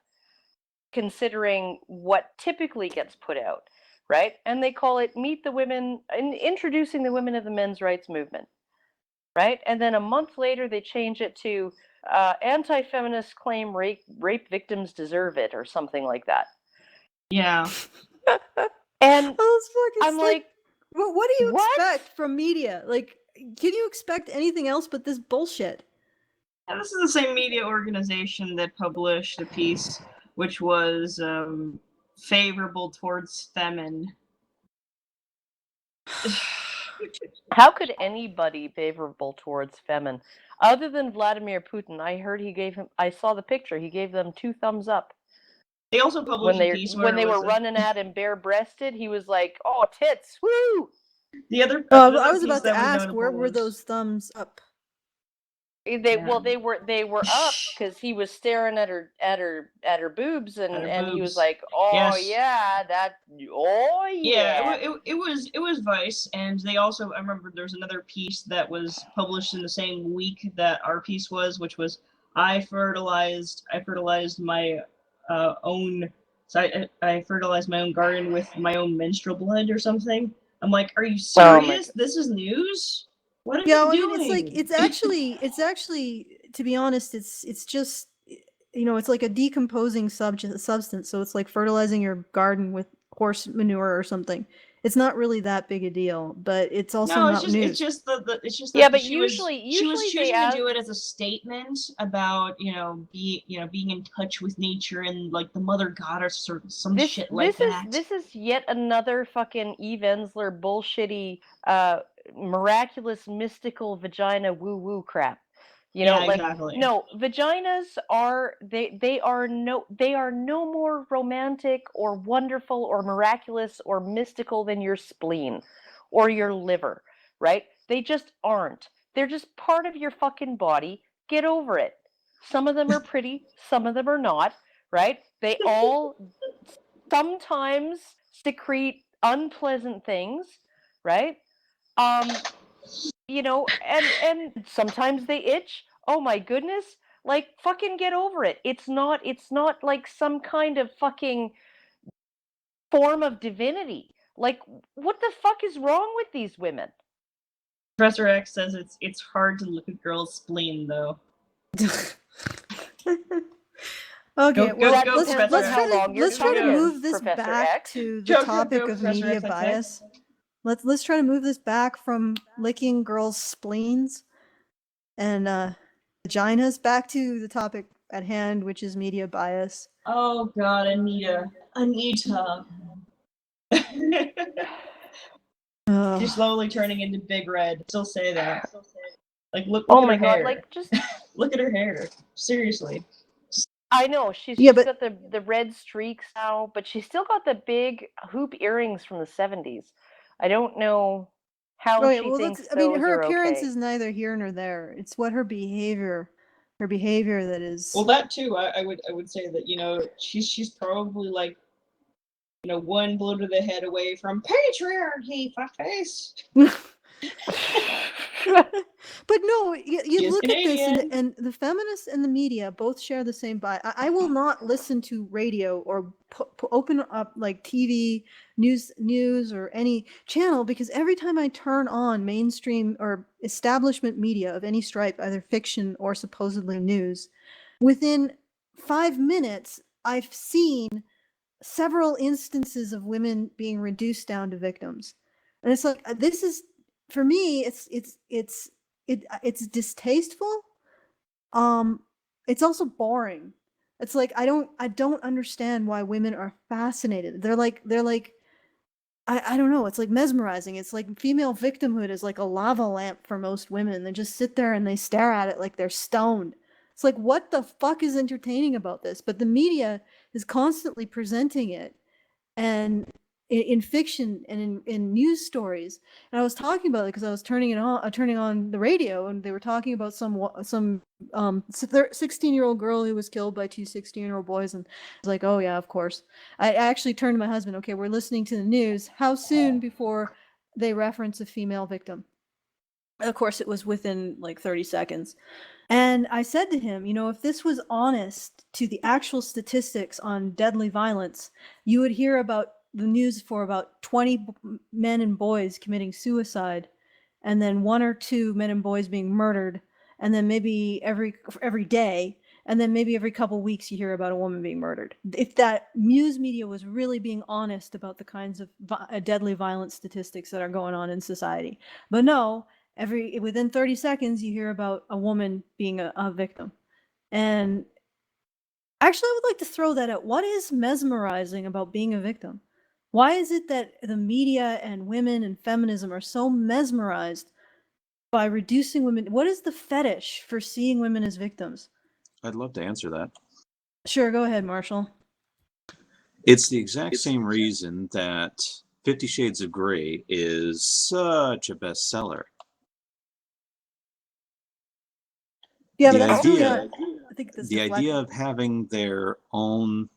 considering what typically gets put out, right? And they call it "Meet the Women," introducing the women of the men's rights movement, right? And then a month later, they change it to "Anti-feminists claim rape victims deserve it," or something like that. Yeah. And I'm like, well, what do you what? expect from media? Like, can you expect anything else but this bullshit? And this is the same media organization that published a piece which was favorable towards Femin. How could anybody favorable towards Femin, other than Vladimir Putin? I saw the picture. He gave them 2 thumbs up. They also published a piece when they were running at him bare-breasted. He was like, "Oh, tits, woo!" The other. I was about to ask, where were those thumbs up? They were up because he was staring at her boobs, and he was like, "Oh yes. yeah, it was Vice, and they also, I remember there's another piece that was published in the same week that our piece was, which was I fertilized my own. So I fertilized my own garden with my own menstrual blood or something. I'm like, are you serious? This is news? What are you doing? I mean, it's actually, to be honest, it's just, it's like a decomposing substance. So it's like fertilizing your garden with horse manure or something. It's not really that big a deal, but it's also not news. It's just but usually she was choosing they to do it as a statement about being in touch with nature and like the mother goddess or some shit like that. This is yet another fucking Eve Ensler bullshitty miraculous mystical vagina woo woo crap. Exactly. No, vaginas are they are no more romantic or wonderful or miraculous or mystical than your spleen or your liver, right? They just aren't. They're just part of your fucking body. Get over it. Some of them are pretty, some of them are not, right? They all sometimes secrete unpleasant things, right? And sometimes they itch. Oh my goodness. Like, fucking get over it. It's not like some kind of fucking form of divinity, Like, what the fuck is wrong with these women? Professor X says it's hard to look at girls' spleen though. Okay, Go, well, go, let's Professor X. let's try to move this Professor back X. to the Go, topic of Professor media X, I say. bias. Let's try to move this back from licking girls' spleens and vaginas back to the topic at hand, which is media bias. Oh God, Anita. She's slowly turning into Big Red. Still say that. Like, look Oh at my her god, hair. like, just Look at her hair. Seriously. I know she's Yeah, just but- got the red streaks now, but she's still got the big hoop earrings from the 70s. I don't know how Okay, she well, thinks I mean, those her are appearance okay. is neither here nor there. It's what her behavior that is. Well, that too. I would say that, you know, she's probably like, you know, one blow to the head away from patriarchy, fuckface. But no, you She is look at this, Canadian. and the feminists and the media both share the same bias. I will not listen to radio or open up like TV, news or any channel, because every time I turn on mainstream or establishment media of any stripe, either fiction or supposedly news, within 5 minutes, I've seen several instances of women being reduced down to victims. And it's like, this is, for me, it's distasteful. It's also boring. It's like, I don't understand why women are fascinated. They're like I don't know, it's like mesmerizing. It's like female victimhood is like a lava lamp for most women. They just sit there and they stare at it like they're stoned. It's like, what the fuck is entertaining about this? But the media is constantly presenting it, and in fiction and in news stories. And I was talking about it because I was turning on the radio, and they were talking about some 16-year-old girl who was killed by two 16-year-old boys, and I was like, oh yeah, of course. I actually turned to my husband, okay, we're listening to the news. How soon before they reference a female victim? Of course, it was within like 30 seconds. And I said to him, you know, if this was honest to the actual statistics on deadly violence, you would hear about the news for about 20 men and boys committing suicide, and then 1 or 2 men and boys being murdered, and then maybe every day, and then maybe every couple weeks you hear about a woman being murdered. If that news media was really being honest about the kinds of deadly violence statistics that are going on in society. But no, within 30 seconds you hear about a woman being a victim. And actually, I would like to throw that out. What is mesmerizing about being a victim? Why is it that the media and women and feminism are so mesmerized by reducing women? What is the fetish for seeing women as victims? I'd love to answer that. Sure, go ahead, Marshall. It's the exact same reason that 50 Shades of Grey is such a bestseller. Yeah, the but that's idea, I think that's the idea of having their own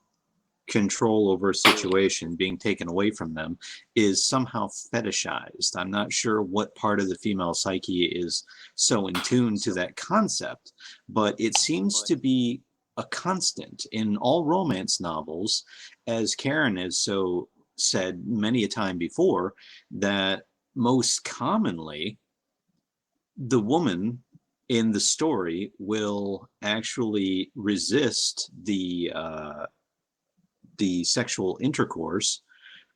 control over a situation being taken away from them is somehow fetishized. I'm not sure what part of the female psyche is so in tune to that concept, but it seems to be a constant in all romance novels, as Karen has so said many a time before, that most commonly the woman in the story will actually resist the sexual intercourse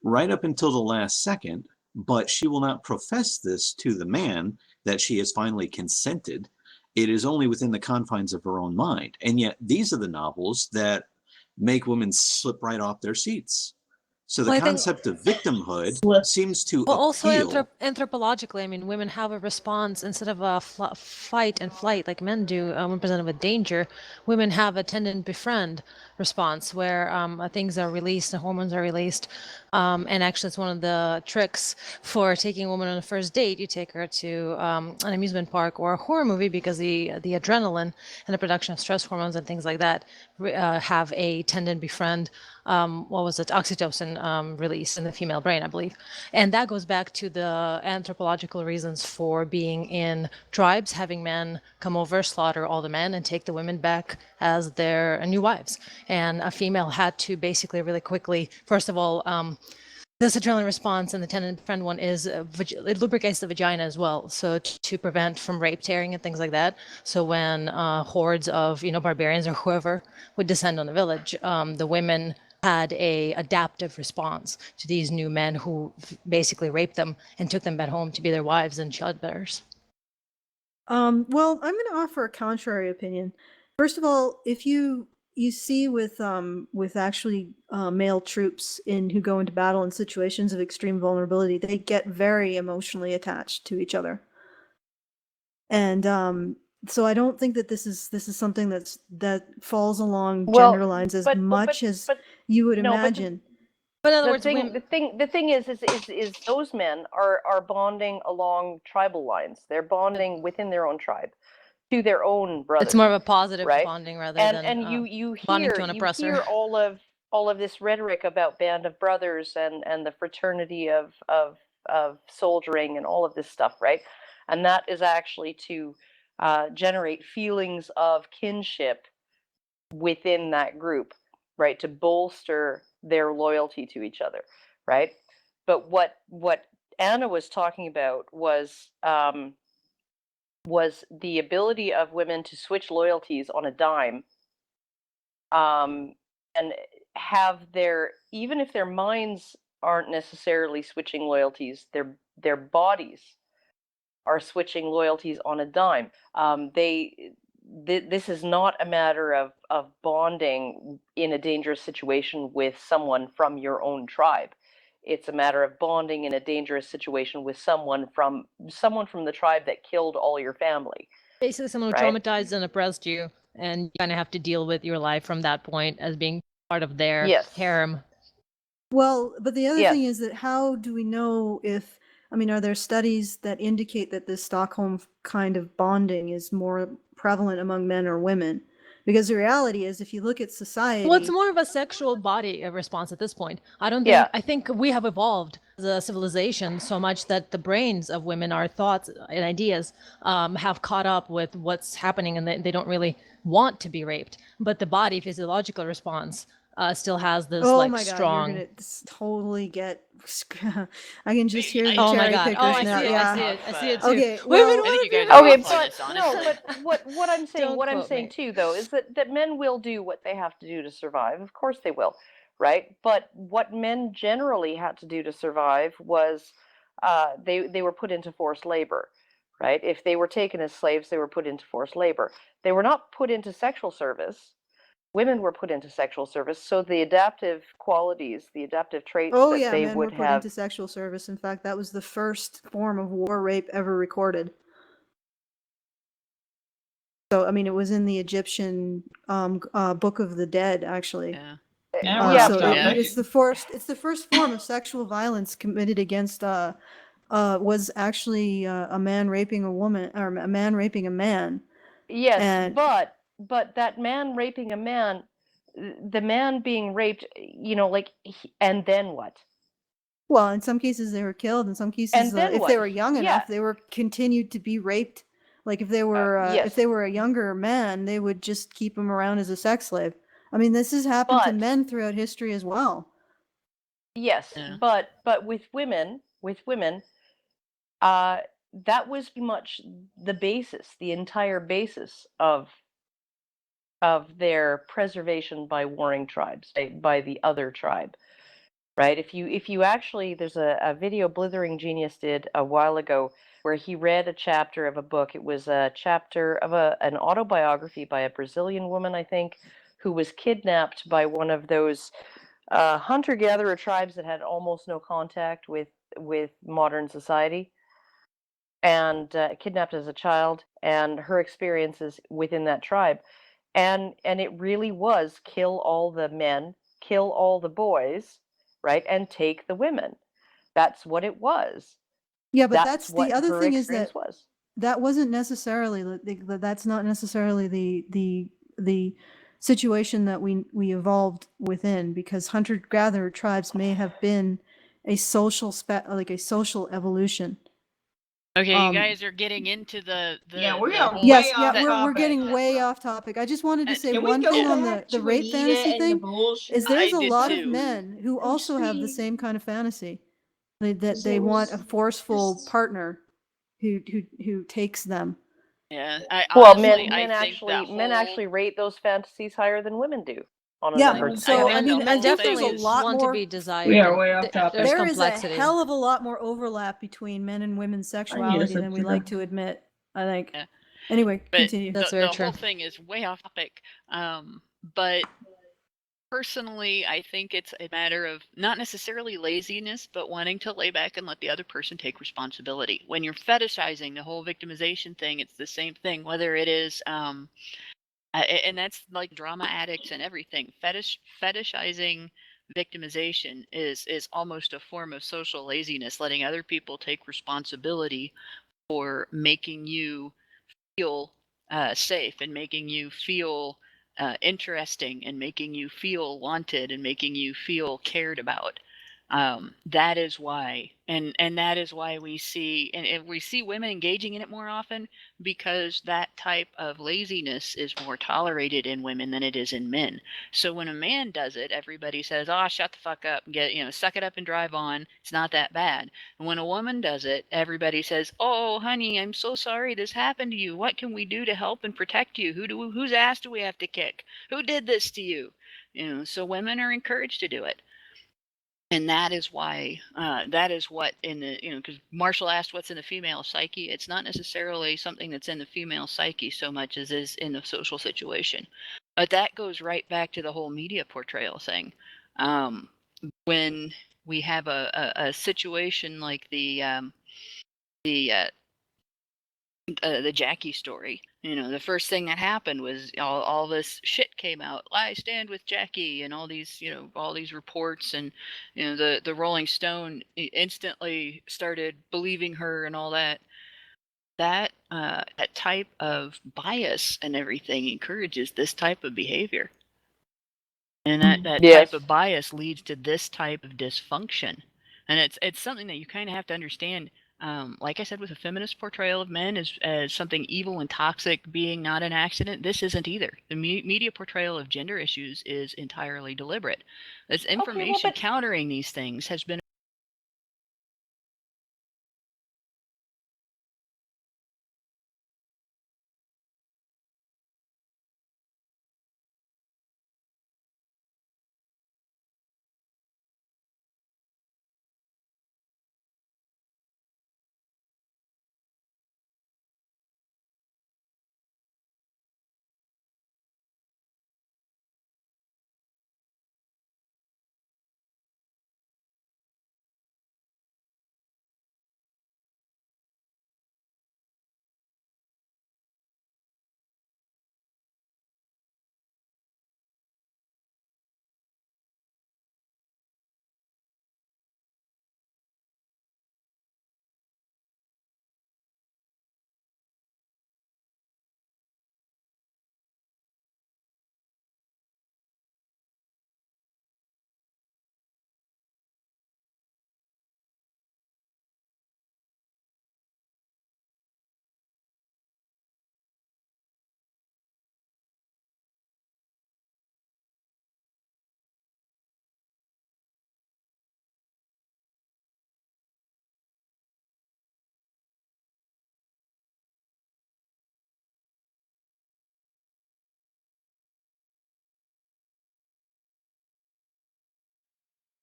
right up until the last second, but she will not profess this to the man that she has finally consented. It is only within the confines of her own mind. And yet these are the novels that make women slip right off their seats. So the Well, I think- concept of victimhood seems to Well, also appeal. anthropologically, I mean, women have a response instead of a fight and flight like men do when presented with danger. Women have a tend and befriend response where things are released and hormones are released. And actually, it's one of the tricks for taking a woman on a first date. You take her to an amusement park or a horror movie because the adrenaline and the production of stress hormones and things like that have a tend and befriend. Oxytocin release in the female brain, I believe. And that goes back to the anthropological reasons for being in tribes, having men come over, slaughter all the men, and take the women back as their new wives. And a female had to basically really quickly, first of all, this adrenaline response and the 10 friend one is it lubricates the vagina as well, so to prevent from rape, tearing, and things like that. So when hordes of barbarians or whoever would descend on the village, the women had a adaptive response to these new men who basically raped them and took them back home to be their wives and childbearers. Well, I'm going to offer a contrary opinion. First of all, if you see with actually male troops who go into battle in situations of extreme vulnerability, they get very emotionally attached to each other, and so I don't think that this is something that falls along gender lines as much as you would imagine. But in other words, the thing is those men are bonding along tribal lines. They're bonding within their own tribe, to their own brothers. It's more of a positive right? bonding rather than you bonding hear to an oppressor. You hear all of this rhetoric about band of brothers and the fraternity of soldiering and all of this stuff, right? And that is actually to generate feelings of kinship within that group, right? To bolster their loyalty to each other, right? But what Anna was talking about was the ability of women to switch loyalties on a dime, and have even if their minds aren't necessarily switching loyalties, their bodies are switching loyalties on a dime. This is not a matter of bonding in a dangerous situation with someone from your own tribe. It's a matter of bonding in a dangerous situation with someone from the tribe that killed all your family. Basically, someone who traumatized and oppressed you, and you kind of have to deal with your life from that point as being part of their harem. Well, but the other thing is that how do we know if, are there studies that indicate that this Stockholm kind of bonding is more prevalent among men or women? Because the reality is, if you look at society... Well, it's more of a sexual body response at this point. I think we have evolved as a civilization so much that the brains of women, our thoughts and ideas, have caught up with what's happening, and they don't really want to be raped. But the body physiological response still has this strong... You're gonna totally get... I can just hear the oh my cherry God. pickers Oh, I now. see it. Yeah. I see it too. Okay, what I'm saying too, though, is that men will do what they have to do to survive. Of course they will, right? But what men generally had to do to survive was they were put into forced labor, right? If they were taken as slaves, they were put into forced labor. They were not put into sexual service. Women were put into sexual service, so the adaptive qualities, the adaptive traits that they men would were put have... into sexual service. In fact, that was the first form of war rape ever recorded. So, it was in the Egyptian Book of the Dead, actually. It's the first form of sexual violence committed against was actually a man raping a woman, or a man raping a man. Yes, but that man raping a man, the man being raped, and then what? Well, in some cases they were killed. In some cases, if they were young enough, they were continued to be raped. Like if they were a younger man, they would just keep him around as a sex slave. This has happened to men throughout history as well. Yes, but with women, that was much the basis, the entire basis of their preservation by warring tribes, by the other tribe, right? If you actually, there's a video Blithering Genius did a while ago where he read a chapter of a book. It was a chapter of an autobiography by a Brazilian woman, I think, who was kidnapped by one of those hunter-gatherer tribes that had almost no contact with modern society, and kidnapped as a child, and her experiences within that tribe. And it really was kill all the men, kill all the boys, right, and take the women. That's what it was. Yeah, but that's the other thing is that wasn't necessarily that's not necessarily the situation that we evolved within, because hunter-gatherer tribes may have been a social evolution. Okay, you guys are getting into the Yeah, we the are whole way Yes, off we're topic. getting way off topic. I just wanted to say Can we one go thing on back the to rape Anita fantasy and the thing. bullshit? Is there's I a did lot of too. men who also have the same kind of fantasy. That they It want was a forceful just- partner who takes them. Yeah, I Well, honestly, I men think that actually rate those fantasies higher than women do on a Yeah, number of so I think mean, the I whole think thing there's a is lot want more. to be desired. We are way off topic. There's There is a complexity. hell of a lot more overlap between men and women's sexuality than we like to admit. I think. Yeah. Anyway, But continue. That's the very whole true. thing is way off topic. But personally, I think it's a matter of not necessarily laziness, but wanting to lay back and let the other person take responsibility. When you're fetishizing the whole victimization thing, it's the same thing. Whether it is, and that's like drama addicts and everything. Fetishizing victimization is almost a form of social laziness, letting other people take responsibility for making you feel safe and making you feel interesting and making you feel wanted and making you feel cared about. That is why, and that is why we see, and we see women engaging in it more often, because that type of laziness is more tolerated in women than it is in men. So when a man does it, everybody says, "Oh, shut the fuck up and suck it up and drive on. It's not that bad." And when a woman does it, everybody says, "Oh, honey, I'm so sorry this happened to you. What can we do to help and protect you? Whose ass do we have to kick? Who did this to you?" So women are encouraged to do it. And that is why, that is what in the, because Marshall asked what's in the female psyche. It's not necessarily something that's in the female psyche so much as is in the social situation. But that goes right back to the whole media portrayal thing. When we have a situation like the Jackie story. The first thing that happened was all this shit came out. I stand with Jackie, and all these reports, and the Rolling Stone instantly started believing her and all that. That type of bias and everything encourages this type of behavior, and that Yes. type of bias leads to this type of dysfunction. And it's something that you kind of have to understand. Like I said, with a feminist portrayal of men as something evil and toxic being not an accident, this isn't either. The media portrayal of gender issues is entirely deliberate. This information countering these things has been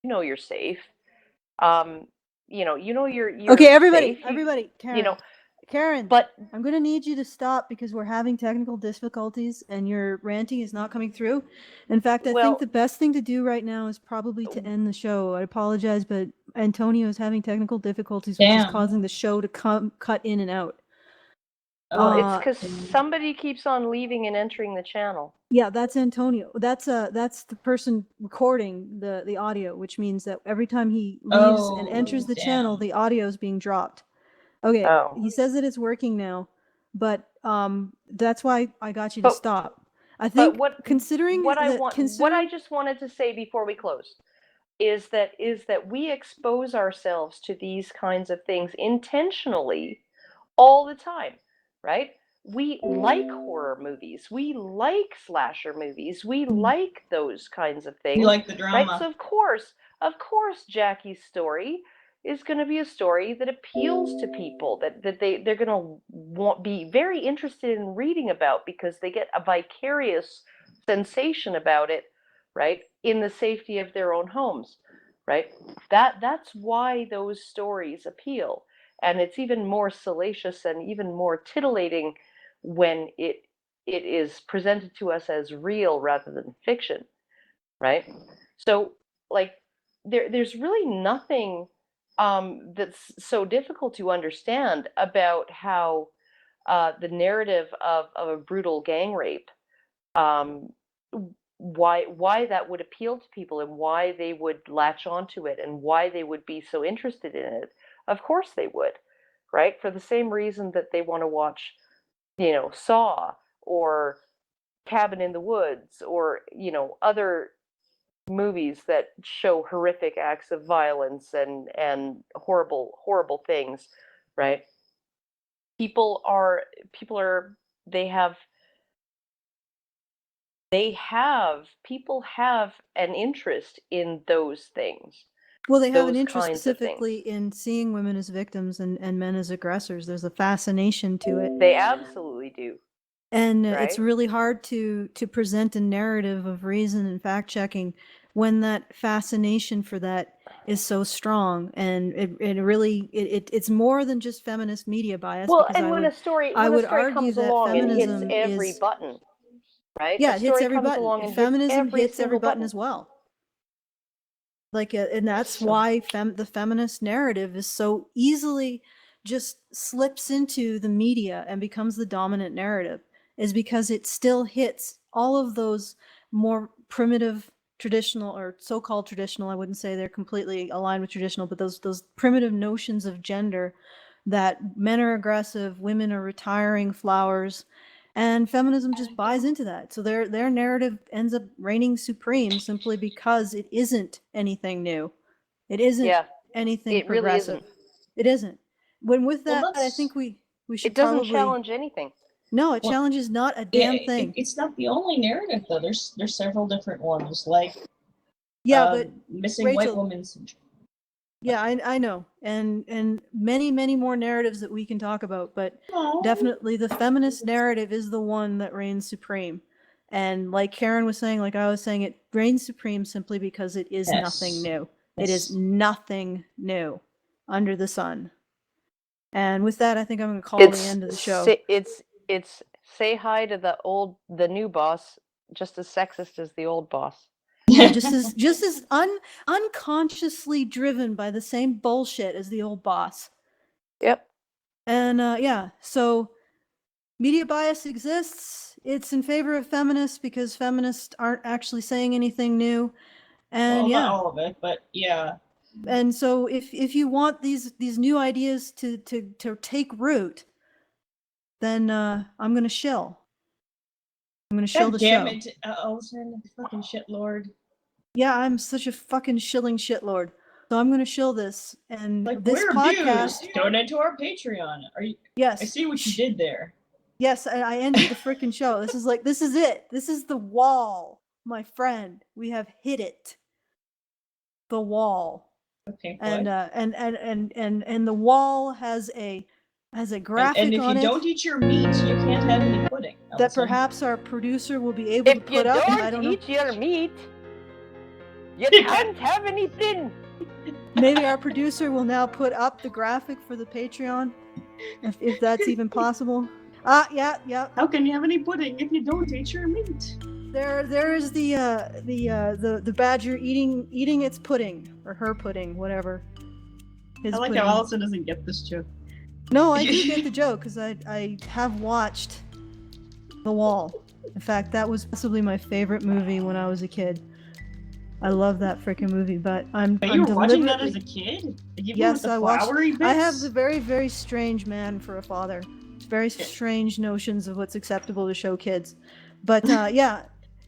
You're safe. You're Okay, everybody, safe. everybody, Karen, Karen, but I'm going to need you to stop because we're having technical difficulties and your ranting is not coming through. In fact, I think the best thing to do right now is probably to end the show. I apologize, but Antonio is having technical difficulties, which is causing the show to cut in and out. Well, it's because somebody keeps on leaving and entering the channel. Yeah, that's Antonio. That's the person recording the audio, which means that every time he leaves and enters the channel, the audio is being dropped. Okay, he says that it's working now, but that's why I got you to stop. I think considering what I just wanted to say before we close is that we expose ourselves to these kinds of things intentionally all the time, right? We like horror movies. We like slasher movies. We like those kinds of things. You like the right? drama. So of course, Jackie's story is going to be a story that appeals to people, that they're going to be very interested in reading about, because they get a vicarious sensation about it, right? In the safety of their own homes, right? That's why those stories appeal. And it's even more salacious and even more titillating when it is presented to us as real rather than fiction, right? So, like, there's really nothing that's so difficult to understand about how the narrative of a brutal gang rape, um, why that would appeal to people, and why they would latch onto it, and why they would be so interested in it. Of course they would, right? For the same reason that they want to watch, Saw, or Cabin in the Woods, or other movies that show horrific acts of violence and horrible things, right? People are they have people have an interest in those things. Well, they have an those interest kinds of specifically things. in seeing women as victims and men as aggressors. There's a fascination to it. They absolutely do. And Right? it's really hard to present a narrative of reason and fact checking when that fascination for that is so strong. And it's more than just feminist media bias. Well, because and when a story argue comes that along, it hits feminism every is button, right? yeah, A it hits story every comes button. along and Feminism hits every single button as well. Like, and that's why the feminist narrative is so easily just slips into the media and becomes the dominant narrative, is because it still hits all of those more primitive traditional, or so-called traditional, I wouldn't say they're completely aligned with traditional, but those primitive notions of gender, that men are aggressive, women are retiring flowers, and feminism just buys into that. So their narrative ends up reigning supreme simply because it isn't anything new. It isn't anything it really progressive. isn't. It isn't. When with that, Well, I think we should It doesn't probably challenge anything. No, it Well, challenges not a damn thing. It's not the only narrative, though. There's several different ones, like but missing Rachel, white woman syndrome. Yeah, I know, and many more narratives that we can talk about, but definitely the feminist narrative is the one that reigns supreme. And like Karen was saying, like I was saying, it reigns supreme simply because it is nothing new. It is nothing new under the sun. And with that, I think I'm going to call the end of the show. It's say hi to the new boss, just as sexist as the old boss. Yeah, just as unconsciously driven by the same bullshit as the old boss. Yep. And yeah, so media bias exists. It's in favor of feminists because feminists aren't actually saying anything new. And well, yeah, not all of it, but yeah. And so if you want these new ideas to take root, then I'm gonna shill. I'm gonna shill the show. Damn it, Ellison, fucking shitlord. Yeah, I'm such a fucking shilling shitlord. So I'm gonna shill this, and Like, this we're podcast. dues. Donate to our Patreon. Are you? Yes. I see what you did there. Yes, I ended the freaking show. This is it. This is the wall, my friend. We have hit it. The wall. Okay. And and the wall has a graphic and if on you it. don't eat your meat, you can't have any pudding. That perhaps our producer will be able to put up. I don't know. If you don't eat your meat, you can't have anything. Maybe our producer will now put up the graphic for the Patreon, if that's even possible. Yeah. How can you have any pudding if you don't eat your meat? There is the badger eating its pudding, or her pudding, whatever. I like how Allison doesn't get this joke. No, I do get the joke because I have watched The Wall. In fact, that was possibly my favorite movie when I was a kid. I love that freaking movie, but you were watching that as a kid? Yes, I watched. Bits? I have the very, very strange man for a father. Very strange notions of what's acceptable to show kids. But yeah,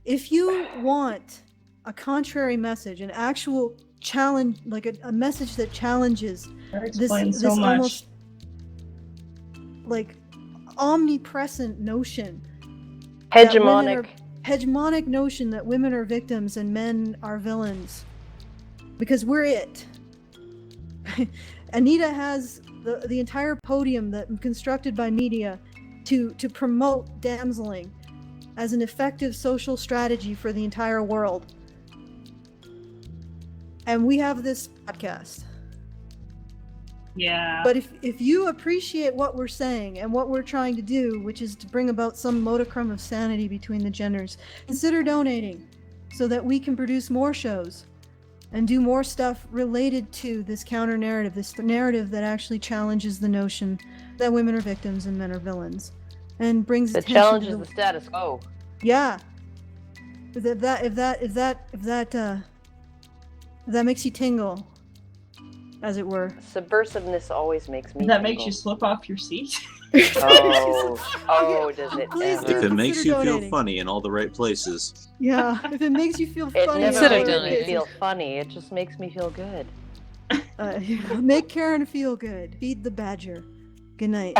if you want a contrary message, an actual challenge, like a message that challenges this so much. almost. like omnipresent notion, hegemonic notion that women are victims and men are villains, because we're it. Anita has the entire podium that constructed by media to promote damseling as an effective social strategy for the entire world. And we have this podcast. Yeah. But if you appreciate what we're saying and what we're trying to do, which is to bring about some modicum of sanity between the genders, consider donating so that we can produce more shows and do more stuff related to this counter narrative, this narrative that actually challenges the notion that women are victims and men are villains, and brings That attention challenges to the status quo. Yeah. If that makes you tingle, as it were. Subversiveness always makes me. That makes you slip off your seat. Oh, does it? Please ever? do. If it makes you Consider feel donating. funny in all the right places. Yeah, if it makes you feel It funny. never Consider makes me donating. feel funny. It just makes me feel good. Make Karen feel good. Feed the badger. Good night.